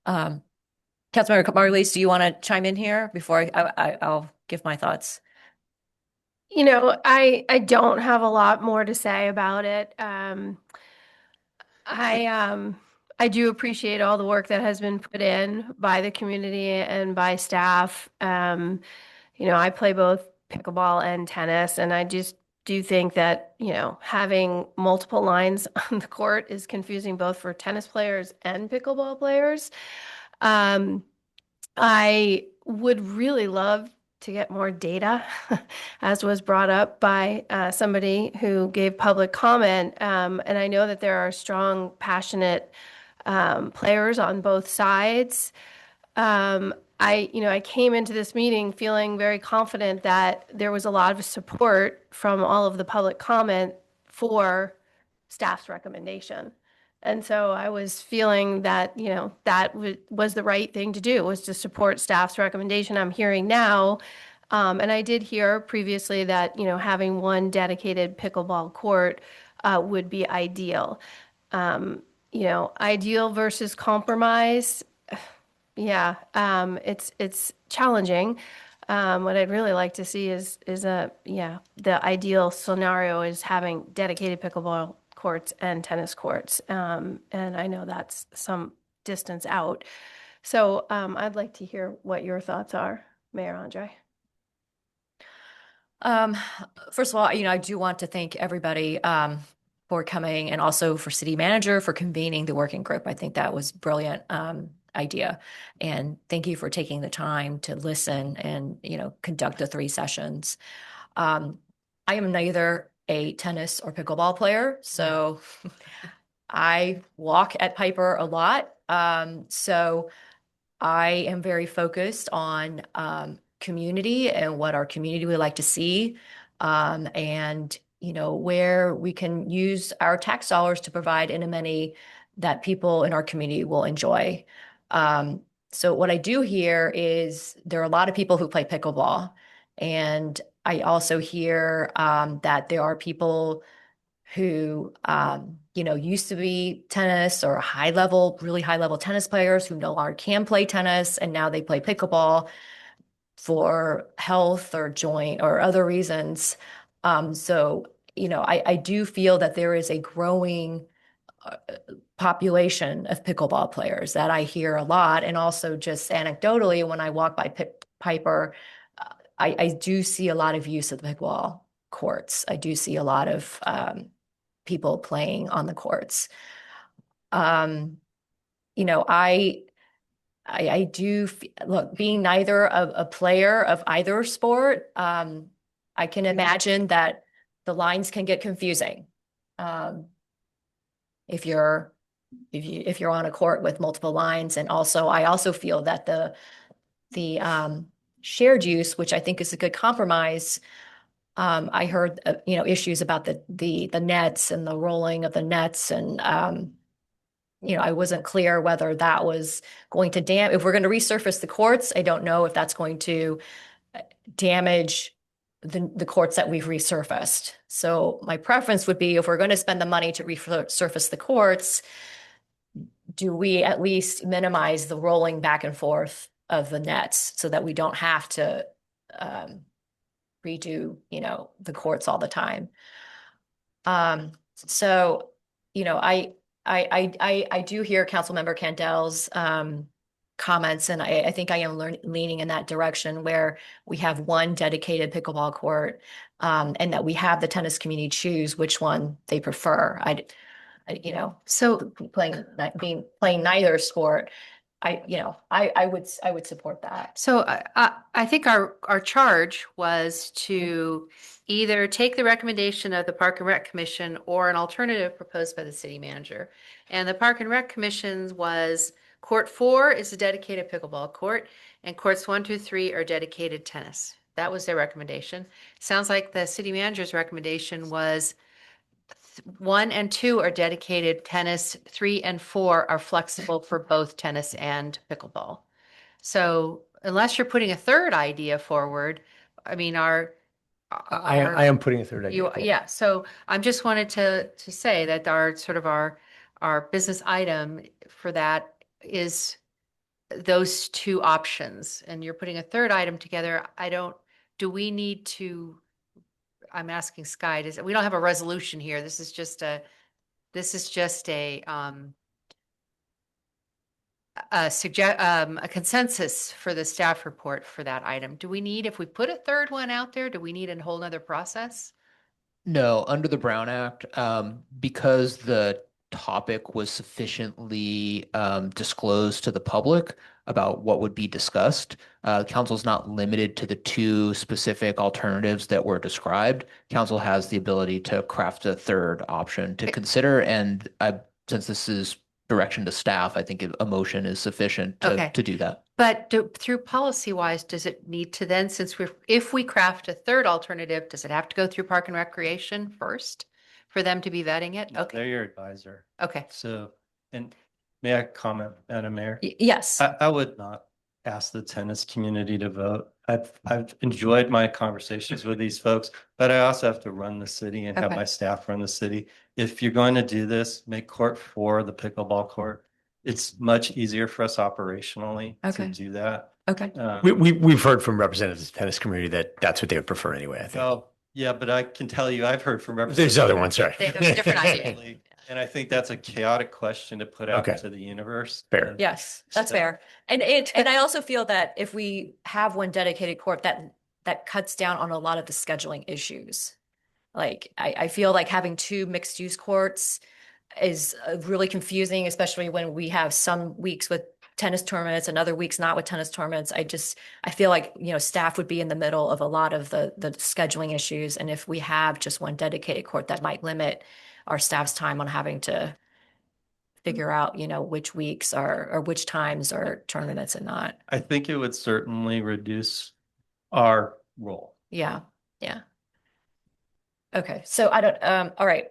Councilmember Margulies, do you want to chime in here before I'll give my thoughts? You know, I don't have a lot more to say about it. I do appreciate all the work that has been put in by the community and by staff. You know, I play both pickleball and tennis, and I just do think that, you know, having multiple lines on the court is confusing both for tennis players and pickleball players. I would really love to get more data, as was brought up by somebody who gave public comment. And I know that there are strong, passionate players on both sides. I came into this meeting feeling very confident that there was a lot of support from all of the public comment for staff's recommendation. And so I was feeling that, you know, that was the right thing to do, was to support staff's recommendation. I'm hearing now, and I did hear previously that, you know, having one dedicated pickleball court would be ideal. You know, ideal versus compromise. Yeah, it's challenging. What I'd really like to see is the ideal scenario is having dedicated pickleball courts and tennis courts. And I know that's some distance out. So I'd like to hear what your thoughts are, Mayor Andre. First of all, you know, I do want to thank everybody for coming, and also for City Manager for convening the working group. I think that was brilliant idea. And thank you for taking the time to listen and, you know, conduct the 3 sessions. I am neither a tennis or pickleball player, so I walk at Piper a lot. So I am very focused on community and what our community would like to see, and, you know, where we can use our tax dollars to provide an amenity that people in our community will enjoy. So what I do hear is there are a lot of people who play pickleball, and I also hear that there are people who, you know, used to be tennis or really high level tennis players who no longer can play tennis, and now they play pickleball for health or joint or other reasons. So, you know, I do feel that there is a growing population of pickleball players that I hear a lot. And also just anecdotally, when I walk by Piper, I do see a lot of use of the pickleball courts. I do see a lot of people playing on the courts. You know, I do look, being neither a player of either sport, I can imagine that the lines can get confusing. If you're on a court with multiple lines. And also, I also feel that the shared use, which I think is a good compromise. I heard, you know, issues about the nets and the rolling of the nets, and you know, I wasn't clear whether that was going to if we're going to resurface the courts. I don't know if that's going to damage the courts that we've resurfaced. So my preference would be, if we're going to spend the money to resurface the courts, do we at least minimize the rolling back and forth of the nets so that we don't have to redo, you know, the courts all the time. So, you know, I do hear Councilmember Candell's comments, and I think I am leaning in that direction, where we have one dedicated pickleball court, and that we have the tennis community choose which one they prefer. You know, so playing neither sport, I would support that. So I think our charge was to either take the recommendation of the Park and Rec Commission or an alternative proposed by the city manager. And the Park and Rec Commission was Court 4 is a dedicated pickleball court, and courts 1, 2, 3 are dedicated tennis. That was their recommendation. Sounds like the city manager's recommendation was 1 and 2 are dedicated tennis, 3 and 4 are flexible for both tennis and pickleball. So unless you're putting a third idea forward, I mean, I am putting a third idea. forward. yeah, so I'm just wanted to say that our sort of our business item for that is those two options, and you're putting a third item together. Do we need to, I'm asking Sky, we don't have a resolution here. This is just a a consensus for the staff report for that item. Do we need, if we put a third one out there, do we need a whole nother process? No, under the Brown Act, because the topic was sufficiently disclosed to the public about what would be discussed, council's not limited to the two specific alternatives that were described. Council has the ability to craft a third option to consider, and since this is direction to staff, I think a motion is sufficient to do that. But through policy wise, does it need to then, if we craft a third alternative, does it have to go through Park and Recreation first for them to be vetting it? No, Okay. they're your advisor. Okay. So, and may I comment, Madam Mayor? Yes. I would not ask the tennis community to vote. I've enjoyed my conversations with these folks, but I also have to run the city and have Okay. my staff run the city. If you're going to do this, make court 4 the pickleball court. It's much easier for us operationally to do that. Okay. We've heard from representatives of the tennis community that that's what they would prefer anyway, I think. Well, yeah, but I can tell you, I've heard from There's other ones, sorry. They have a different idea. And I think that's a chaotic question to put out Okay. to the universe. Fair. Yes, that's fair. And I also feel that if we have one dedicated court, that cuts down on a lot of the scheduling issues. Like, I feel like having 2 mixed use courts is really confusing, especially when we have some weeks with tennis tournaments and other weeks not with tennis tournaments. I feel like, staff would be in the middle of a lot of the scheduling issues. And if we have just one dedicated court, that might limit our staff's time on having to figure out, which weeks or which times are tournaments and not. I think it would certainly reduce our role. Yeah. Yeah. Okay. So all right.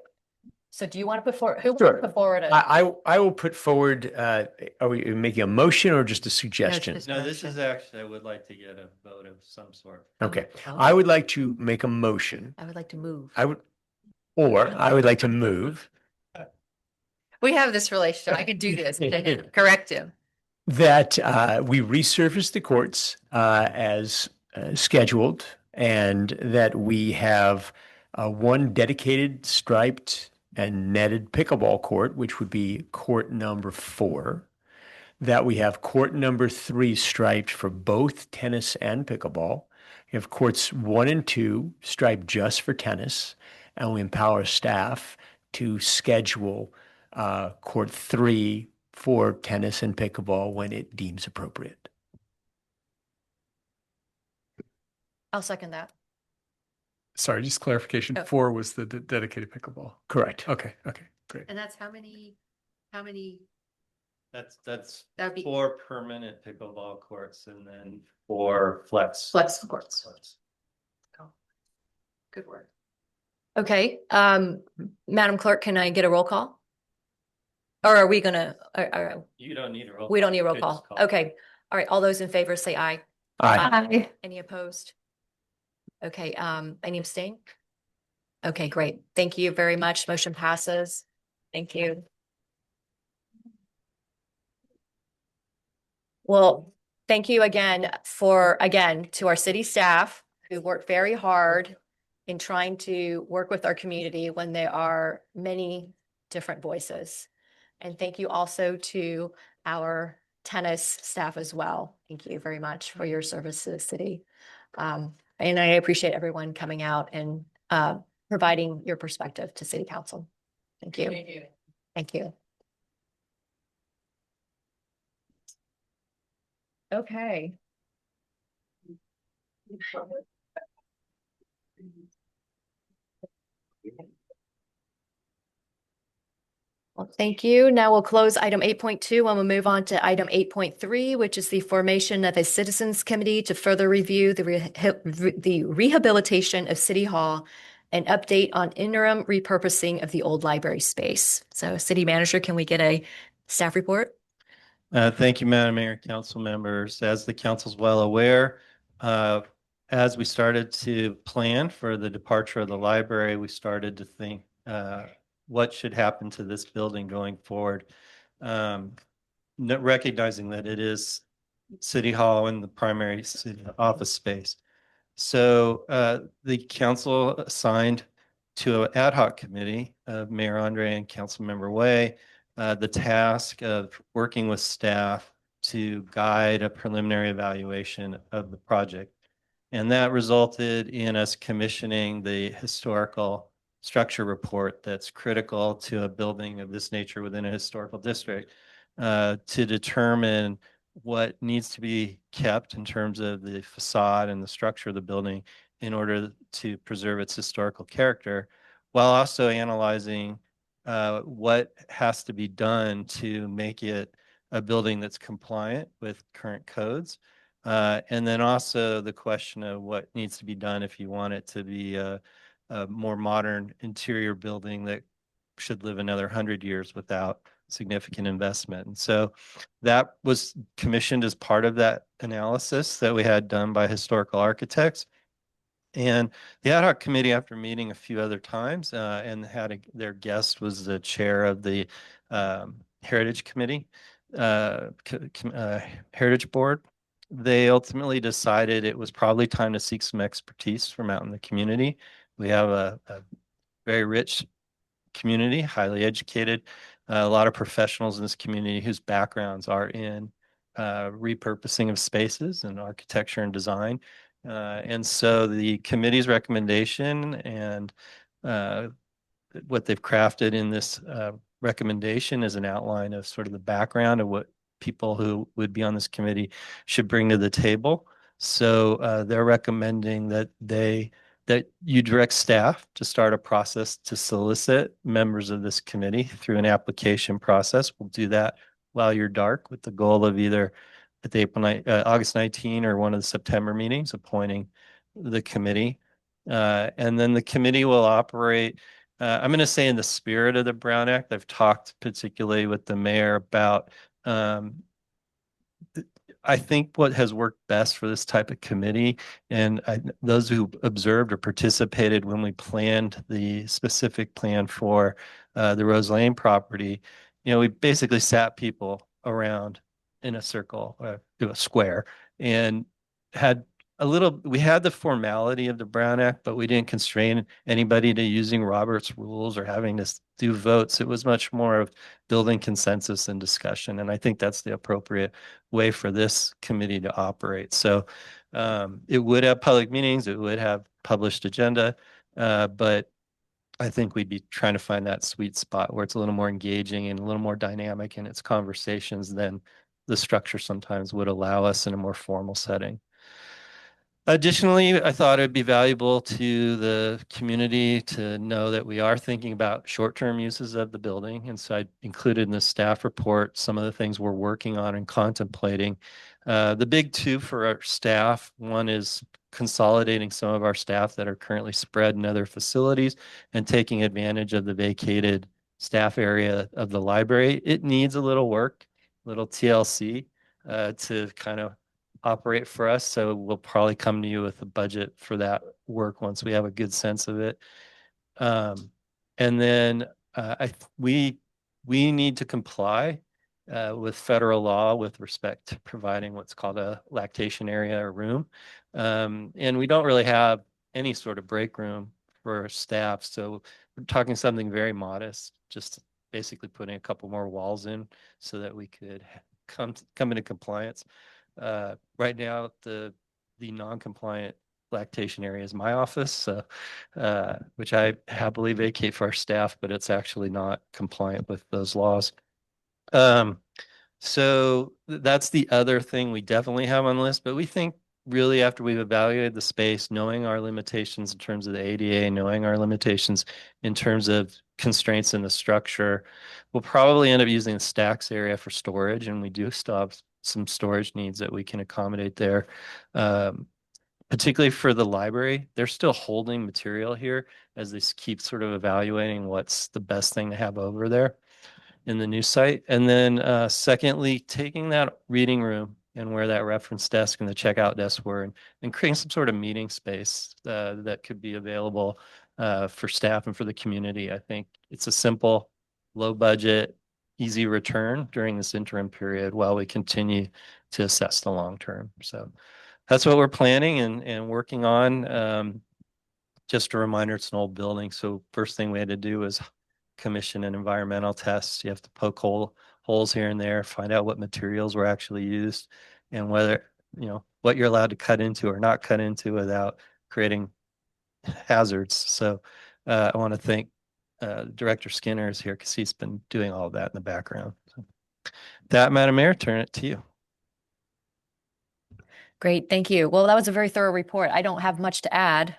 So do you want to put forward, who Sure. wants to put forward? I will put forward, are we making a motion or just a suggestion? No, this is actually, I would like to get a vote of some sort. Okay. I would like to make a motion. I would like to move. I would like to move We have this relationship. I can do this. Correct him. that we resurface the courts as scheduled, and that we have one dedicated striped and netted pickleball court, which would be court number 4. That we have court number 3 striped for both tennis and pickleball. We have courts 1 and 2 striped just for tennis, and we empower staff to schedule court 3 for tennis and pickleball when it deems appropriate. I'll second that. Sorry, just clarification. Oh. 4 was the dedicated pickleball. Correct. Okay, great. And that's how many? That's That'd be 4 permanent pickleball courts and then 4 flex courts. Good work. Okay. Madam Clerk, can I get a roll call? Or are we gonna, You don't need a roll. we don't need a roll Okay, call. just call. Okay. All right. All those in favor say aye. Aye. Any opposed? Okay. Any abstain? Okay, great. Thank you very much. Motion passes. Thank you. Well, thank you again to our city staff who work very hard in trying to work with our community when there are many different voices. And thank you also to our tennis staff as well. Thank you very much for your service to the city. And I appreciate everyone coming out and providing your perspective to City Council. Thank you. Thank you. Thank you. Okay. Well, thank you. Now we'll close item 8.2 and we'll move on to item 8.3, which is the formation of a citizens committee to further review the rehabilitation of City Hall an update on interim repurposing of the old library space. So City Manager, can we get a staff report? Thank you, Madam Mayor, council members. As the council's well aware, as we started to plan for the departure of the library, we started to think what should happen to this building going forward, recognizing that it is City Hall and the primary city office space. So the council assigned to an ad hoc committee of Mayor Andre and Councilmember Way the task of working with staff to guide a preliminary evaluation of the project. And that resulted in us commissioning the historical structure report that's critical to a building of this nature within a historical district to determine what needs to be kept in terms of the facade and the structure of the building in order to preserve its historical character, while also analyzing what has to be done to make it a building that's compliant with current codes. And then also the question of what needs to be done if you want it to be a more modern interior building that should live another 100 years without significant investment. And so that was commissioned as part of that analysis that we had done by historical architects. And the ad hoc committee, after meeting a few other times and their guest was the chair of the Heritage Committee, Heritage Board, they ultimately decided it was probably time to seek some expertise from out in the community. We have a very rich community, highly educated, a lot of professionals in this community whose backgrounds are in repurposing of spaces and architecture and design. And so the committee's recommendation and what they've crafted in this recommendation is an outline of sort of the background of what people who would be on this committee should bring to the table. So they're recommending that you direct staff to start a process to solicit members of this committee through an application process. We'll do that while you're dark with the goal of either at the August 19 or one of the September meetings appointing the committee. And then the committee will operate, I'm going to say in the spirit of the Brown Act. I've talked particularly with the mayor about I think what has worked best for this type of committee, and those who observed or participated when we planned the specific plan for the Rose Lane property, we basically sat people around in a circle, a square, and we had the formality of the Brown Act, but we didn't constrain anybody to using Robert's rules or having to do votes. It was much more of building consensus and discussion. And I think that's the appropriate way for this committee to operate. So it would have public meetings, it would have published agenda, but I think we'd be trying to find that sweet spot where it's a little more engaging and a little more dynamic in its conversations than the structure sometimes would allow us in a more formal setting. Additionally, I thought it'd be valuable to the community to know that we are thinking about short-term uses of the building. And so I included in the staff report some of the things we're working on and contemplating. The big two for our staff, one is consolidating some of our staff that are currently spread in other facilities and taking advantage of the vacated staff area of the library. It needs a little work, a little TLC to kind of operate for us. So we'll probably come to you with a budget for that work once we have a good sense of it. And then we need to comply with federal law with respect to providing what's called a lactation area or room. And we don't really have any sort of break room for staff. So we're talking something very modest, just basically putting a couple more walls in so that we could come into compliance. Right now, the non-compliant lactation area is my office, which I happily vacate for our staff, but it's actually not compliant with those laws. So that's the other thing we definitely have on the list, but we think really after we've evaluated the space, knowing our limitations in terms of the ADA, knowing our limitations in terms of constraints in the structure, we'll probably end up using the stacks area for storage, and we do still have some storage needs that we can accommodate there. particularly for the library, they're still holding material here as they keep sort of evaluating what's the best thing to have over there in the new site. And then secondly, taking that reading room and where that reference desk and the checkout desk were, and creating some sort of meeting space that could be available for staff and for the community. I think it's a simple, low budget, easy return during this interim period while we continue to assess the long term. So that's what we're planning and working on. Just a reminder, it's an old building. So first thing we had to do was commission an environmental test. You have to poke holes here and there, find out what materials were actually used and whether, what you're allowed to cut into or not cut into without creating hazards. So I want to thank Director Skinner is here because he's been doing all of that in the background. So that, Madam Mayor, turn it to you. Great, thank you. Well, that was a very thorough report. I don't have much to add.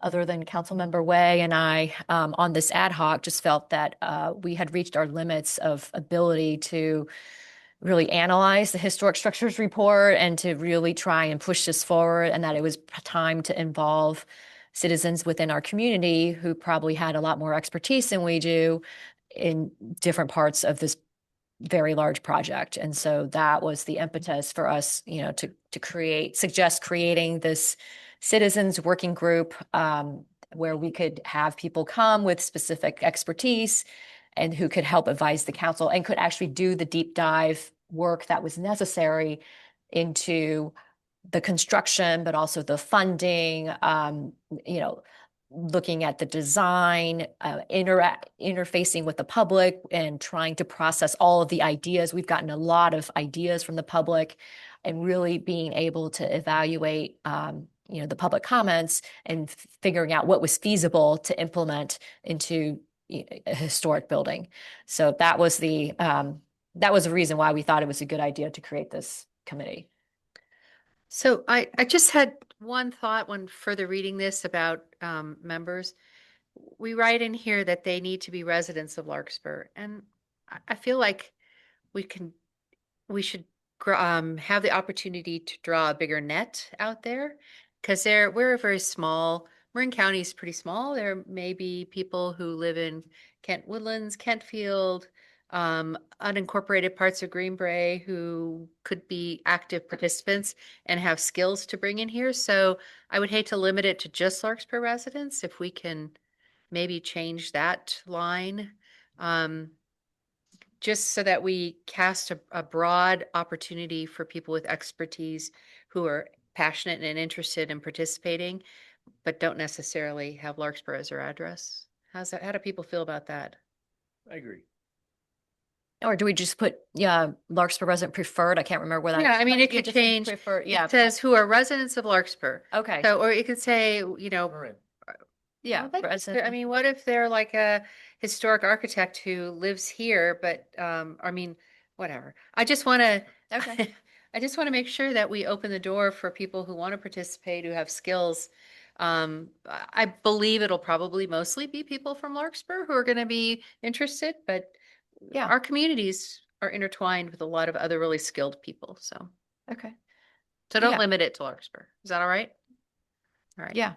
Other than Councilmember Way and I on this ad hoc just felt that we had reached our limits of ability to really analyze the historic structures report and to really try and push this forward, and that it was time to involve citizens within our community who probably had a lot more expertise than we do in different parts of this very large project. And so that was the impetus for us, to suggest creating this citizens working group where we could have people come with specific expertise and who could help advise the council and could actually do the deep dive work that was necessary into the construction, but also the funding, looking at the design, interfacing with the public and trying to process all of the ideas. We've gotten a lot of ideas from the public and really being able to evaluate the public comments and figuring out what was feasible to implement into a historic building. So that was the reason why we thought it was a good idea to create this committee. So I just had one thought when further reading this about members. We write in here that they need to be residents of Larkspur, and I feel like we should have the opportunity to draw a bigger net out there because we're a very small. Marin County is pretty small. There may be people who live in Kent Woodlands, Kentfield, unincorporated parts of Greenbrae who could be active participants and have skills to bring in here. So I would hate to limit it to just Larkspur residents. If we can maybe change that line, just so that we cast a broad opportunity for people with expertise who are passionate and interested in participating, but don't necessarily have Larkspur as their address. How do people feel about that? I agree. Or do we just put, Larkspur resident preferred? I can't remember what Yeah, I mean, it could change. Preferred, It says who are residents of Larkspur. Okay. So, or it could say, yeah, I mean, what if they're like a historic architect who lives here, but, I mean, whatever. I just want to, Okay. I just want to make sure that we open the door for people who want to participate, who have skills. I believe it'll probably mostly be people from Larkspur who are going to be interested, but yeah, our communities are intertwined with a lot of other really skilled people. So, okay. So don't Yeah. limit it to Larkspur. Is that all right? All right. Yeah,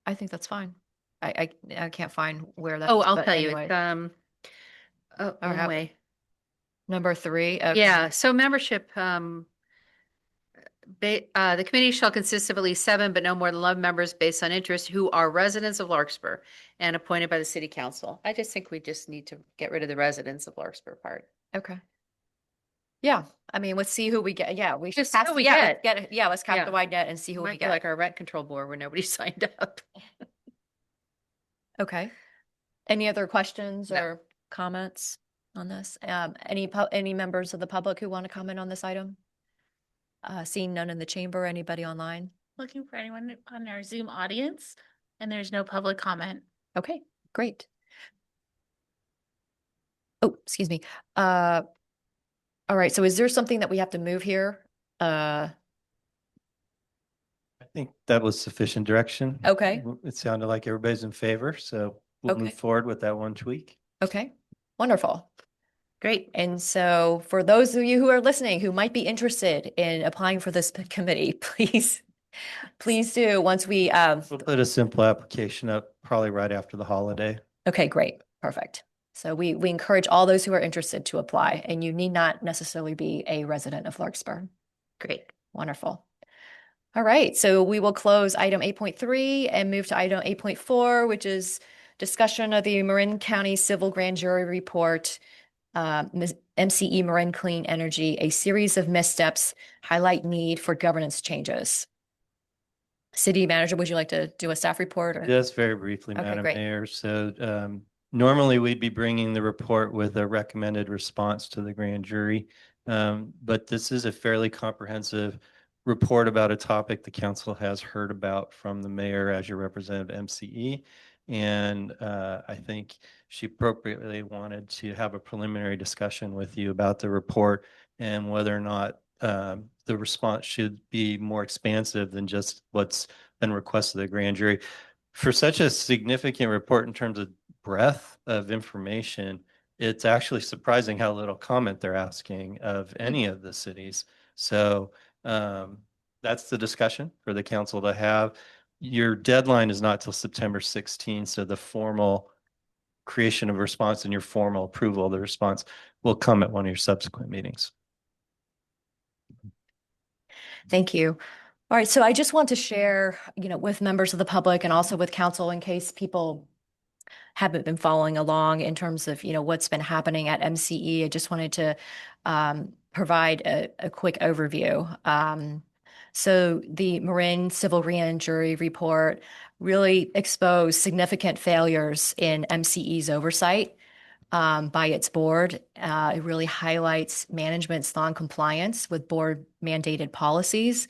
I think that's fine. I can't find where that. Oh, I'll tell you. It's, how- way. Number 3. Okay. Yeah. So membership, the committee shall consist of at least 7, but no more than 11 members based on interest who are residents of Larkspur and appointed by the city council. I just think we just need to get rid of the residents of Larkspur part. Okay. Yeah, I mean, let's see who we get. Yeah, we should Just who we let's get. it. Yeah, let's cast Yeah. the wide net and see who we Might be get. like our rent control board where nobody signed up. Okay. Any other questions or comments on this? Any members of the public who want to comment on this item? Seeing none in the chamber, anybody online? Looking for anyone on our Zoom audience, and there's no public comment. Okay, great. Oh, excuse me. All right, so is there something that we have to move here? I think that was sufficient direction. Okay. It sounded like everybody's in favor, so we'll Okay. move forward with that one tweak. Okay, wonderful. Great. And so for those of you who are listening, who might be interested in applying for this committee, please Please do, once we, We'll put a simple application up probably right after the holiday. okay, great, perfect. So we encourage all those who are interested to apply, and you need not necessarily be a resident of Larkspur. Great, wonderful. All right, so we will close item 8.3 and move to item 8.4, which is discussion of the Marin County Civil Grand Jury Report, MCE Marin Clean Energy, a series of missteps highlight need for governance changes. City Manager, would you like to do a staff report? Or? Just very briefly, Okay, Madam great. Mayor. So normally we'd be bringing the report with a recommended response to the grand jury. But this is a fairly comprehensive report about a topic the council has heard about from the mayor as your representative MCE. And I think she appropriately wanted to have a preliminary discussion with you about the report and whether or not the response should be more expansive than just what's been requested of the grand jury. For such a significant report in terms of breadth of information, it's actually surprising how little comment they're asking of any of the cities. So that's the discussion for the council to have. Your deadline is not till September 16th, so the formal creation of a response and your formal approval of the response will come at one of your subsequent meetings. Thank you. All right, so I just want to share, with members of the public and also with council in case people haven't been following along in terms of, what's been happening at MCE. I just wanted to provide a quick overview. So the Marin Civil Grand Jury Report really exposed significant failures in MCE's oversight by its board. It really highlights management's non-compliance with board mandated policies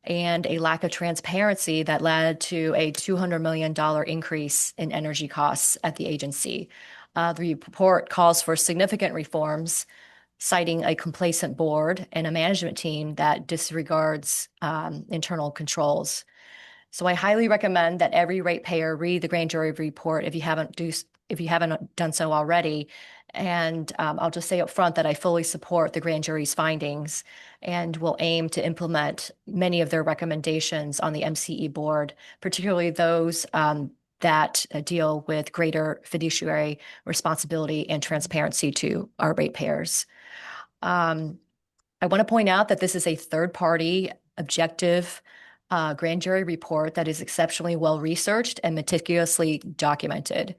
and a lack of transparency that led to a $200 million increase in energy costs at the agency. The report calls for significant reforms, citing a complacent board and a management team that disregards internal controls. So I highly recommend that every ratepayer read the grand jury report if you haven't done so already. And I'll just say up front that I fully support the grand jury's findings and will aim to implement many of their recommendations on the MCE board, particularly those that deal with greater fiduciary responsibility and transparency to our ratepayers. I want to point out that this is a third-party objective grand jury report that is exceptionally well-researched and meticulously documented.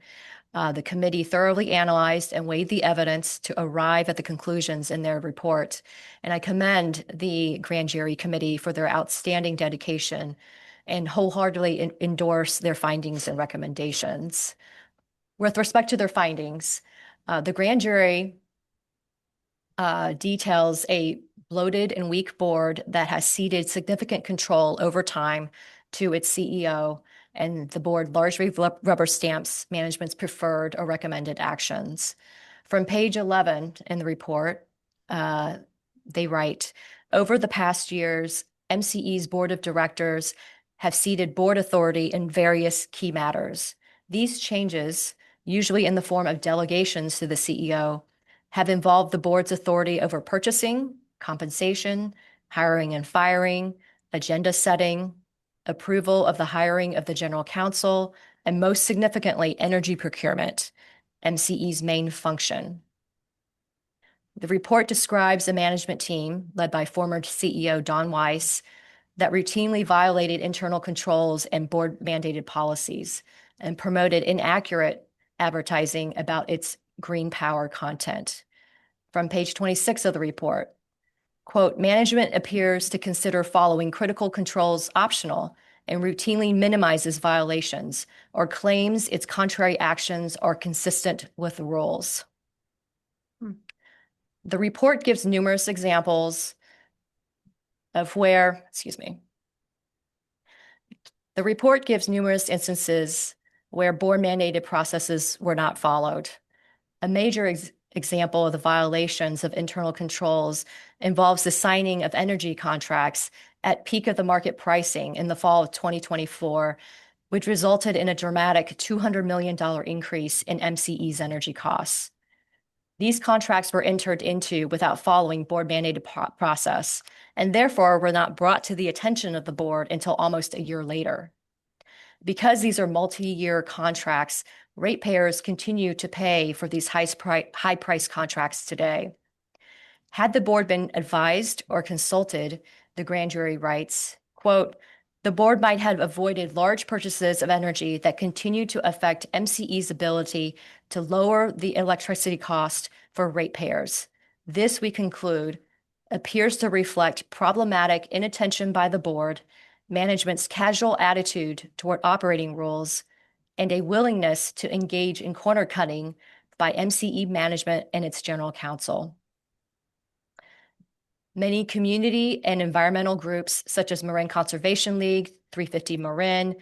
The committee thoroughly analyzed and weighed the evidence to arrive at the conclusions in their report. And I commend the grand jury committee for their outstanding dedication and wholeheartedly endorse their findings and recommendations. With respect to their findings, the grand jury details a bloated and weak board that has ceded significant control over time to its CEO, and the board largely rubber stamps management's preferred or recommended actions. From page 11 in the report, they write, over the past years, MCE's board of directors have ceded board authority in various key matters. These changes, usually in the form of delegations to the CEO, have involved the board's authority over purchasing, compensation, hiring and firing, agenda setting, approval of the hiring of the general counsel, and most significantly, energy procurement, MCE's main function. The report describes a management team led by former CEO Don Weiss that routinely violated internal controls and board mandated policies and promoted inaccurate advertising about its green power content. From page 26 of the report, quote, management appears to consider following critical controls optional and routinely minimizes violations or claims its contrary actions are consistent with the rules. The report gives numerous examples of where, the report gives numerous instances where board mandated processes were not followed. A major example of the violations of internal controls involves the signing of energy contracts at peak of the market pricing in the fall of 2024, which resulted in a dramatic $200 million increase in MCE's energy costs. These contracts were entered into without following board mandated process, and therefore were not brought to the attention of the board until almost a year later. Because these are multi-year contracts, ratepayers continue to pay for these high price contracts today. Had the board been advised or consulted, the grand jury writes, quote, the board might have avoided large purchases of energy that continue to affect MCE's ability to lower the electricity cost for ratepayers. This, we conclude, appears to reflect problematic inattention by the board, management's casual attitude toward operating rules, and a willingness to engage in corner cutting by MCE management and its general counsel. Many community and environmental groups, such as Marin Conservation League, 350 Marin,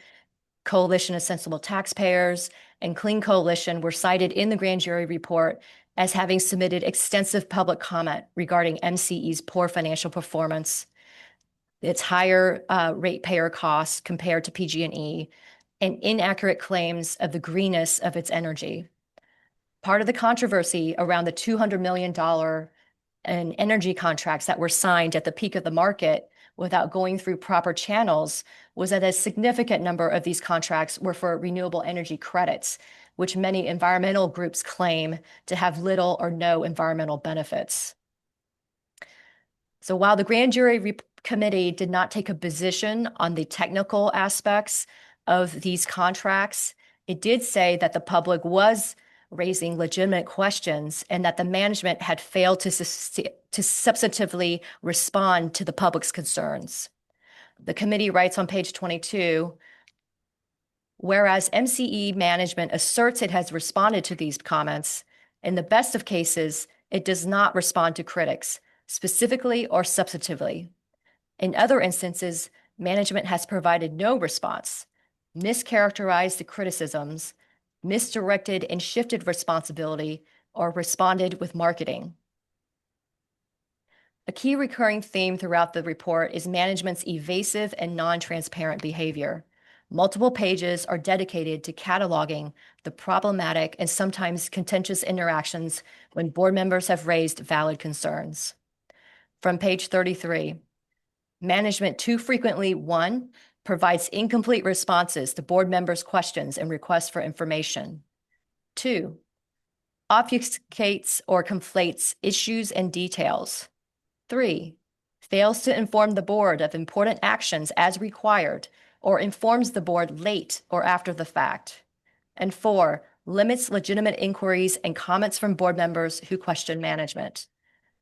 Coalition of Sensible Taxpayers, and Clean Coalition, were cited in the grand jury report as having submitted extensive public comment regarding MCE's poor financial performance, its higher ratepayer costs compared to PG&E, and inaccurate claims of the greenness of its energy. Part of the controversy around the $200 million and energy contracts that were signed at the peak of the market without going through proper channels was that a significant number of these contracts were for renewable energy credits, which many environmental groups claim to have little or no environmental benefits. So while the grand jury committee did not take a position on the technical aspects of these contracts, it did say that the public was raising legitimate questions and that the management had failed to substantively respond to the public's concerns. The committee writes on page 22, whereas MCE management asserts it has responded to these comments, in the best of cases, it does not respond to critics, specifically or substantively. In other instances, management has provided no response, mischaracterized the criticisms, misdirected and shifted responsibility, or responded with marketing. A key recurring theme throughout the report is management's evasive and non-transparent behavior. Multiple pages are dedicated to cataloging the problematic and sometimes contentious interactions when board members have raised valid concerns. From page 33, management too frequently, 1, provides incomplete responses to board members' questions and requests for information. 2, obfuscates or conflates issues and details. 3, fails to inform the board of important actions as required or informs the board late or after the fact. And 4, limits legitimate inquiries and comments from board members who question management.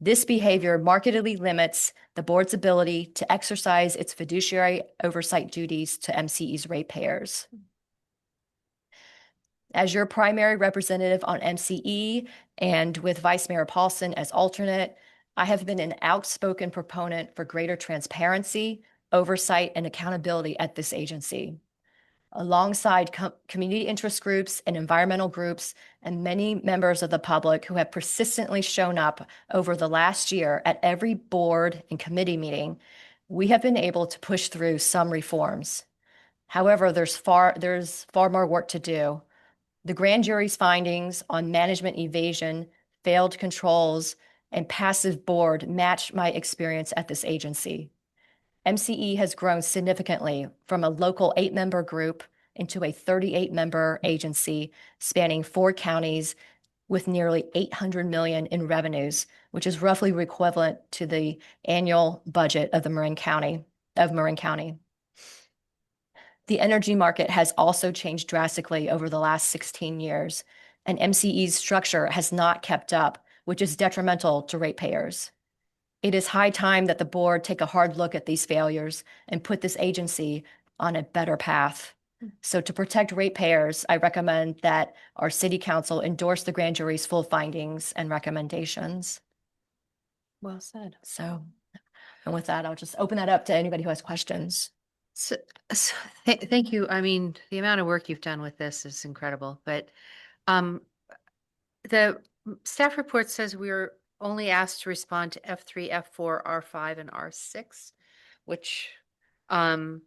This behavior markedly limits the board's ability to exercise its fiduciary oversight duties to MCE's ratepayers. As your primary representative on MCE and with Vice Mayor Paulson as alternate, I have been an outspoken proponent for greater transparency, oversight, and accountability at this agency. Alongside community interest groups and environmental groups and many members of the public who have persistently shown up over the last year at every board and committee meeting, we have been able to push through some reforms. However, there's far more work to do. The grand jury's findings on management evasion, failed controls, and passive board match my experience at this agency. MCE has grown significantly from a local 8-member group into a 38-member agency spanning 4 counties with nearly $800 million in revenues, which is roughly equivalent to the annual budget of Marin County. The energy market has also changed drastically over the last 16 years, and MCE's structure has not kept up, which is detrimental to ratepayers. It is high time that the board take a hard look at these failures and put this agency on a better path. So to protect ratepayers, I recommend that our city council endorse the grand jury's full findings and recommendations. Well said. So, and with that, I'll just open that up to anybody who has questions. So, thank you. I mean, the amount of work you've done with this is incredible, but the staff report says we're only asked to respond to F3, F4, R5, and R6, which are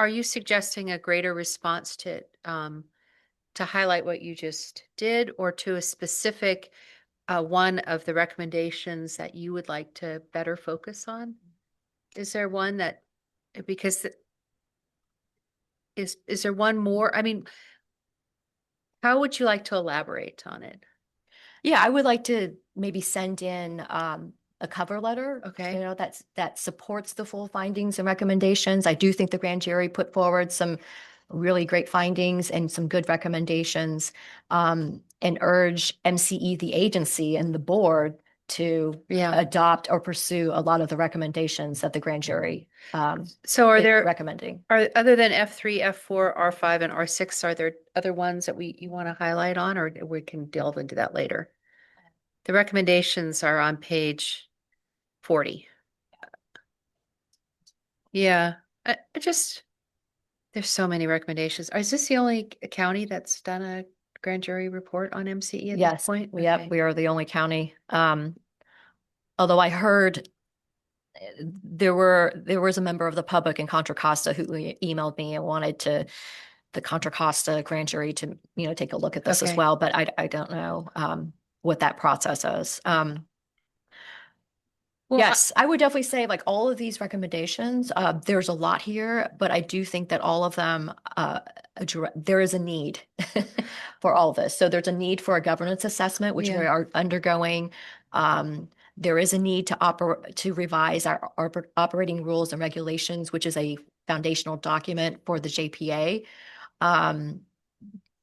you suggesting a greater response to to highlight what you just did or to a specific one of the recommendations that you would like to better focus on? Is there one that, because is there one more? I mean, how would you like to elaborate on it? Yeah, I would like to maybe send in a cover letter. Okay. You know, that supports the full findings and recommendations. I do think the grand jury put forward some really great findings and some good recommendations, and urge MCE, the agency, and the board to adopt or pursue a lot of the recommendations that the grand jury So are there recommending. Are other than F3, F4, R5, and R6, are there other ones that you want to highlight on, or we can delve into that later? The recommendations are on page 40. Yeah, I just, there's so many recommendations. Is this the only county that's done a grand jury report on MCE at this Yes, point? yep, Okay. we are the only county. Although I heard there was a member of the public in Contra Costa who emailed me and wanted the Contra Costa grand jury to, take a look at this as Okay. well, but I don't know what that process is. Well, Yes, I would definitely say like all of these recommendations, there's a lot here, but I do think that all of them, there is a need for all of this. So there's a need for a governance assessment, which we Yeah. are undergoing. There is a need to revise our operating rules and regulations, which is a foundational document for the JPA.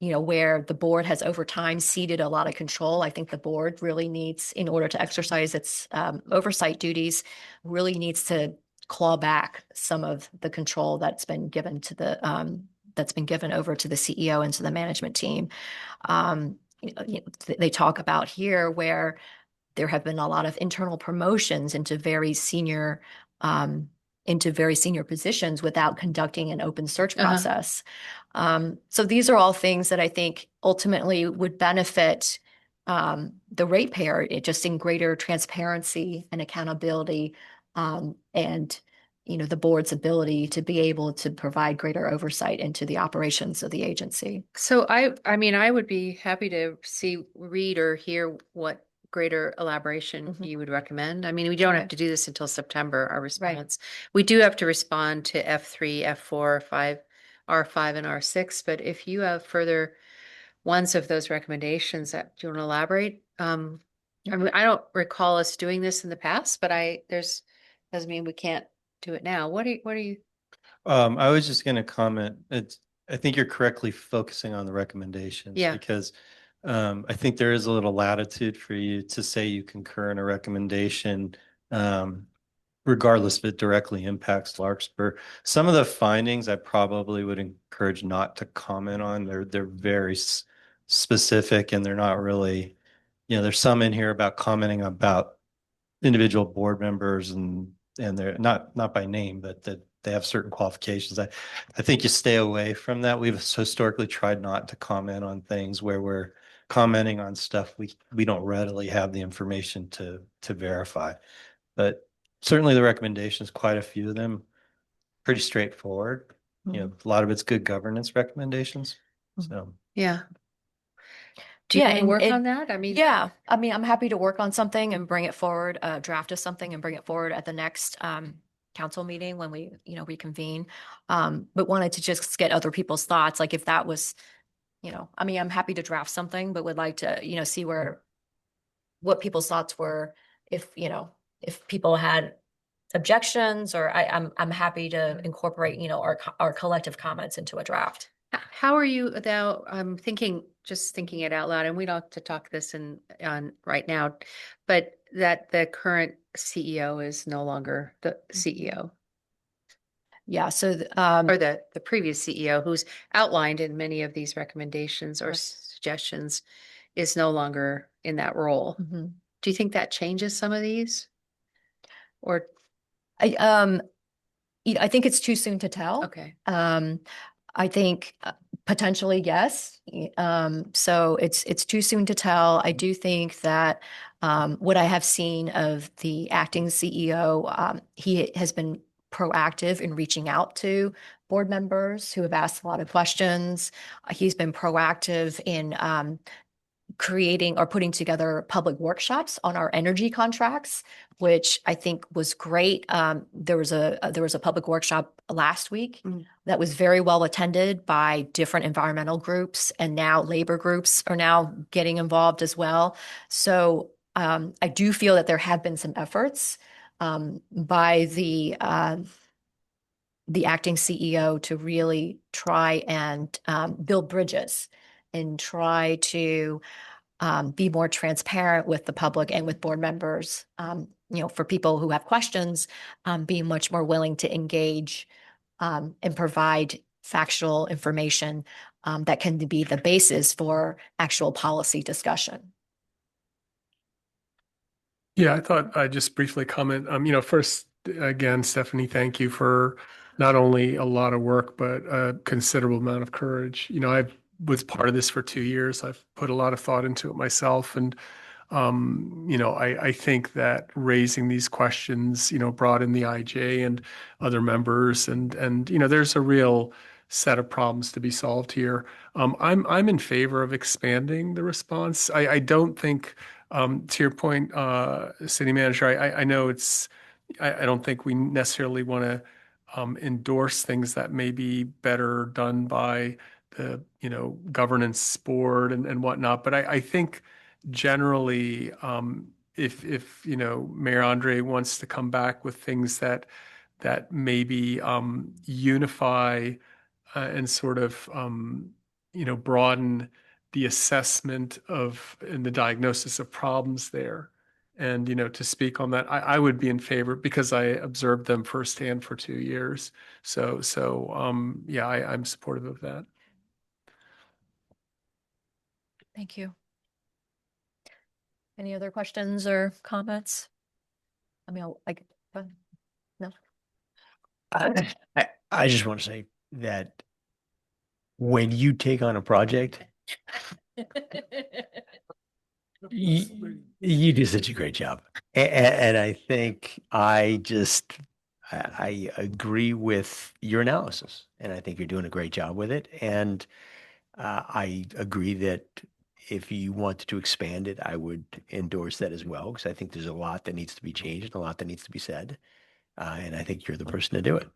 Where the board has over time ceded a lot of control. I think the board really needs, in order to exercise its oversight duties, really needs to claw back some of the control that's been given over to the CEO and to the management team. They talk about here where there have been a lot of internal promotions into very senior positions without conducting an open search process. So these are all things that I think ultimately would benefit the ratepayer, just in greater transparency and accountability, and the board's ability to be able to provide greater oversight into the operations of the agency. So I mean, I would be happy to read or hear what greater elaboration you would recommend. I mean, we don't have to do this until September, our response. We do have to respond to F3, F4, 5, R5, and R6, but if you have further ones of those recommendations that do you want to elaborate? I mean, I don't recall us doing this in the past, but doesn't mean we can't do it now. What are you? I was just going to comment. I think you're correctly focusing on the recommendations. Yeah. Because I think there is a little latitude for you to say you concur in a recommendation, regardless if it directly impacts Larkspur. Some of the findings I probably would encourage not to comment on. They're very specific, and they're not really, there's some in here about commenting about individual board members, and they're not by name, but that they have certain qualifications. I think you stay away from that. We've historically tried not to comment on things where we're commenting on stuff we don't readily have the information to verify. But certainly the recommendations, quite a few of them, pretty straightforward. A lot of it's good governance recommendations. So Yeah. Do you want to work on that? I mean, I'm happy to work on something and bring it forward, draft of something and bring it forward at the next council meeting when we, reconvene. But wanted to just get other people's thoughts. Like if that was, I'm happy to draft something, but would like to, see what people's thoughts were. If people had objections, or I'm happy to incorporate, our collective comments into a draft. how are you now? I'm just thinking it out loud, and we don't have to talk this on right now, but that the current CEO is no longer the CEO. Yeah. So, or the previous CEO, who's outlined in many of these recommendations or suggestions, is no longer in that role. Do you think that changes some of these? Or I think it's too soon to tell. Okay. I think potentially yes. So it's too soon to tell. I do think that what I have seen of the acting CEO, he has been proactive in reaching out to board members who have asked a lot of questions. He's been proactive in creating or putting together public workshops on our energy contracts, which I think was great. There was a public workshop last week that was very well attended by different environmental groups, and now labor groups are now getting involved as well. So I do feel that there have been some efforts by the acting CEO to really try and build bridges and try to be more transparent with the public and with board members. For people who have questions, being much more willing to engage and provide factual information that can be the basis for actual policy discussion. Yeah, I thought I'd just briefly comment. First, again, Stephanie, thank you for not only a lot of work, but a considerable amount of courage. I was part of this for 2 years. I've put a lot of thought into it myself. And, I think that raising these questions, brought in the IJ and other members, and there's a real set of problems to be solved here. I'm in favor of expanding the response. I don't think, to your point, City Manager, I know I don't think we necessarily want to endorse things that may be better done by the governance board and whatnot. But I think generally, if Mayor Andre wants to come back with things that maybe unify and sort of broaden the assessment of and the diagnosis of problems there. And, to speak on that, I would be in favor because I observed them firsthand for 2 years. So yeah, I'm supportive of that. Thank you. Any other questions or comments? No. I just want to say that when you take on a project, you do such a great job. And I think I agree with your analysis, and I think you're doing a great job with it. And I agree that if you wanted to expand it, I would endorse that as well, because I think there's a lot that needs to be changed and a lot that needs to be said. And I think you're the person to do it.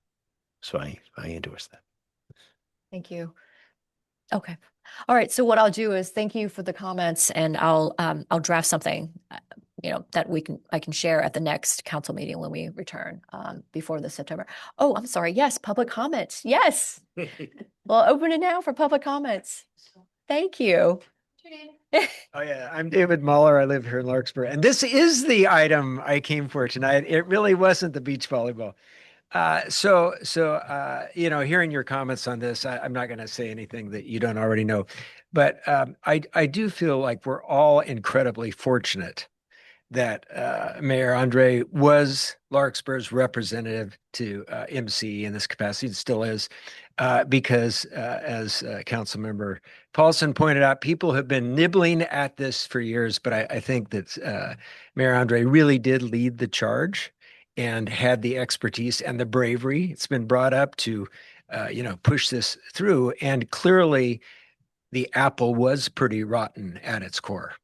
So I endorse that. Thank you. Okay. All right. So what I'll do is thank you for the comments, and I'll draft something, that I can share at the next council meeting when we return before the September. Oh, I'm sorry. Yes, public comments. Yes. We'll open it now for public comments. Thank you. Oh yeah, I'm David Muller. I live here in Larkspur, and this is the item I came for tonight. It really wasn't the beach volleyball. Hearing your comments on this, I'm not going to say anything that you don't already know, but I do feel like we're all incredibly fortunate that Mayor Andre was Larkspur's representative to MC in this capacity, and still is, because as Councilmember Paulson pointed out, people have been nibbling at this for years, but I think that Mayor Andre really did lead the charge and had the expertise and the bravery. It's been brought up to, push this through, and clearly the apple was pretty rotten at its core.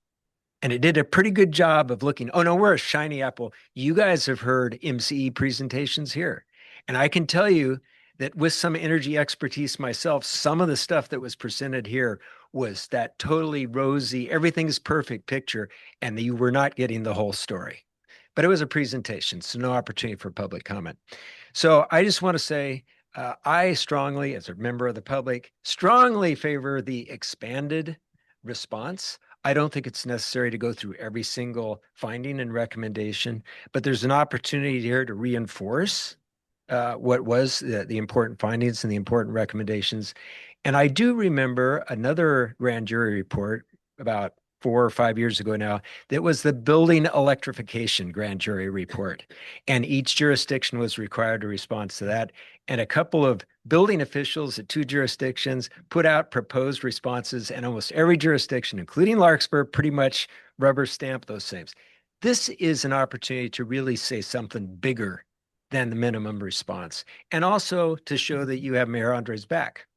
And it did a pretty good job of looking, oh no, we're a shiny apple. You guys have heard MCE presentations here. And I can tell you that with some energy expertise myself, some of the stuff that was presented here was that totally rosy, everything's perfect picture, and you were not getting the whole story. But it was a presentation, so no opportunity for public comment. So I just want to say, I strongly, as a member of the public, strongly favor the expanded response. I don't think it's necessary to go through every single finding and recommendation, but there's an opportunity here to reinforce what was the important findings and the important recommendations. And I do remember another grand jury report about 4 or 5 years ago now, that was the building electrification grand jury report. And each jurisdiction was required to respond to that. And a couple of building officials at 2 jurisdictions put out proposed responses, and almost every jurisdiction, including Larkspur, pretty much rubber stamped those things. This is an opportunity to really say something bigger than the minimum response. And also to show that you have Mayor Andre's back.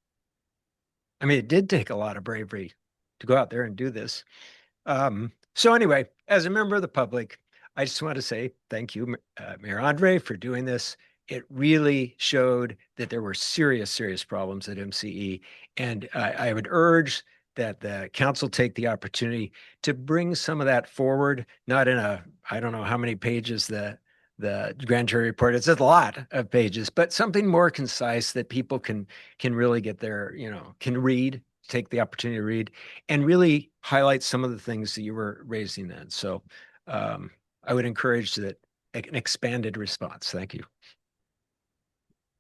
I mean, it did take a lot of bravery to go out there and do this. So anyway, as a member of the public, I just want to say thank you, Mayor Andre, for doing this. It really showed that there were serious, serious problems at MCE. And I would urge that the council take the opportunity to bring some of that forward, not in a, I don't know how many pages the grand jury report, it's a lot of pages, but something more concise that people can really get their, can read, take the opportunity to read, and really highlight some of the things that you were raising then. So I would encourage that an expanded response. Thank you.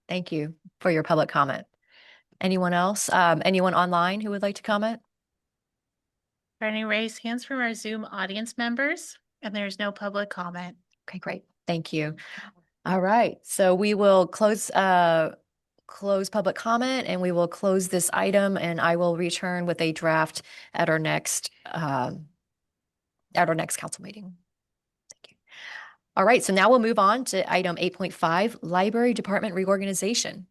Thank you for your public comment. Anyone else? Anyone online who would like to comment? Any raised hands from our Zoom audience members? And there's no public comment. Okay, great. Thank you. All right. So we will close public comment and we will close this item, and I will return with a draft at our next council meeting. Thank you. All right. So now we'll move on to item 8.5, Library Department Reorganization.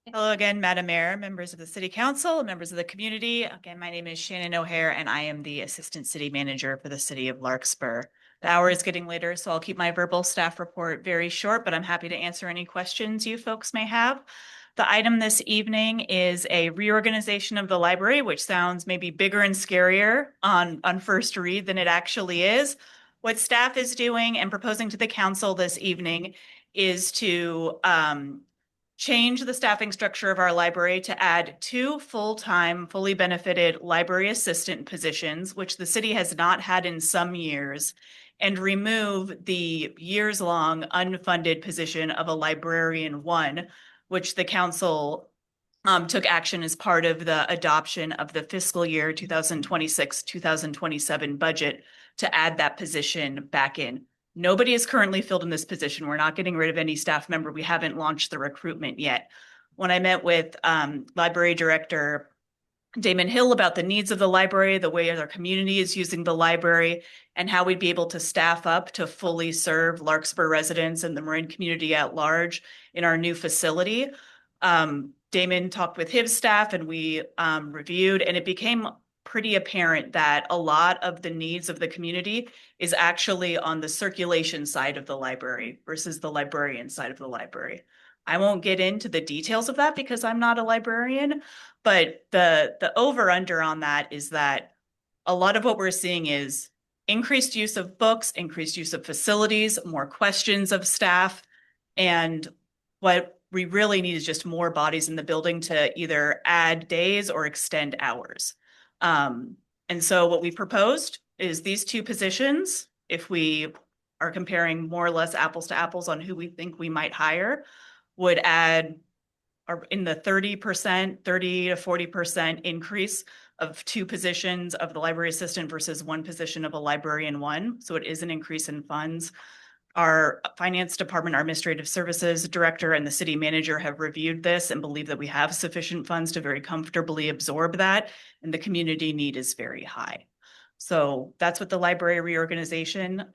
Hello again, Madam Mayor, members of the City Council, members of the community. Again, my name is Shannon O'Hare, and I am the Assistant City Manager for the City of Larkspur. The hour is getting later, so I'll keep my verbal staff report very short, but I'm happy to answer any questions you folks may have. The item this evening is a reorganization of the library, which sounds maybe bigger and scarier on first read than it actually is. What staff is doing and proposing to the council this evening is to change the staffing structure of our library to add 2 full-time, fully benefited library assistant positions, which the city has not had in some years, and remove the years-long unfunded position of a librarian 1, which the council took action as part of the adoption of the fiscal year 2026-2027 budget to add that position back in. Nobody is currently filled in this position. We're not getting rid of any staff member. We haven't launched the recruitment yet. When I met with Library Director Damon Hill about the needs of the library, the way our community is using the library, and how we'd be able to staff up to fully serve Larkspur residents and the Marin community at large in our new facility, Damon talked with his staff and we reviewed, and it became pretty apparent that a lot of the needs of the community is actually on the circulation side of the library versus the librarian side of the library. I won't get into the details of that because I'm not a librarian, but the over-under on that is that a lot of what we're seeing is increased use of books, increased use of facilities, more questions of staff, and what we really need is just more bodies in the building to either add days or extend hours. And so what we proposed is these 2 positions, if we are comparing more or less apples to apples on who we think we might hire, would add in the 30% to 40% increase of 2 positions of the library assistant versus 1 position of a librarian 1. So it is an increase in funds. Our finance department, our administrative services director, and the city manager have reviewed this and believe that we have sufficient funds to very comfortably absorb that, and the community need is very high. So that's what the library reorganization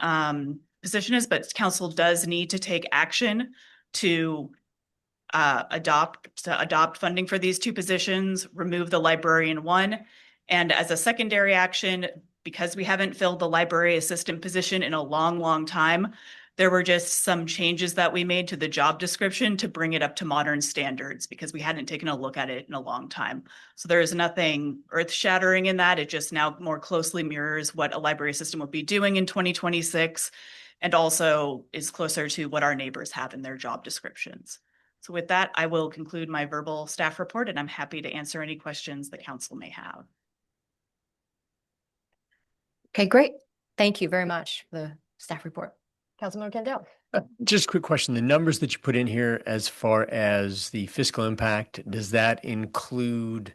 position is, but council does need to take action to adopt funding for these 2 positions, remove the librarian 1, and as a secondary action, because we haven't filled the library assistant position in a long, long time, there were just some changes that we made to the job description to bring it up to modern standards because we hadn't taken a look at it in a long time. So there is nothing earth-shattering in that. It just now more closely mirrors what a library assistant would be doing in 2026 and also is closer to what our neighbors have in their job descriptions. So with that, I will conclude my verbal staff report, and I'm happy to answer any questions the council may have. Okay, great. Thank you very much for the staff report. Councilmember Kendall. Just a quick question. The numbers that you put in here as far as the fiscal impact, does that include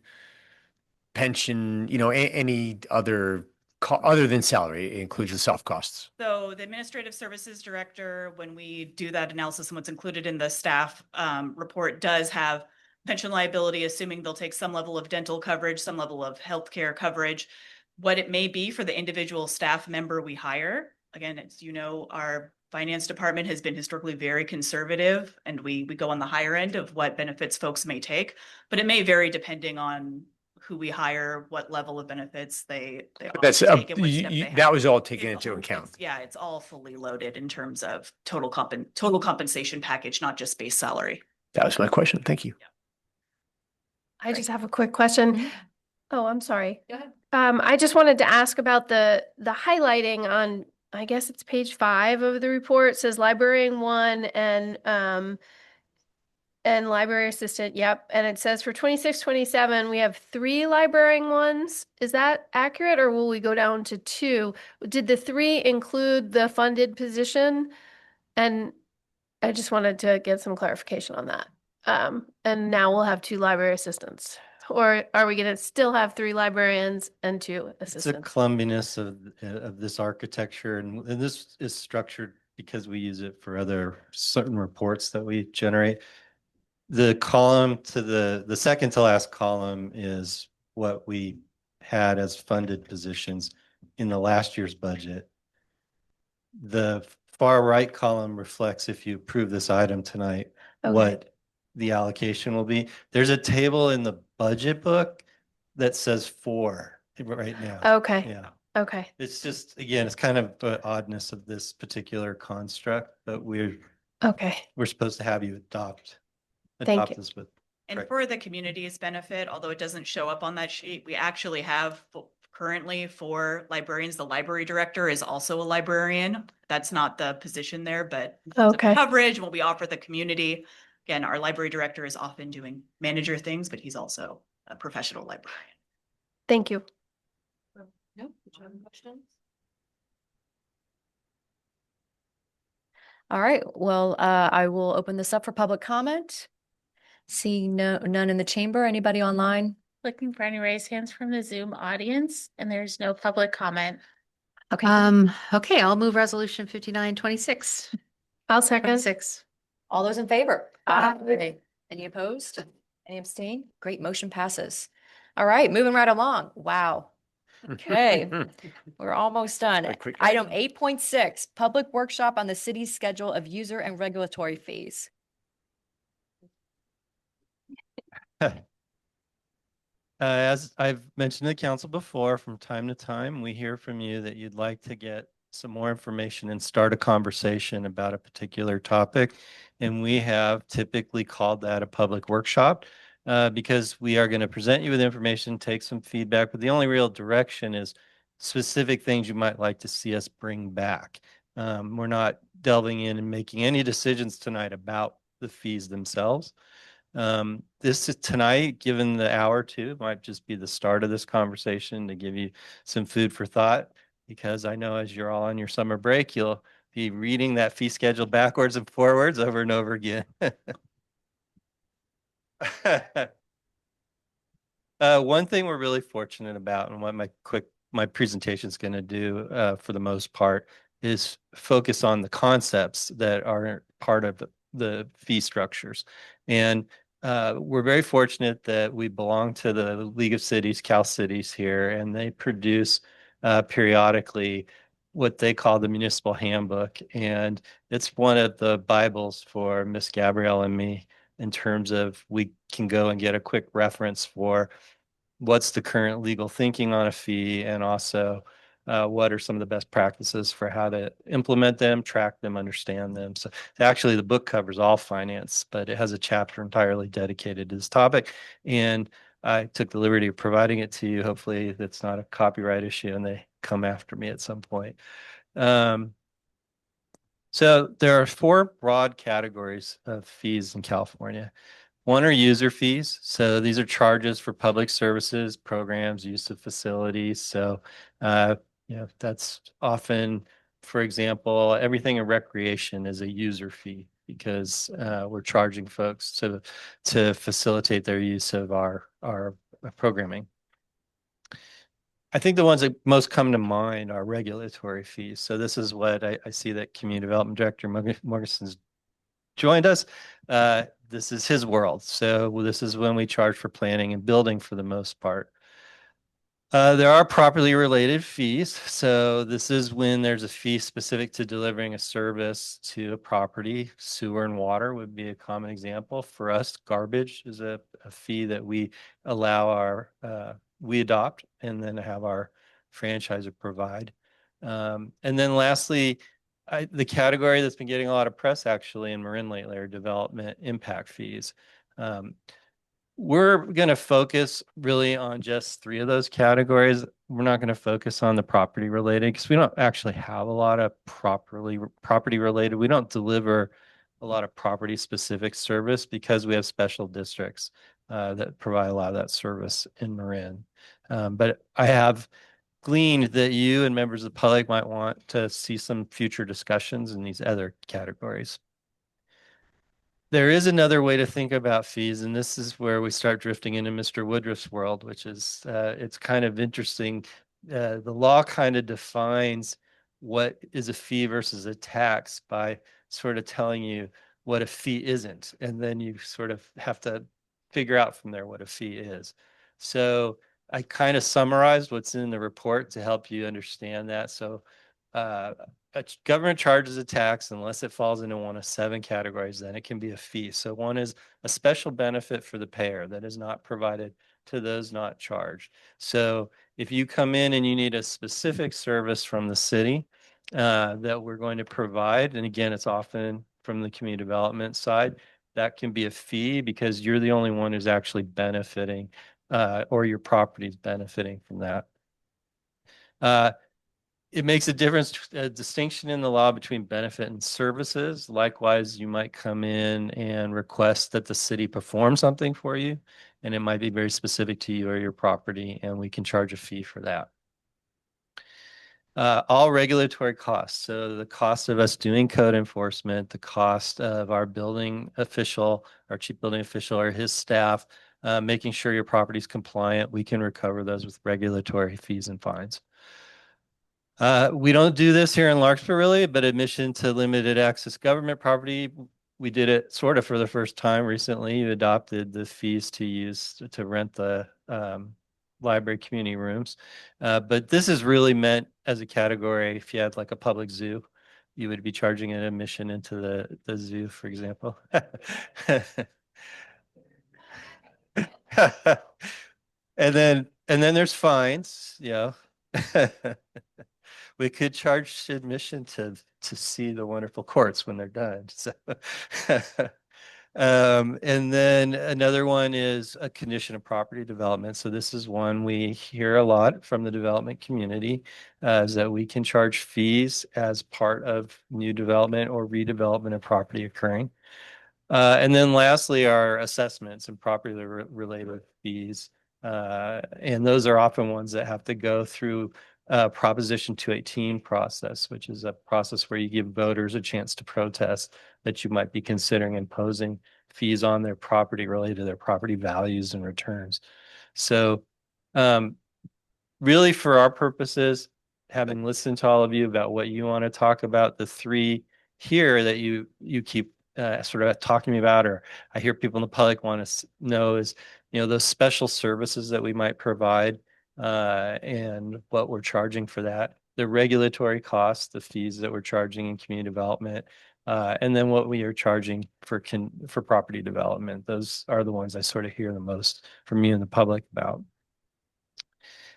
pension, any other other than salary, it includes the soft costs. So the Administrative Services Director, when we do that analysis and what's included in the staff report, does have pension liability, assuming they'll take some level of dental coverage, some level of healthcare coverage. What it may be for the individual staff member we hire. Again, as you know, our finance department has been historically very conservative, and we go on the higher end of what benefits folks may take, but it may vary depending on who we hire, what level of benefits they That's take and what step they that have. was all taken into account. Yeah, it's all fully loaded in terms of total compensation package, not just base salary. That was my question. Thank you. I just have a quick question. Oh, I'm sorry. Go ahead. I just wanted to ask about the highlighting on, I guess it's page 5 of the report. It says librarian 1 and library assistant. Yep. And it says for 26, 27, we have 3 librarian 1s. Is that accurate, or will we go down to 2? Did the 3 include the funded position? And I just wanted to get some clarification on that. And now we'll have 2 library assistants. Or are we going to still have 3 librarians and 2 It's a assistants? clumsiness of this architecture, and this is structured because we use it for other certain reports that we generate. The column to the second to last column is what we had as funded positions in the last year's budget. The far right column reflects, if you approve this item tonight, what the allocation will be. There's a table in the budget book that says 4 right now. Okay. Yeah. Okay. It's just, again, it's kind of the oddness of this particular construct, but we're supposed to have you adopt Thank you. this with. And for the community's benefit, although it doesn't show up on that sheet, we actually have currently for librarians, the library director is also a librarian. That's not the position there, but coverage, what we offer the community. Again, our library director is often doing manager things, but he's also a professional librarian. Thank you. No, did you have any questions? All right, well, I will open this up for public comment. See none in the chamber. Anybody online? Looking for any raised hands from the Zoom audience, and there's no public comment. Okay. Okay, I'll move resolution 5926. I'll second. 6. All those in favor? Aye. Any opposed? Any abstain? Great, motion passes. All right, moving right along. Wow. Okay, we're almost done. Item 8.6, public workshop on the city's schedule of user and regulatory fees. As I've mentioned to the council before, from time to time, we hear from you that you'd like to get some more information and start a conversation about a particular topic. And we have typically called that a public workshop because we are going to present you with information, take some feedback, but the only real direction is specific things you might like to see us bring back. We're not delving in and making any decisions tonight about the fees themselves. This is tonight, given the hour too, might just be the start of this conversation to give you some food for thought, because I know as you're all on your summer break, you'll be reading that fee schedule backwards and forwards over and over again. One thing we're really fortunate about, and what my presentation is going to do for the most part, is focus on the concepts that are part of the fee structures. And we're very fortunate that we belong to the League of Cities, Cal Cities here, and they produce periodically what they call the municipal handbook. And it's one of the Bibles for Miss Gabrielle and me in terms of we can go and get a quick reference for what's the current legal thinking on a fee, and also what are some of the best practices for how to implement them, track them, understand them. So actually the book covers all finance, but it has a chapter entirely dedicated to this topic. And I took the liberty of providing it to you. Hopefully that's not a copyright issue and they come after me at some point. So there are 4 broad categories of fees in California. One are user fees. So these are charges for public services, programs, use of facilities. So, that's often, for example, everything in recreation is a user fee because we're charging folks to facilitate their use of our programming. I think the ones that most come to mind are regulatory fees. So this is what I see that Community Development Director Morgansen's joined us. This is his world. So this is when we charge for planning and building for the most part. There are properly related fees. So this is when there's a fee specific to delivering a service to a property. Sewer and water would be a common example. For us, garbage is a fee that we allow we adopt and then have our franchisor provide. And then lastly, the category that's been getting a lot of press actually in Marin lately are development impact fees. We're going to focus really on just 3 of those categories. We're not going to focus on the property related because we don't actually have a lot of property related. We don't deliver a lot of property specific service because we have special districts that provide a lot of that service in Marin. But I have gleaned that you and members of the public might want to see some future discussions in these other categories. There is another way to think about fees, and this is where we start drifting into Mr. Woodruff's world, which is it's kind of interesting. The law kind of defines what is a fee versus a tax by sort of telling you what a fee isn't, and then you sort of have to figure out from there what a fee is. So I kind of summarized what's in the report to help you understand that. So a government charges a tax unless it falls into one of 7 categories, then it can be a fee. So one is a special benefit for the payer that is not provided to those not charged. So if you come in and you need a specific service from the city that we're going to provide, and again, it's often from the community development side, that can be a fee because you're the only one who's actually benefiting or your property is benefiting from that. It makes a distinction in the law between benefit and services. Likewise, you might come in and request that the city perform something for you, and it might be very specific to you or your property, and we can charge a fee for that. All regulatory costs. So the cost of us doing code enforcement, the cost of our building official, our chief building official or his staff, making sure your property is compliant, we can recover those with regulatory fees and fines. We don't do this here in Larkspur really, but admission to limited access government property, we did it sort of for the first time recently. You adopted the fees to use to rent the library community rooms. But this is really meant as a category. If you had like a public zoo, you would be charging an admission into the zoo, for example. And then there's fines, you know. We could charge admission to see the wonderful courts when they're done. So, and then another one is a condition of property development. So this is one we hear a lot from the development community, is that we can charge fees as part of new development or redevelopment of property occurring. And then lastly, our assessments and property related fees. And those are often ones that have to go through Proposition 218 process, which is a process where you give voters a chance to protest that you might be considering imposing fees on their property related to their property values and returns. So really for our purposes, having listened to all of you about what you want to talk about, the 3 here that you keep sort of talking to me about, or I hear people in the public want to know is, you know, those special services that we might provide and what we're charging for that, the regulatory costs, the fees that we're charging in community development, and then what we are charging for property development. Those are the ones I sort of hear the most from you and the public about.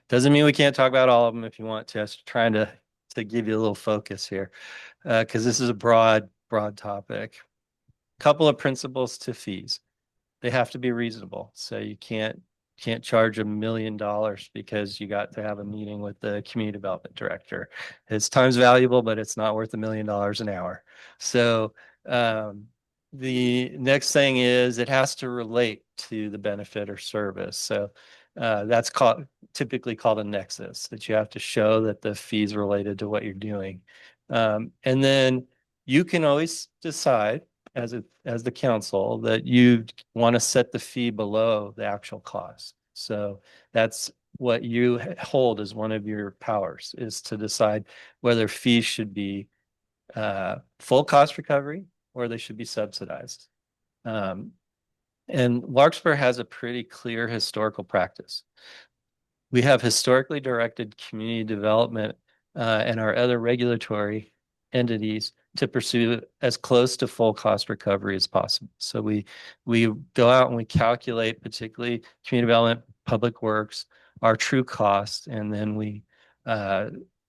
Doesn't mean we can't talk about all of them if you want to. I'm trying to give you a little focus here because this is a broad topic. Couple of principles to fees. They have to be reasonable. So you can't charge $1 million because you got to have a meeting with the community development director. His time's valuable, but it's not worth $1 million an hour. So the next thing is it has to relate to the benefit or service. So that's typically called a nexus, that you have to show that the fees related to what you're doing. And then you can always decide as the council that you want to set the fee below the actual cost. So that's what you hold as one of your powers, is to decide whether fees should be full cost recovery or they should be subsidized. And Larkspur has a pretty clear historical practice. We have historically directed community development and our other regulatory entities to pursue as close to full cost recovery as possible. So we go out and we calculate, particularly community development, public works, our true cost, and then we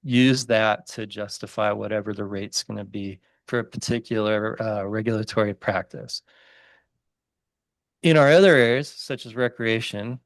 use that to justify whatever the rate's going to be for a particular regulatory practice. In our other areas, such as recreation,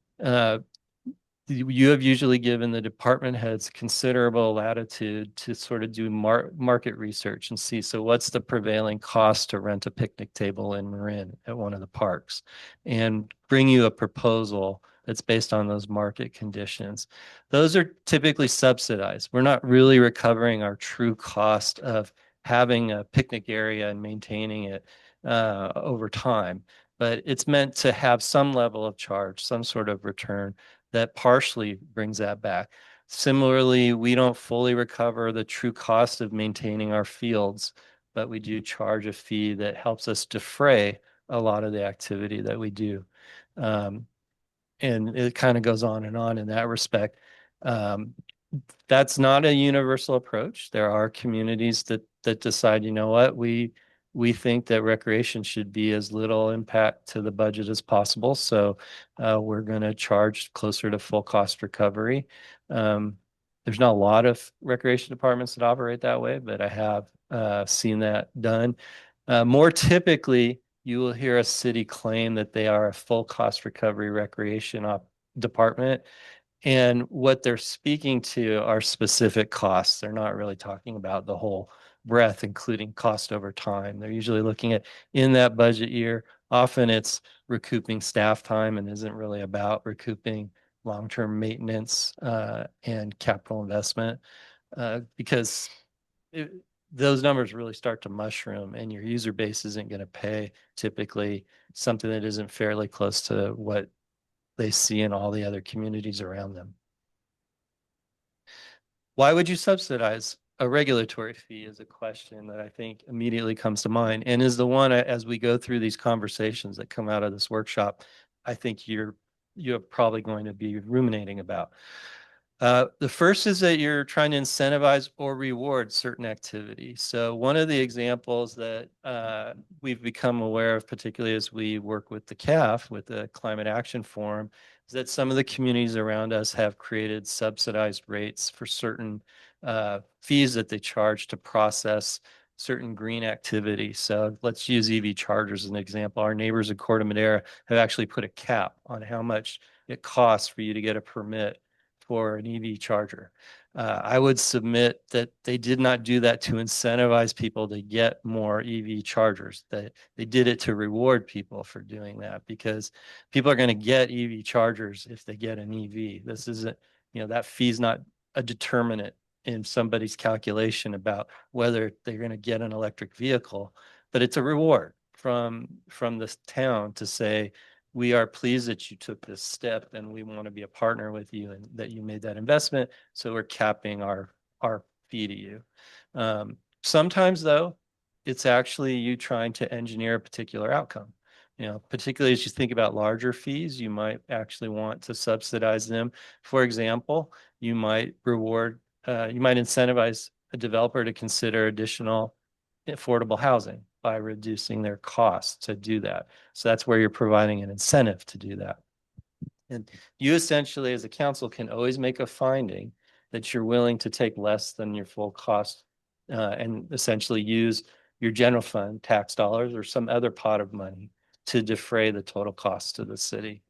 you have usually given the department heads considerable latitude to sort of do market research and see, so what's the prevailing cost to rent a picnic table in Marin at one of the parks, and bring you a proposal that's based on those market conditions. Those are typically subsidized. We're not really recovering our true cost of having a picnic area and maintaining it over time, but it's meant to have some level of charge, some sort of return that partially brings that back. Similarly, we don't fully recover the true cost of maintaining our fields, but we do charge a fee that helps us defray a lot of the activity that we do. And it kind of goes on in that respect. That's not a universal approach. There are communities that decide, you know what, we think that recreation should be as little impact to the budget as possible. So we're going to charge closer to full cost recovery. There's not a lot of recreation departments that operate that way, but I have seen that done. More typically, you will hear a city claim that they are a full cost recovery recreation department. And what they're speaking to are specific costs. They're not really talking about the whole breadth, including cost over time. They're usually looking at in that budget year. Often it's recouping staff time and isn't really about recouping long-term maintenance and capital investment because those numbers really start to mushroom and your user base isn't going to pay typically something that isn't fairly close to what they see in all the other communities around them. Why would you subsidize? A regulatory fee is a question that I think immediately comes to mind and is the one as we go through these conversations that come out of this workshop, I think you're probably going to be ruminating about. The first is that you're trying to incentivize or reward certain activities. So one of the examples that we've become aware of, particularly as we work with the CAF, with the Climate Action Forum, is that some of the communities around us have created subsidized rates for certain fees that they charge to process certain green activities. So let's use EV chargers as an example. Our neighbors in Corte Madera have actually put a cap on how much it costs for you to get a permit for an EV charger. I would submit that they did not do that to incentivize people to get more EV chargers. That they did it to reward people for doing that because people are going to get EV chargers if they get an EV. This isn't, that fee's not a determinant in somebody's calculation about whether they're going to get an electric vehicle, but it's a reward from this town to say, we are pleased that you took this step and we want to be a partner with you and that you made that investment. So we're capping our fee to you. Sometimes though, it's actually you trying to engineer a particular outcome. Particularly as you think about larger fees, you might actually want to subsidize them. For example, you might incentivize a developer to consider additional affordable housing by reducing their costs to do that. So that's where you're providing an incentive to do that. And you essentially, as a council, can always make a finding that you're willing to take less than your full cost and essentially use your general fund tax dollars or some other pot of money to defray the total cost to the city.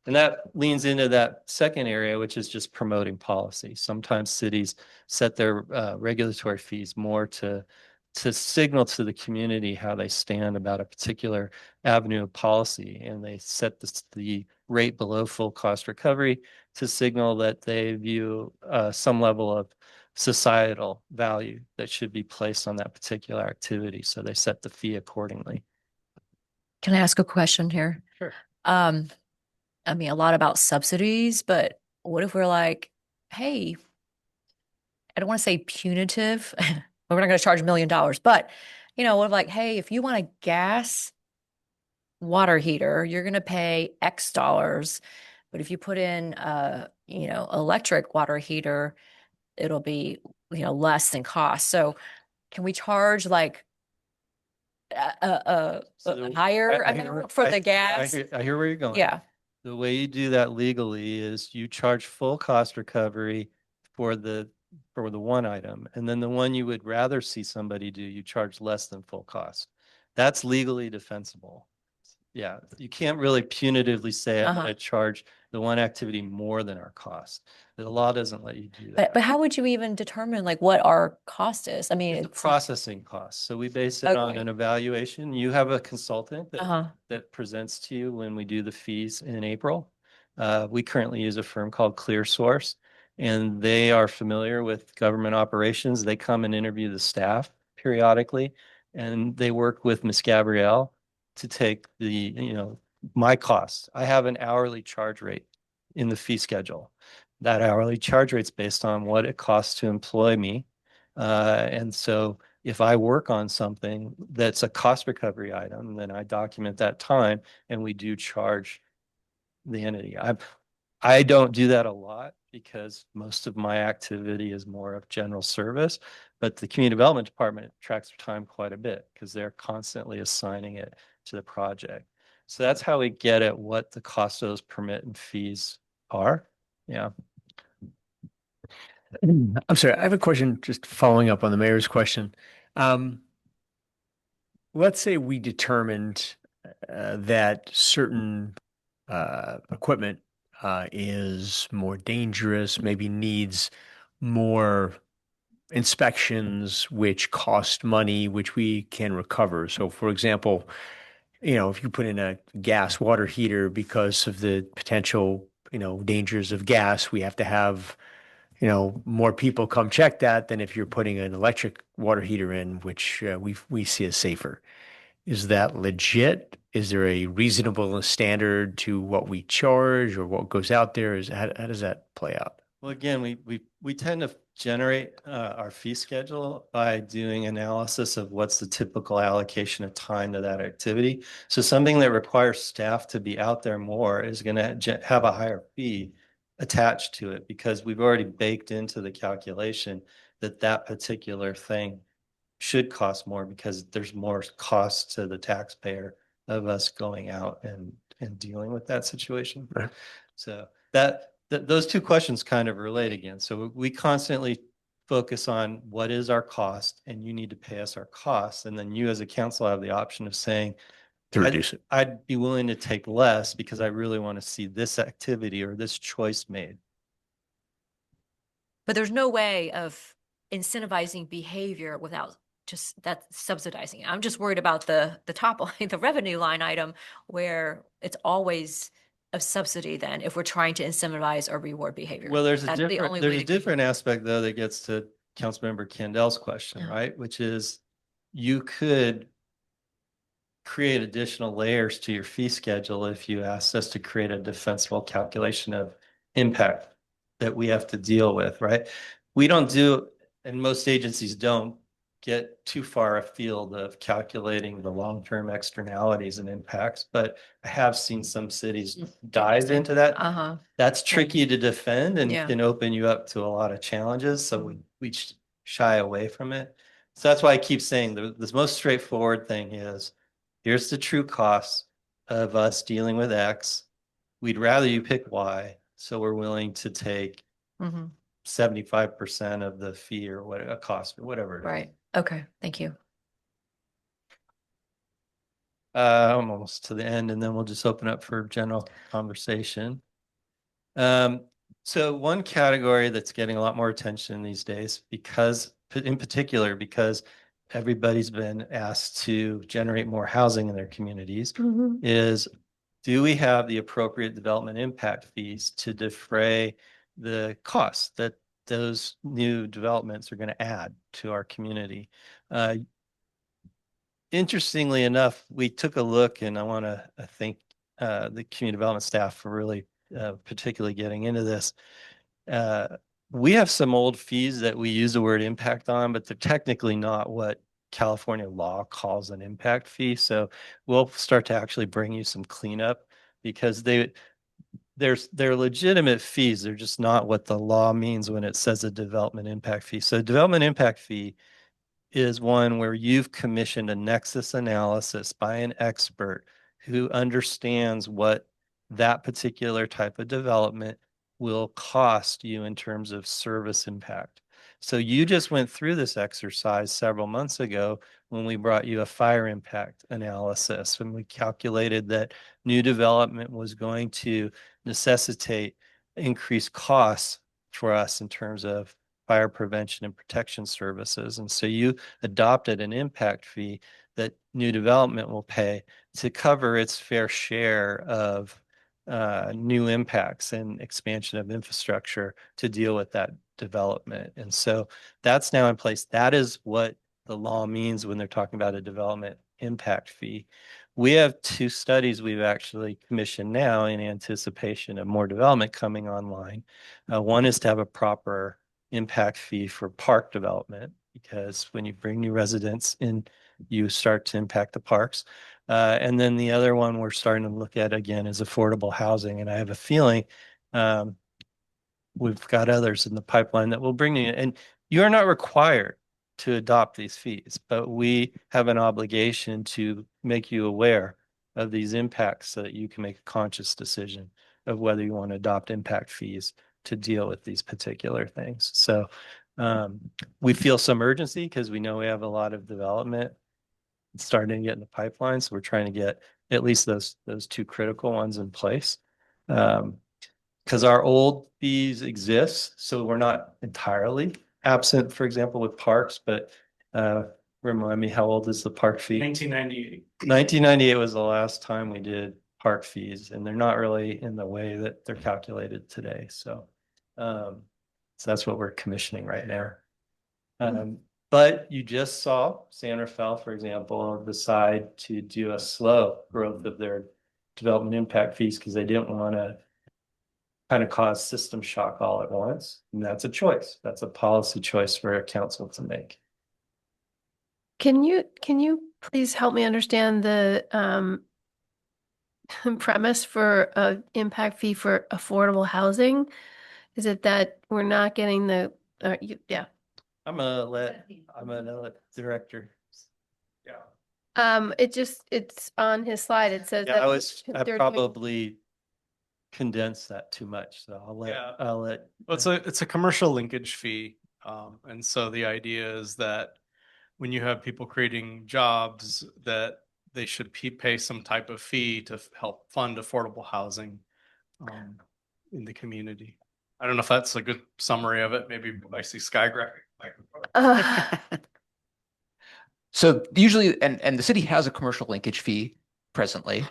And that leans into that second area, which is just promoting policy. Sometimes cities set their regulatory fees more to signal to the community how they stand about a particular avenue of policy. And they set the rate below full cost recovery to signal that they view some level of societal value that should be placed on that particular activity. So they set the fee accordingly. Can I ask a question here? Sure. A lot about subsidies, but what if we're like, hey, I don't want to say punitive, we're not going to charge $1 million, but what if like, hey, if you want a gas water heater, you're going to pay X dollars. But if you put in electric water heater, it'll be, less than cost. So can we charge like a higher amount for the gas? I hear where you're going. Yeah. The way you do that legally is you charge full cost recovery for the one item, and then the one you would rather see somebody do, you charge less than full cost. That's legally defensible. Yeah, you can't really punitively say I'm going to charge the one activity more than our cost. The law doesn't let you do that. But how would you even determine like what our cost is? I mean, It's a processing cost. So we base it on an evaluation. You have a consultant that presents to you when we do the fees in April. We currently use a firm called ClearSource, and they are familiar with government operations. They come and interview the staff periodically, and they work with Ms. Gabrielle to take my costs. I have an hourly charge rate in the fee schedule. That hourly charge rate's based on what it costs to employ me. And so if I work on something that's a cost recovery item, then I document that time and we do charge the entity. I don't do that a lot because most of my activity is more of general service, but the community development department tracks their time quite a bit because they're constantly assigning it to the project. So that's how we get at what the cost of those permit and fees are. Yeah. I'm sorry, I have a question just following up on the mayor's question. Let's say we determined that certain equipment is more dangerous, maybe needs more inspections, which cost money, which we can recover. So, for example, if you put in a gas water heater because of the potential, dangers of gas, we have to have, more people come check that than if you're putting an electric water heater in, which we see as safer. Is that legit? Is there a reasonable standard to what we charge or what goes out there? How does that play out? Well, again, we tend to generate our fee schedule by doing analysis of what's the typical allocation of time to that activity. So something that requires staff to be out there more is going to have a higher fee attached to it because we've already baked into the calculation that particular thing should cost more because there's more cost to the taxpayer of us going out and dealing with that situation. Right. So those two questions kind of relate again. So we constantly focus on what is our cost and you need to pay us our costs. And then you as a council have the option of saying, to reduce it. I'd be willing to take less because I really want to see this activity or this choice made. But there's no way of incentivizing behavior without just that subsidizing. I'm just worried about the top line, the revenue line item, where it's always a subsidy then if we're trying to incentivize or reward behavior. Well, there's That's a the only different, way to different aspect though that gets to Councilmember Kendall's question, right? Which is you could create additional layers to your fee schedule if you asked us to create a defensible calculation of impact that we have to deal with, right? We don't do, and most agencies don't get too far afield of calculating the long-term externalities and impacts, but I have seen some cities dive into that. That's tricky to defend and can open you up to a lot of challenges. So we shy away from it. So that's why I keep saying the most straightforward thing is, here's the true cost of us dealing with X. We'd rather you pick Y. So we're willing to take 75% of the fee or what a cost or whatever it is. Right. Okay. Thank you. I'm almost to the end and then we'll just open up for general conversation. So one category that's getting a lot more attention these days because everybody's been asked to generate more housing in their communities is, do we have the appropriate development impact fees to defray the costs that those new developments are going to add to our community? Interestingly enough, we took a look and I want to thank the community development staff for really particularly getting into this. We have some old fees that we use the word impact on, but they're technically not what California law calls an impact fee. So we'll start to actually bring you some cleanup because they're legitimate fees. They're just not what the law means when it says a development impact fee. So development impact fee is one where you've commissioned a nexus analysis by an expert who understands what that particular type of development will cost you in terms of service impact. So you just went through this exercise several months ago when we brought you a fire impact analysis, when we calculated that new development was going to necessitate increased costs for us in terms of fire prevention and protection services. And so you adopted an impact fee that new development will pay to cover its fair share of new impacts and expansion of infrastructure to deal with that development. And so that's now in place. That is what the law means when they're talking about a development impact fee. We have 2 studies we've actually commissioned now in anticipation of more development coming online. One is to have a proper impact fee for park development, because when you bring new residents in, you start to impact the parks. And then the other one we're starting to look at again is affordable housing. And I have a feeling we've got others in the pipeline that will bring you in. And you are not required to adopt these fees, but we have an obligation to make you aware of these impacts so that you can make a conscious decision of whether you want to adopt impact fees to deal with these particular things. So we feel some urgency because we know we have a lot of development starting to get in the pipeline. So we're trying to get at least those 2 critical ones in place. Because our old fees exist, so we're not entirely absent, for example, with parks, but remind me, how old is the park fee? 1998. 1998 was the last time we did park fees, and they're not really in the way that they're calculated today. So that's what we're commissioning right now. But you just saw San Rafael, for example, decide to do a slow growth of their development impact fees because they didn't want to kind of cause system shock all at once. And that's a choice. That's a policy choice for a council to make. Can you please help me understand the premise for an impact fee for affordable housing? Is it that we're not getting the, yeah. I'm gonna let director. It's on his slide. It says Yeah, that I they're doing- probably condensed that too much. So I'll let. Well, it's a commercial linkage fee. And so the idea is that when you have people creating jobs, that they should pay some type of fee to help fund affordable housing in the community. I don't know if that's a good summary of it. Maybe I see Sky graphic. So usually, and the city has a commercial linkage fee presently.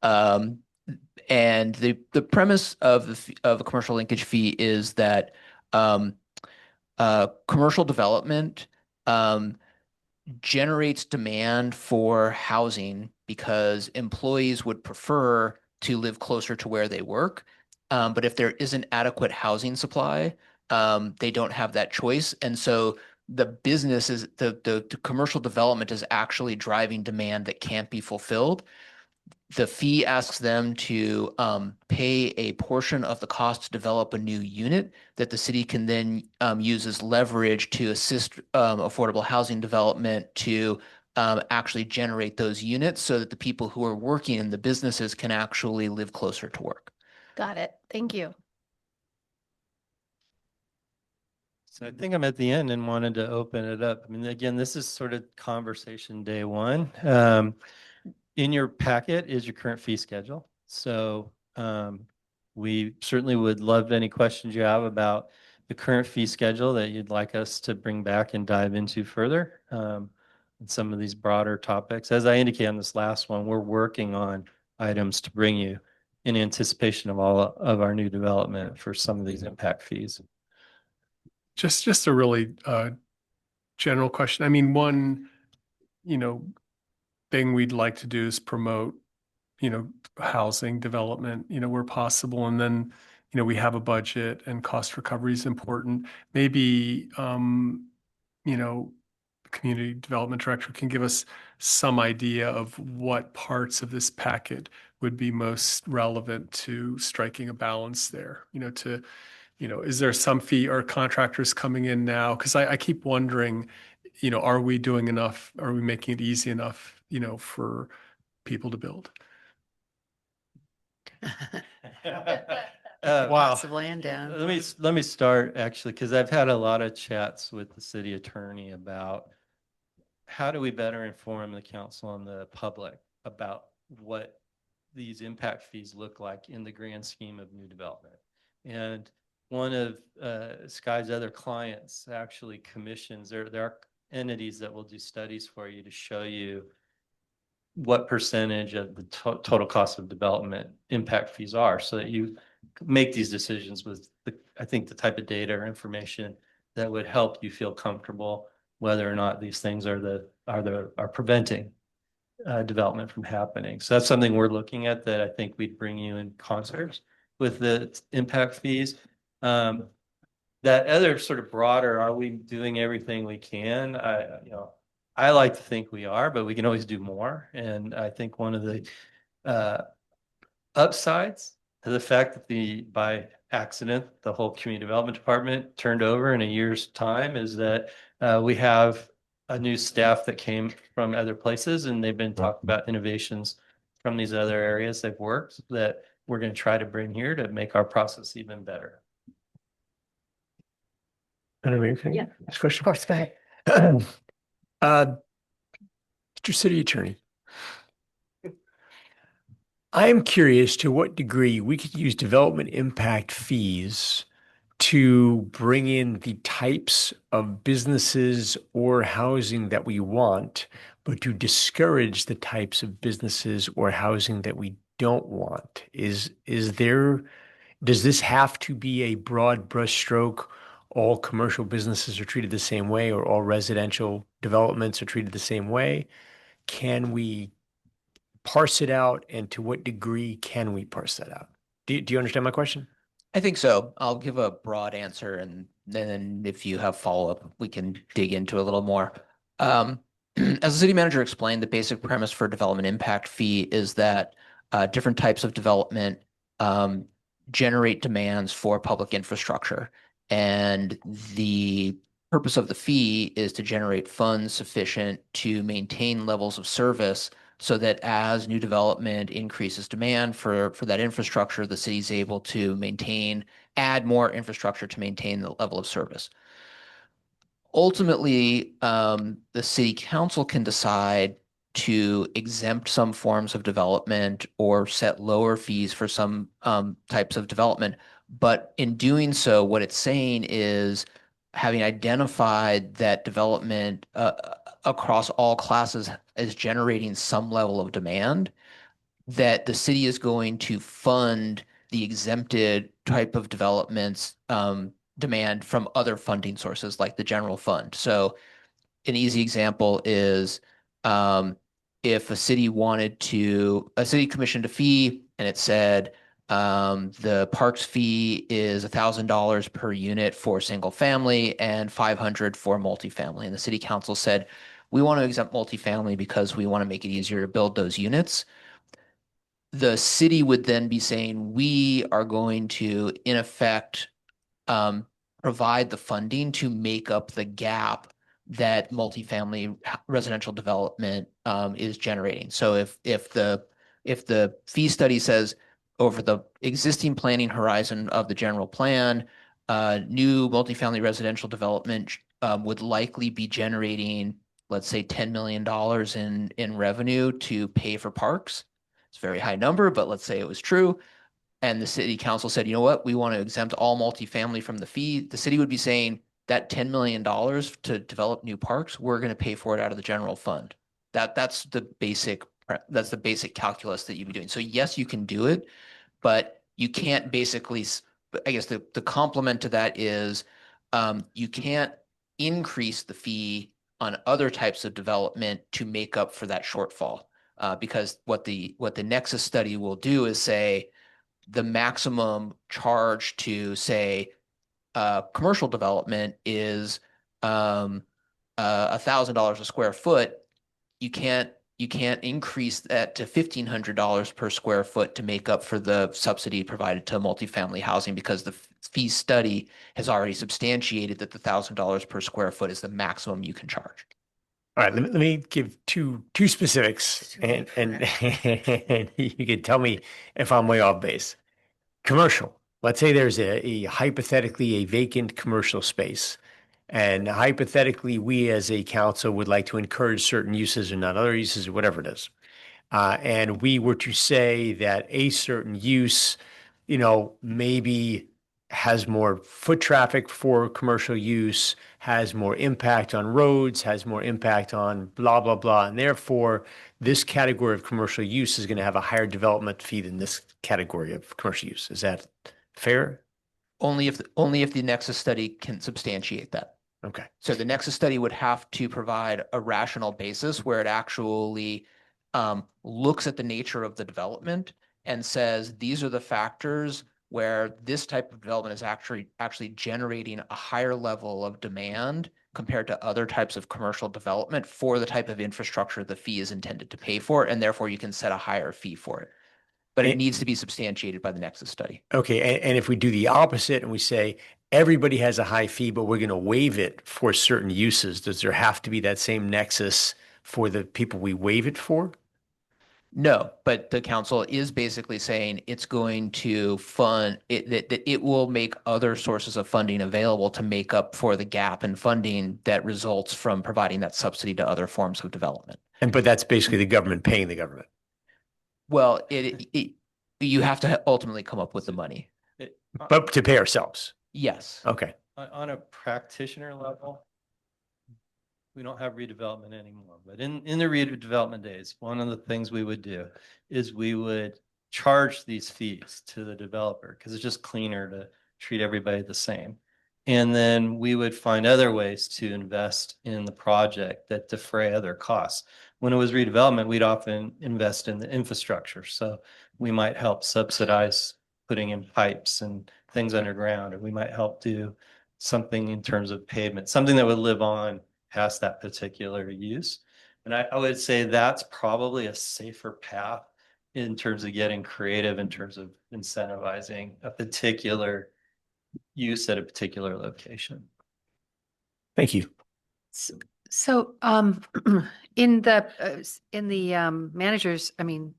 And the premise of a commercial linkage fee is that commercial development generates demand for housing because employees would prefer to live closer to where they work. But if there isn't adequate housing supply, they don't have that choice. And so the business is the commercial development is actually driving demand that can't be fulfilled. The fee asks them to pay a portion of the cost to develop a new unit that the city can then use as leverage to assist affordable housing development to actually generate those units so that the people who are working in the businesses can actually live closer to work. Got it. Thank you. So I think I'm at the end and wanted to open it up. I mean, again, this is sort of conversation day one. In your packet is your current fee schedule. So we certainly would love any questions you have about the current fee schedule that you'd like us to bring back and dive into further. And some of these broader topics. As I indicated on this last one, we're working on items to bring you in anticipation of all of our new development for some of these impact fees. Just a really general question. I mean, one, thing we'd like to do is promote housing development, where possible. And then, we have a budget and cost recovery is important. Maybe, the community development director can give us some idea of what parts of this packet would be most relevant to striking a balance there, is there some fee or contractors coming in now? Because I keep wondering, are we doing enough? Are we making it easy enough, for people to build? Wow. Of land down. Let me start actually, because I've had a lot of chats with the city attorney about how do we better inform the council and the public about what these impact fees look like in the grand scheme of new development. And one of Sky's other clients actually commissions, there are entities that will do studies for you to show you what percentage of the total cost of development impact fees are, so that you make these decisions with I think the type of data or information that would help you feel comfortable whether or not these things are preventing development from happening. So that's something we're looking at, that I think we'd bring you in concert with the impact fees. That other sort of broader, are we doing everything we can? I like to think we are, but we can always do more. And I think one of the upsides to the fact that by accident, the whole community development department turned over in a year's time is that we have a new staff that came from other places, and they've been talking about innovations from these other areas they've worked that we're going to try to bring here to make our process even better. Yeah. Next question. Of course, go ahead. Mr. City Attorney, I am curious to what degree we could use development impact fees to bring in the types of businesses or housing that we want, but to discourage the types of businesses or housing that we don't want. Does this have to be a broad brushstroke? All commercial businesses are treated the same way, or all residential developments are treated the same way? Can we parse it out, and to what degree can we parse that out? Do you understand my question? I think so. I'll give a broad answer, and then if you have follow-up, we can dig into a little more. As the city manager explained, the basic premise for development impact fee is that different types of development generate demands for public infrastructure. And the purpose of the fee is to generate funds sufficient to maintain levels of service, so that as new development increases demand for that infrastructure, the city's able to add more infrastructure to maintain the level of service. Ultimately, the city council can decide to exempt some forms of development or set lower fees for some types of development. But in doing so, what it's saying is, having identified that development across all classes is generating some level of demand, that the city is going to fund the exempted type of developments demand from other funding sources like the general fund. So an easy example is if a city commissioned a fee and it said the parks fee is $1,000 per unit for single family and $500 for multifamily. And the city council said, we want to exempt multifamily because we want to make it easier to build those units. The city would then be saying, we are going to, in effect, provide the funding to make up the gap that multifamily residential development is generating. So if the fee study says, over the existing planning horizon of the general plan, new multifamily residential development would likely be generating, let's say, $10 million in revenue to pay for parks. It's a very high number, but let's say it was true. And the city council said, you know what, we want to exempt all multifamily from the fee. The city would be saying that $10 million to develop new parks, we're going to pay for it out of the general fund. That's the basic calculus that you'd be doing. So yes, you can do it, but you can't basically, I guess the complement to that is you can't increase the fee on other types of development to make up for that shortfall. Because what the Nexus study will do is say the maximum charge to say commercial development is $1,000 a square foot. You can't increase that to $1,500 per square foot to make up for the subsidy provided to multifamily housing, because the fee study has already substantiated that the $1,000 per square foot is the maximum you can charge. All right, let me give two specifics, and and you can tell me if I'm way off base. Commercial. Let's say there's a hypothetically a vacant commercial space, and hypothetically we as a council would like to encourage certain uses or not other uses or whatever it is. And we were to say that a certain use, maybe has more foot traffic for commercial use, has more impact on roads, has more impact on blah, blah, blah. And therefore, this category of commercial use is going to have a higher development fee than this category of commercial use. Is that fair? Only if the Nexus study can substantiate that. Okay. So the Nexus study would have to provide a rational basis where it actually looks at the nature of the development and says, these are the factors where this type of development is actually generating a higher level of demand compared to other types of commercial development for the type of infrastructure the fee is intended to pay for, and therefore you can set a higher fee for it. But it needs to be substantiated by the Nexus study. Okay, and if we do the opposite and we say everybody has a high fee, but we're going to waive it for certain uses, does there have to be that same nexus for the people we waive it for? No, but the council is basically saying it's going to fund it, that it will make other sources of funding available to make up for the gap in funding that results from providing that subsidy to other forms of development. But that's basically the government paying the government. Well, you have to ultimately come up with the money. But to pay ourselves. Yes. Okay. On a practitioner level, we don't have redevelopment anymore, but in the redevelopment days, one of the things we would do is we would charge these fees to the developer because it's just cleaner to treat everybody the same. And then we would find other ways to invest in the project that defray other costs. When it was redevelopment, we'd often invest in the infrastructure. So we might help subsidize putting in pipes and things underground, or we might help do something in terms of pavement, something that would live on past that particular use. And I would say that's probably a safer path in terms of getting creative, in terms of incentivizing a particular use at a particular location. Thank you. So in the managers,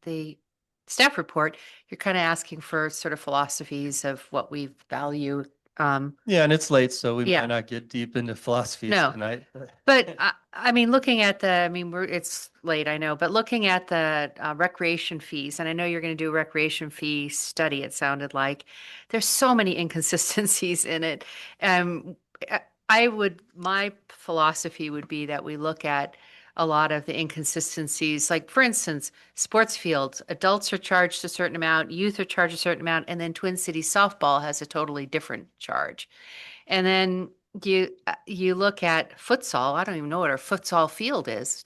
the staff report, you're kind of asking for sort of philosophies of what we value. Yeah, and it's late, so we Yeah. might not get deep into philosophies No. tonight. But looking at it's late, I know, but looking at the recreation fees, and I know you're going to do a recreation fee study, it sounded like. There's so many inconsistencies in it. My philosophy would be that we look at a lot of the inconsistencies. Like, for instance, sports fields, adults are charged a certain amount, youth are charged a certain amount, and then Twin Cities softball has a totally different charge. And then you look at futsal. I don't even know what our futsal field is.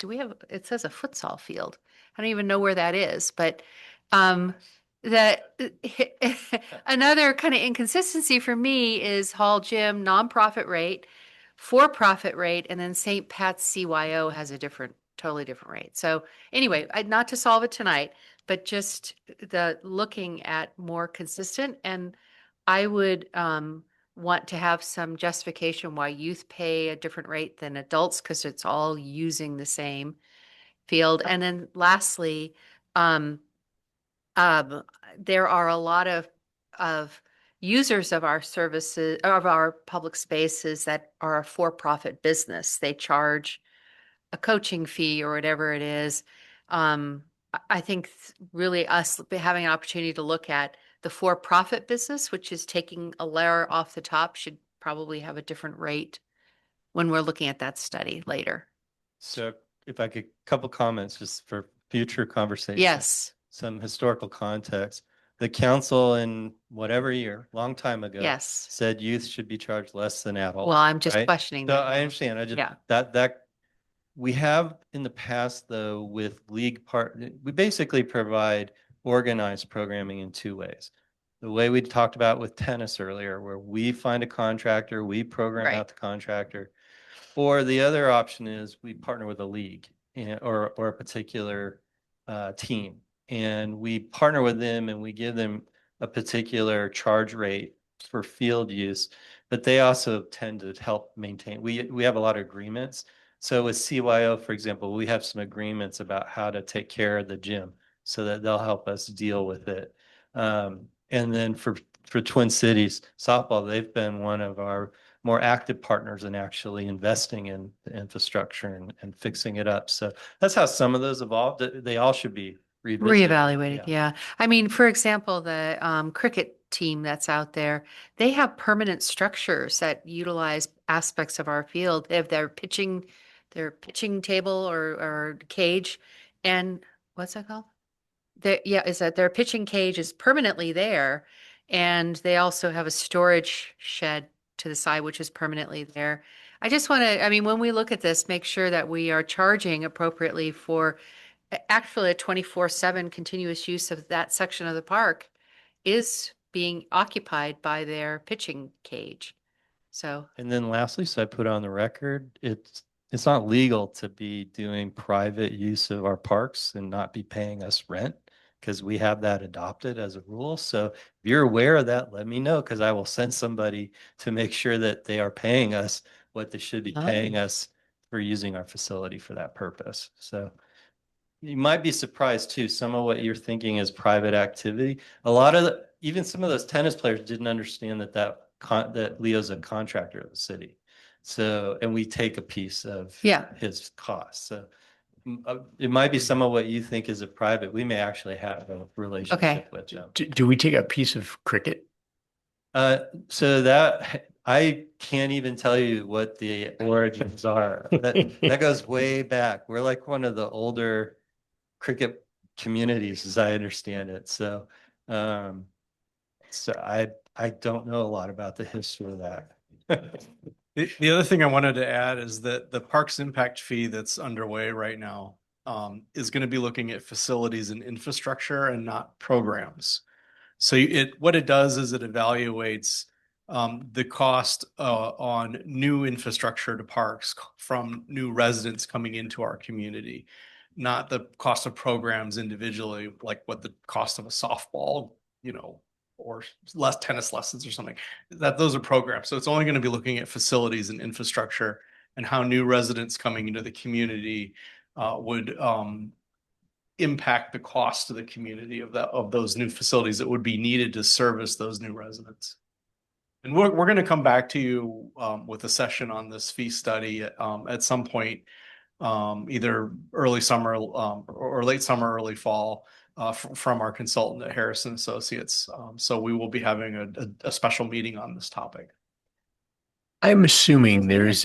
It says a futsal field. I don't even know where that is. But another kind of inconsistency for me is Hall Gym nonprofit rate, for-profit rate, and then St. Pat's CYO has a totally different rate. So anyway, not to solve it tonight, but just the looking at more consistent. And I would want to have some justification why youth pay a different rate than adults, because it's all using the same field. And then lastly, there are a lot of users of our services, of our public spaces, that are a for-profit business. They charge a coaching fee or whatever it is. I think really us having an opportunity to look at the for-profit business, which is taking a layer off the top, should probably have a different rate when we're looking at that study later. So if I could, couple comments just for future conversation. Yes. Some historical context. The council in whatever year, long time ago, Yes. said youth should be charged less than adults. Well, I'm just right? questioning So that. I understand. I just Yeah. that We have in the past, though, with we basically provide organized programming in two ways. The way we talked about with tennis earlier, where we find a contractor, we program out the contractor. Or the other option is we partner with a league or a particular team. And we partner with them and we give them a particular charge rate for field use, but they also tend to help maintain. We have a lot of agreements. So with CYO, for example, we have some agreements about how to take care of the gym so that they'll help us deal with it. And then for Twin Cities softball, they've been one of our more active partners in actually investing in the infrastructure and fixing it up. So that's how some of those evolved. They all should be revisited. Reevaluated, yeah. I mean, for example, the cricket team that's out there, they have permanent structures that utilize aspects of our field. They have their pitching table or cage, and what's that called? Is that their pitching cage is permanently there, and they also have a storage shed to the side, which is permanently there. I just want to, I mean, when we look at this, make sure that we are charging appropriately for actually a 24/7 continuous use of that section of the park is being occupied by their pitching cage. So, And then lastly, so I put on the record, it's not legal to be doing private use of our parks and not be paying us rent because we have that adopted as a rule. So if you're aware of that, let me know because I will send somebody to make sure that they are paying us what they should be paying us for using our facility for that purpose. So you might be surprised too. Some of what you're thinking is private activity. A lot of even some of those tennis players didn't understand that Leo's a contractor of the city. So, and we take a piece of his costs. So it might be some of what you think is a private. We may actually have a relationship with them. Do we take a piece of cricket? So that I can't even tell you what the origins are. That goes way back. We're like one of the older cricket communities, as I understand it. So, I don't know a lot about the history of that. The other thing I wanted to add is that the Parks Impact Fee that's underway right now is going to be looking at facilities and infrastructure and not programs. So what it does is it evaluates the cost on new infrastructure to parks from new residents coming into our community, not the cost of programs individually, like what the cost of a softball, or less tennis lessons or something. Those are programs. So it's only going to be looking at facilities and infrastructure and how new residents coming into the community would impact the cost to the community of those new facilities that would be needed to service those new residents. And we're going to come back to you with a session on this fee study at some point, either early summer or late summer, early fall, from our consultant at Harrison Associates. So we will be having a special meeting on this topic. I'm assuming there's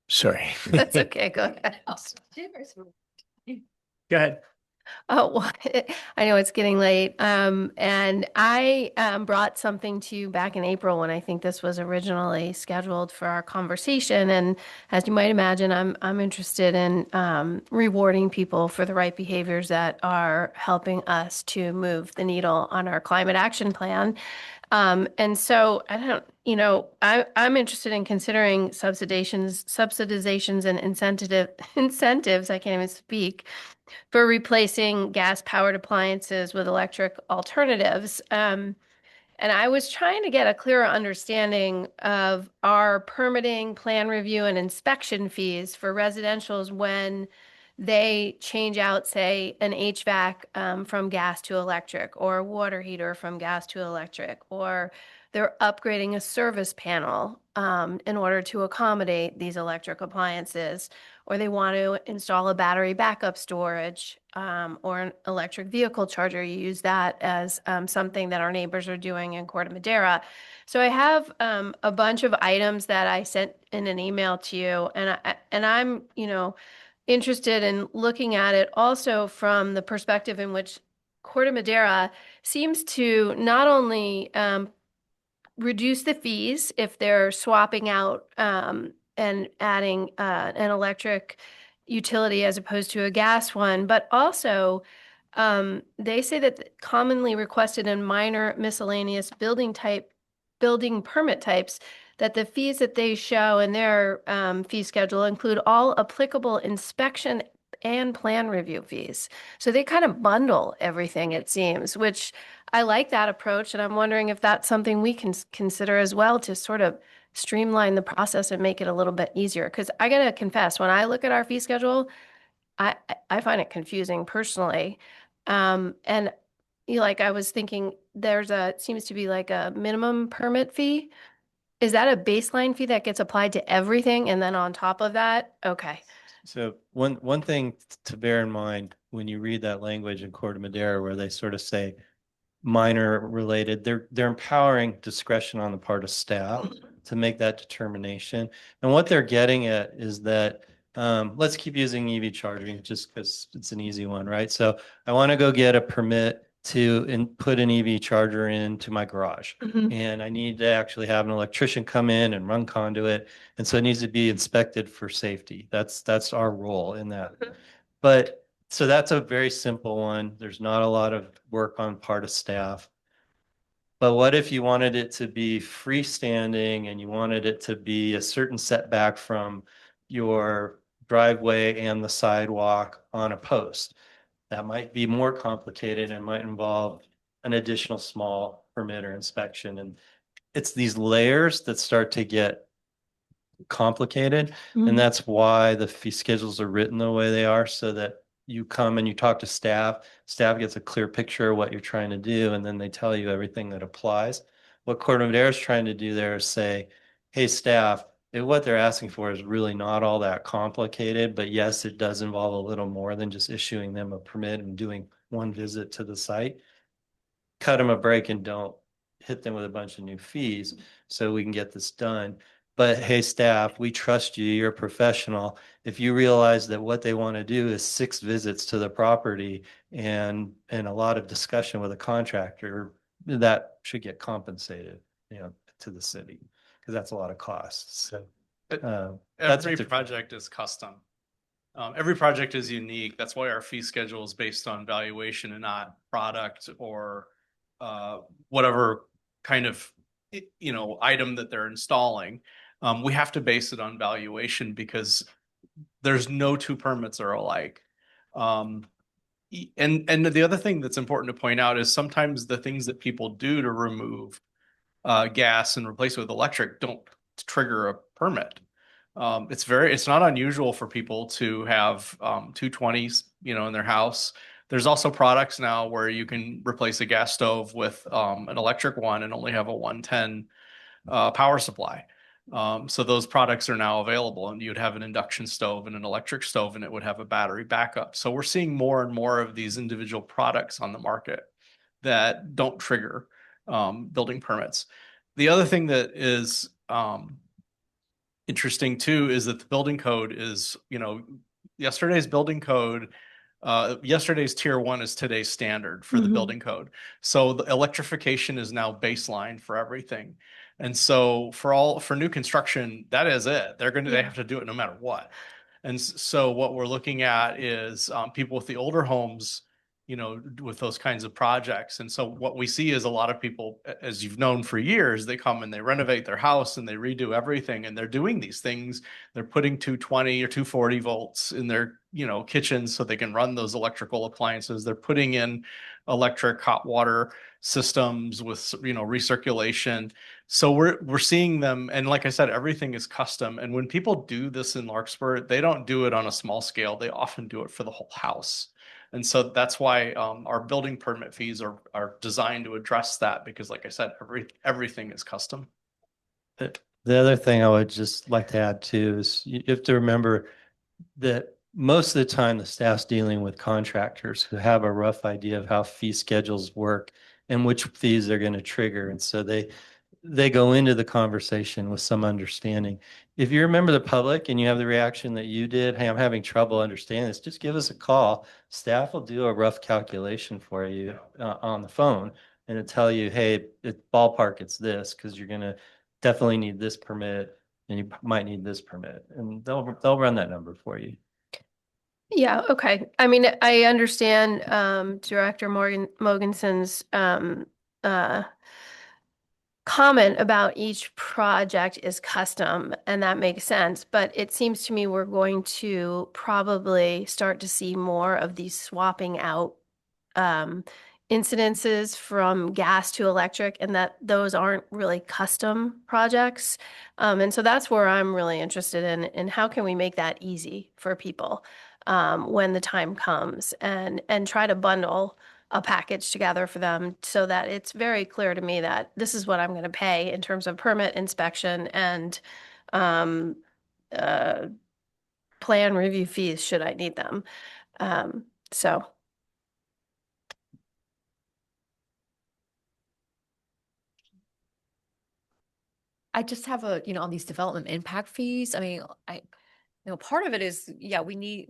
sorry. That's okay. Go ahead. Go ahead. Oh, well, I know it's getting late. And I brought something to you back in April when I think this was originally scheduled for our conversation. And as you might imagine, I'm interested in rewarding people for the right behaviors that are helping us to move the needle on our climate action plan. And so I'm interested in considering subsidizations and incentives. I can't even speak, for replacing gas-powered appliances with electric alternatives. And I was trying to get a clearer understanding of our permitting, plan review, and inspection fees for residentials when they change out, say, an HVAC from gas to electric, or a water heater from gas to electric, or they're upgrading a service panel in order to accommodate these electric appliances, or they want to install a battery backup storage or an electric vehicle charger. You use that as something that our neighbors are doing in Corte Madera. So I have a bunch of items that I sent in an email to you, and I'm interested in looking at it also from the perspective in which Corte Madera seems to not only reduce the fees if they're swapping out and adding an electric utility as opposed to a gas one, but also they say that commonly requested and minor miscellaneous building permit types, that the fees that they show in their fee schedule include all applicable inspection and plan review fees. So they kind of bundle everything, it seems, which I like that approach. And I'm wondering if that's something we can consider as well to sort of streamline the process and make it a little bit easier. Because I gotta confess, when I look at our fee schedule, I find it confusing personally. And like I was thinking, seems to be like a minimum permit fee. Is that a baseline fee that gets applied to everything? And then on top of that, okay. So one thing to bear in mind when you read that language in Corte Madera, where they sort of say minor related, they're empowering discretion on the part of staff to make that determination. And what they're getting at is that let's keep using EV charging just because it's an easy one, right? So I want to go get a permit to put an EV charger into my garage. And I need to actually have an electrician come in and run conduit. And so it needs to be inspected for safety. That's our role in that. But so that's a very simple one. There's not a lot of work on part of staff. But what if you wanted it to be freestanding and you wanted it to be a certain setback from your driveway and the sidewalk on a post? That might be more complicated and might involve an additional small permit or inspection. And it's these layers that start to get complicated. And that's why the fee schedules are written the way they are, so that you come and you talk to staff gets a clear picture of what you're trying to do, and then they tell you everything that applies. What Corte Madera is trying to do there is say, hey, staff, what they're asking for is really not all that complicated, but yes, it does involve a little more than just issuing them a permit and doing one visit to the site. Cut them a break and don't hit them with a bunch of new fees so we can get this done. But hey, staff, we trust you. You're a professional. If you realize that what they want to do is 6 visits to the property and a lot of discussion with a contractor, that should get compensated, to the city, because that's a lot of costs. So every project is custom. Every project is unique. That's why our fee schedule is based on valuation and not product or whatever kind of item that they're installing. We have to base it on valuation because there's no 2 permits are alike. And the other thing that's important to point out is sometimes the things that people do to remove gas and replace it with electric don't trigger a permit. It's not unusual for people to have 220s, in their house. There's also products now where you can replace a gas stove with an electric one and only have a 110 power supply. So those products are now available, and you'd have an induction stove and an electric stove, and it would have a battery backup. So we're seeing more and more of these individual products on the market that don't trigger building permits. The other thing that is interesting too is that the building code is, yesterday's building code, yesterday's tier 1 is today's standard for the building code. So the electrification is now baseline for everything. And so for new construction, that is it. They have to do it no matter what. And so what we're looking at is people with the older homes, with those kinds of projects. And so what we see is a lot of people, as you've known for years, they come and they renovate their house and they redo everything, and they're doing these things. They're putting 220 or 240 volts in their, kitchens so they can run those electrical appliances. They're putting in electric hot water systems with, recirculation. So we're seeing them. And like I said, everything is custom. And when people do this in Larkspur, they don't do it on a small scale. They often do it for the whole house. And so that's why our building permit fees are designed to address that, because like I said, everything is custom. The other thing I would just like to add too is you have to remember that most of the time the staff's dealing with contractors who have a rough idea of how fee schedules work and which fees they're going to trigger. And so they go into the conversation with some understanding. If you remember the public and you have the reaction that you did, hey, I'm having trouble understanding this, just give us a call. Staff will do a rough calculation for you on the phone and it'll tell you, hey, ballpark, it's this, because you're going to definitely need this permit, and you might need this permit, and they'll run that number for you. Yeah, okay. I mean, I understand Director Mogensen's comment about each project is custom, and that makes sense. But it seems to me we're going to probably start to see more of these swapping out incidences from gas to electric, and that those aren't really custom projects. And so that's where I'm really interested in how can we make that easy for people when the time comes, and try to bundle a package together for them so that it's very clear to me that this is what I'm going to pay in terms of permit inspection and um, uh, plan review fees should I need them. So. I just have a, on these development impact fees, I mean, part of it is, yeah, we need,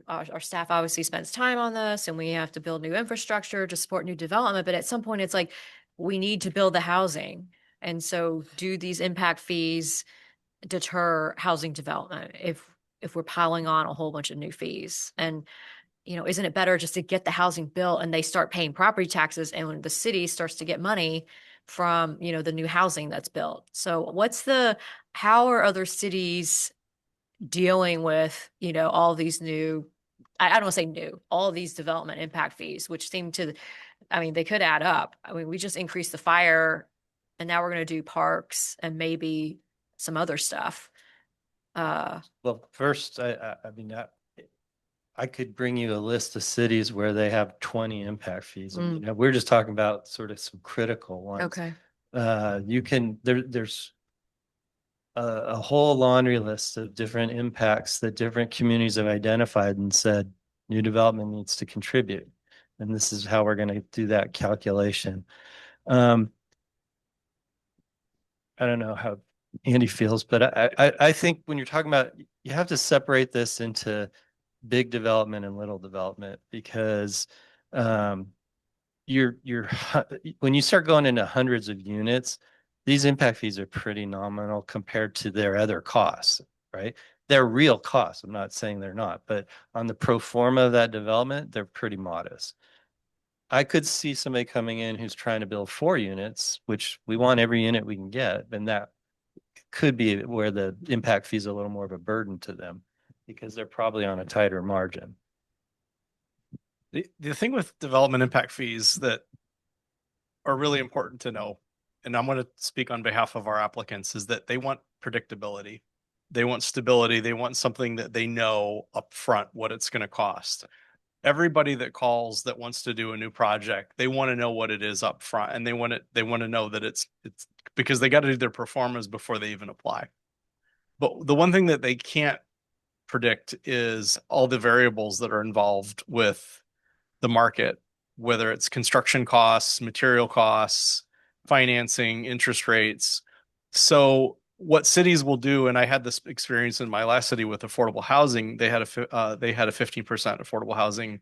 our staff obviously spends time on this and we have to build new infrastructure to support new development, but at some point it's like, we need to build the housing. And so do these impact fees deter housing development if we're piling on a whole bunch of new fees? And, isn't it better just to get the housing built and they start paying property taxes, and when the city starts to get money from, the new housing that's built? So how are other cities dealing with, all these new, I don't want to say new, all these development impact fees, which seem to, they could add up. I mean, we just increased the fire and now we're going to do parks and maybe some other stuff. Well, first, I could bring you a list of cities where they have 20 impact fees. We're just talking about sort of some critical ones. Okay. There's a whole laundry list of different impacts that different communities have identified and said new development needs to contribute. And this is how we're going to do that calculation. I don't know how Andy feels, but I think when you're talking about, you have to separate this into big development and little development, because you're when you start going into hundreds of units, these impact fees are pretty nominal compared to their other costs, right? They're real costs. I'm not saying they're not, but on the pro forma of that development, they're pretty modest. I could see somebody coming in who's trying to build 4 units, which we want every unit we can get, and that could be where the impact fee is a little more of a burden to them because they're probably on a tighter margin. The thing with development impact fees that are really important to know, and I'm going to speak on behalf of our applicants, is that they want predictability. They want stability. They want something that they know upfront what it's going to cost. Everybody that calls that wants to do a new project, they want to know what it is up front, and they want to know that it's because they got to do their performance before they even apply. But the one thing that they can't predict is all the variables that are involved with the market, whether it's construction costs, material costs, financing, interest rates. So what cities will do, and I had this experience in my last city with affordable housing, they had a 15% affordable housing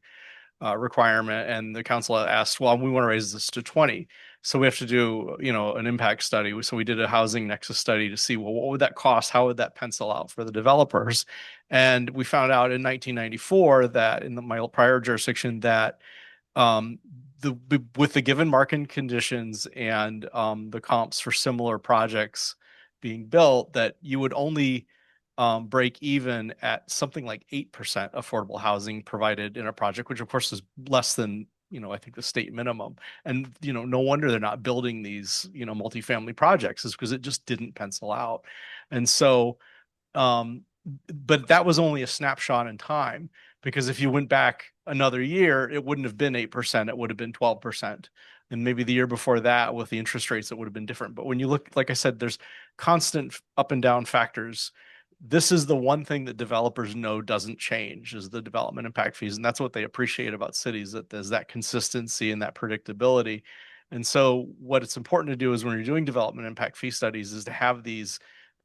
requirement, and the council asked, well, we want to raise this to 20. So we have to do, an impact study. So we did a housing nexus study to see, well, what would that cost? How would that pencil out for the developers? And we found out in 1994 that in my prior jurisdiction that with the given market conditions and the comps for similar projects being built, that you would only break even at something like 8% affordable housing provided in a project, which of course is less than, I think the state minimum. And, no wonder they're not building these, multifamily projects, is because it just didn't pencil out. And so, but that was only a snapshot in time, because if you went back another year, it wouldn't have been 8%, it would have been 12%. And maybe the year before that with the interest rates, it would have been different. But when you look, like I said, there's constant up and down factors. This is the one thing that developers know doesn't change, is the development impact fees. And that's what they appreciate about cities, that there's that consistency and that predictability. And so what it's important to do is when you're doing development impact fee studies is to have these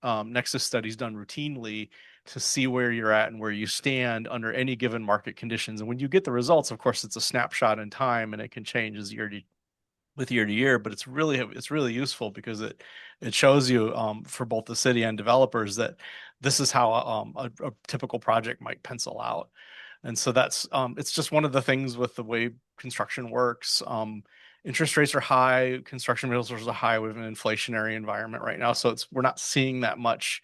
nexus studies done routinely to see where you're at and where you stand under any given market conditions. And when you get the results, of course, it's a snapshot in time and it can change as with year to year, but it's really useful because it shows you for both the city and developers that this is how a typical project might pencil out. And so that's it's just one of the things with the way construction works. Interest rates are high, construction materials are high. We have an inflationary environment right now, so we're not seeing that much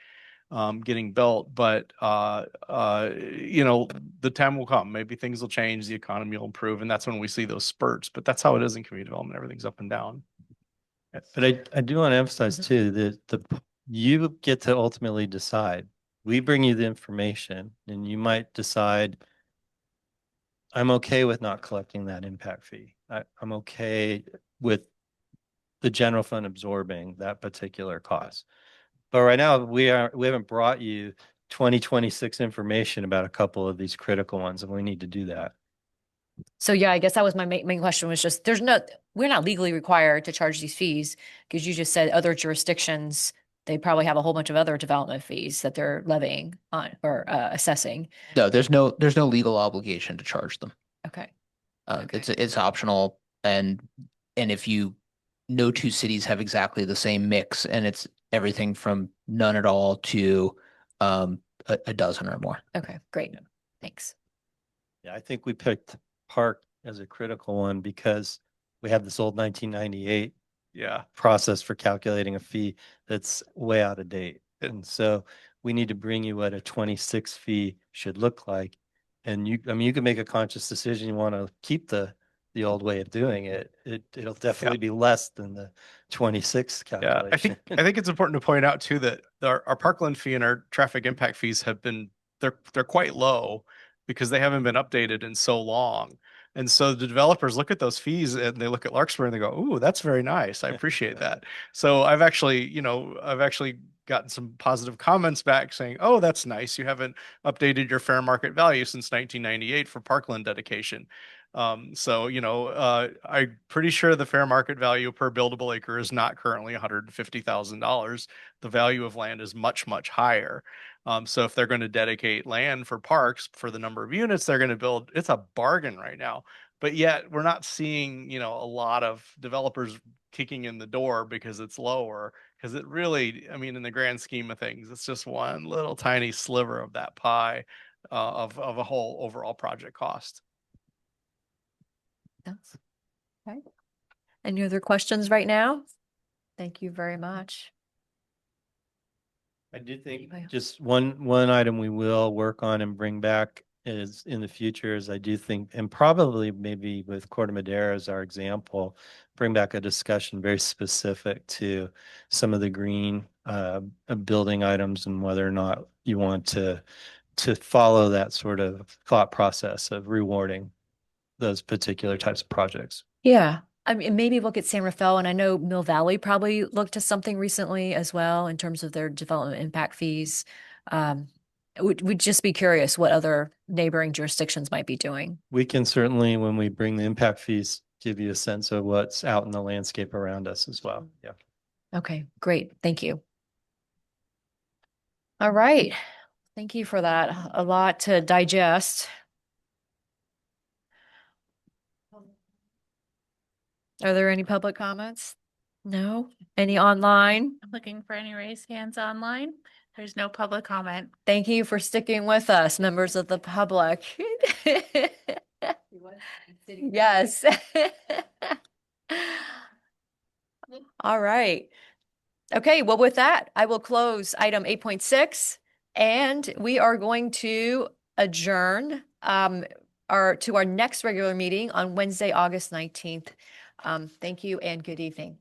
getting built, but you know, the time will come. Maybe things will change, the economy will improve, and that's when we see those spurts. But that's how it is in community development. Everything's up and down. But I do want to emphasize too that you get to ultimately decide. We bring you the information, and you might decide, I'm okay with not collecting that impact fee. I'm okay with the general fund absorbing that particular cost. But right now, we haven't brought you 2026 information about a couple of these critical ones, and we need to do that. So yeah, I guess that was my main question was just, we're not legally required to charge these fees because you just said other jurisdictions, they probably have a whole bunch of other development fees that they're levying on or assessing. No, there's no legal obligation to charge them. Okay. It's optional, and if no two cities have exactly the same mix, and it's everything from none at all to a dozen or more. Okay, great. Thanks. Yeah, I think we picked Park as a critical one because we have this old 1998 process for calculating a fee that's way out of date. And so we need to bring you what a 26 fee should look like. And you can make a conscious decision. You want to keep the old way of doing it. It'll definitely be less than the 26 calculation. I think it's important to point out too that our Parkland fee and our traffic impact fees they're quite low because they haven't been updated in so long. And so the developers look at those fees and they look at Larkspur and they go, "Ooh, that's very nice. I appreciate that." So I've actually gotten some positive comments back saying, "Oh, that's nice. You haven't updated your fair market value since 1998 for Parkland dedication." So, I'm pretty sure the fair market value per buildable acre is not currently $150,000. The value of land is much, much higher. So if they're going to dedicate land for parks for the number of units they're going to build, it's a bargain right now. But yet we're not seeing, a lot of developers kicking in the door because it's lower, because it really, in the grand scheme of things, it's just one little tiny sliver of that pie of a whole overall project cost. That's okay. Any other questions right now? Thank you very much. I do think just one item we will work on and bring back is in the future is I do think, and probably maybe with Corte Madera as our example, bring back a discussion very specific to some of the green building items and whether or not you want to follow that sort of thought process of rewarding those particular types of projects. Yeah. Maybe look at San Rafael, and I know Mill Valley probably looked at something recently as well in terms of their development impact fees. We'd just be curious what other neighboring jurisdictions might be doing. We can certainly, when we bring the impact fees, give you a sense of what's out in the landscape around us as well. Yeah. Okay, great. Thank you. All right. Thank you for that. A lot to digest. Are there any public comments? No? Any online? I'm looking for any raised hands online. There's no public comment. Thank you for sticking with us, members of the public. Yes. All right. Okay, well, with that, I will close item 8.6, and we are going to adjourn to our next regular meeting on Wednesday, August 19th. Thank you and good evening.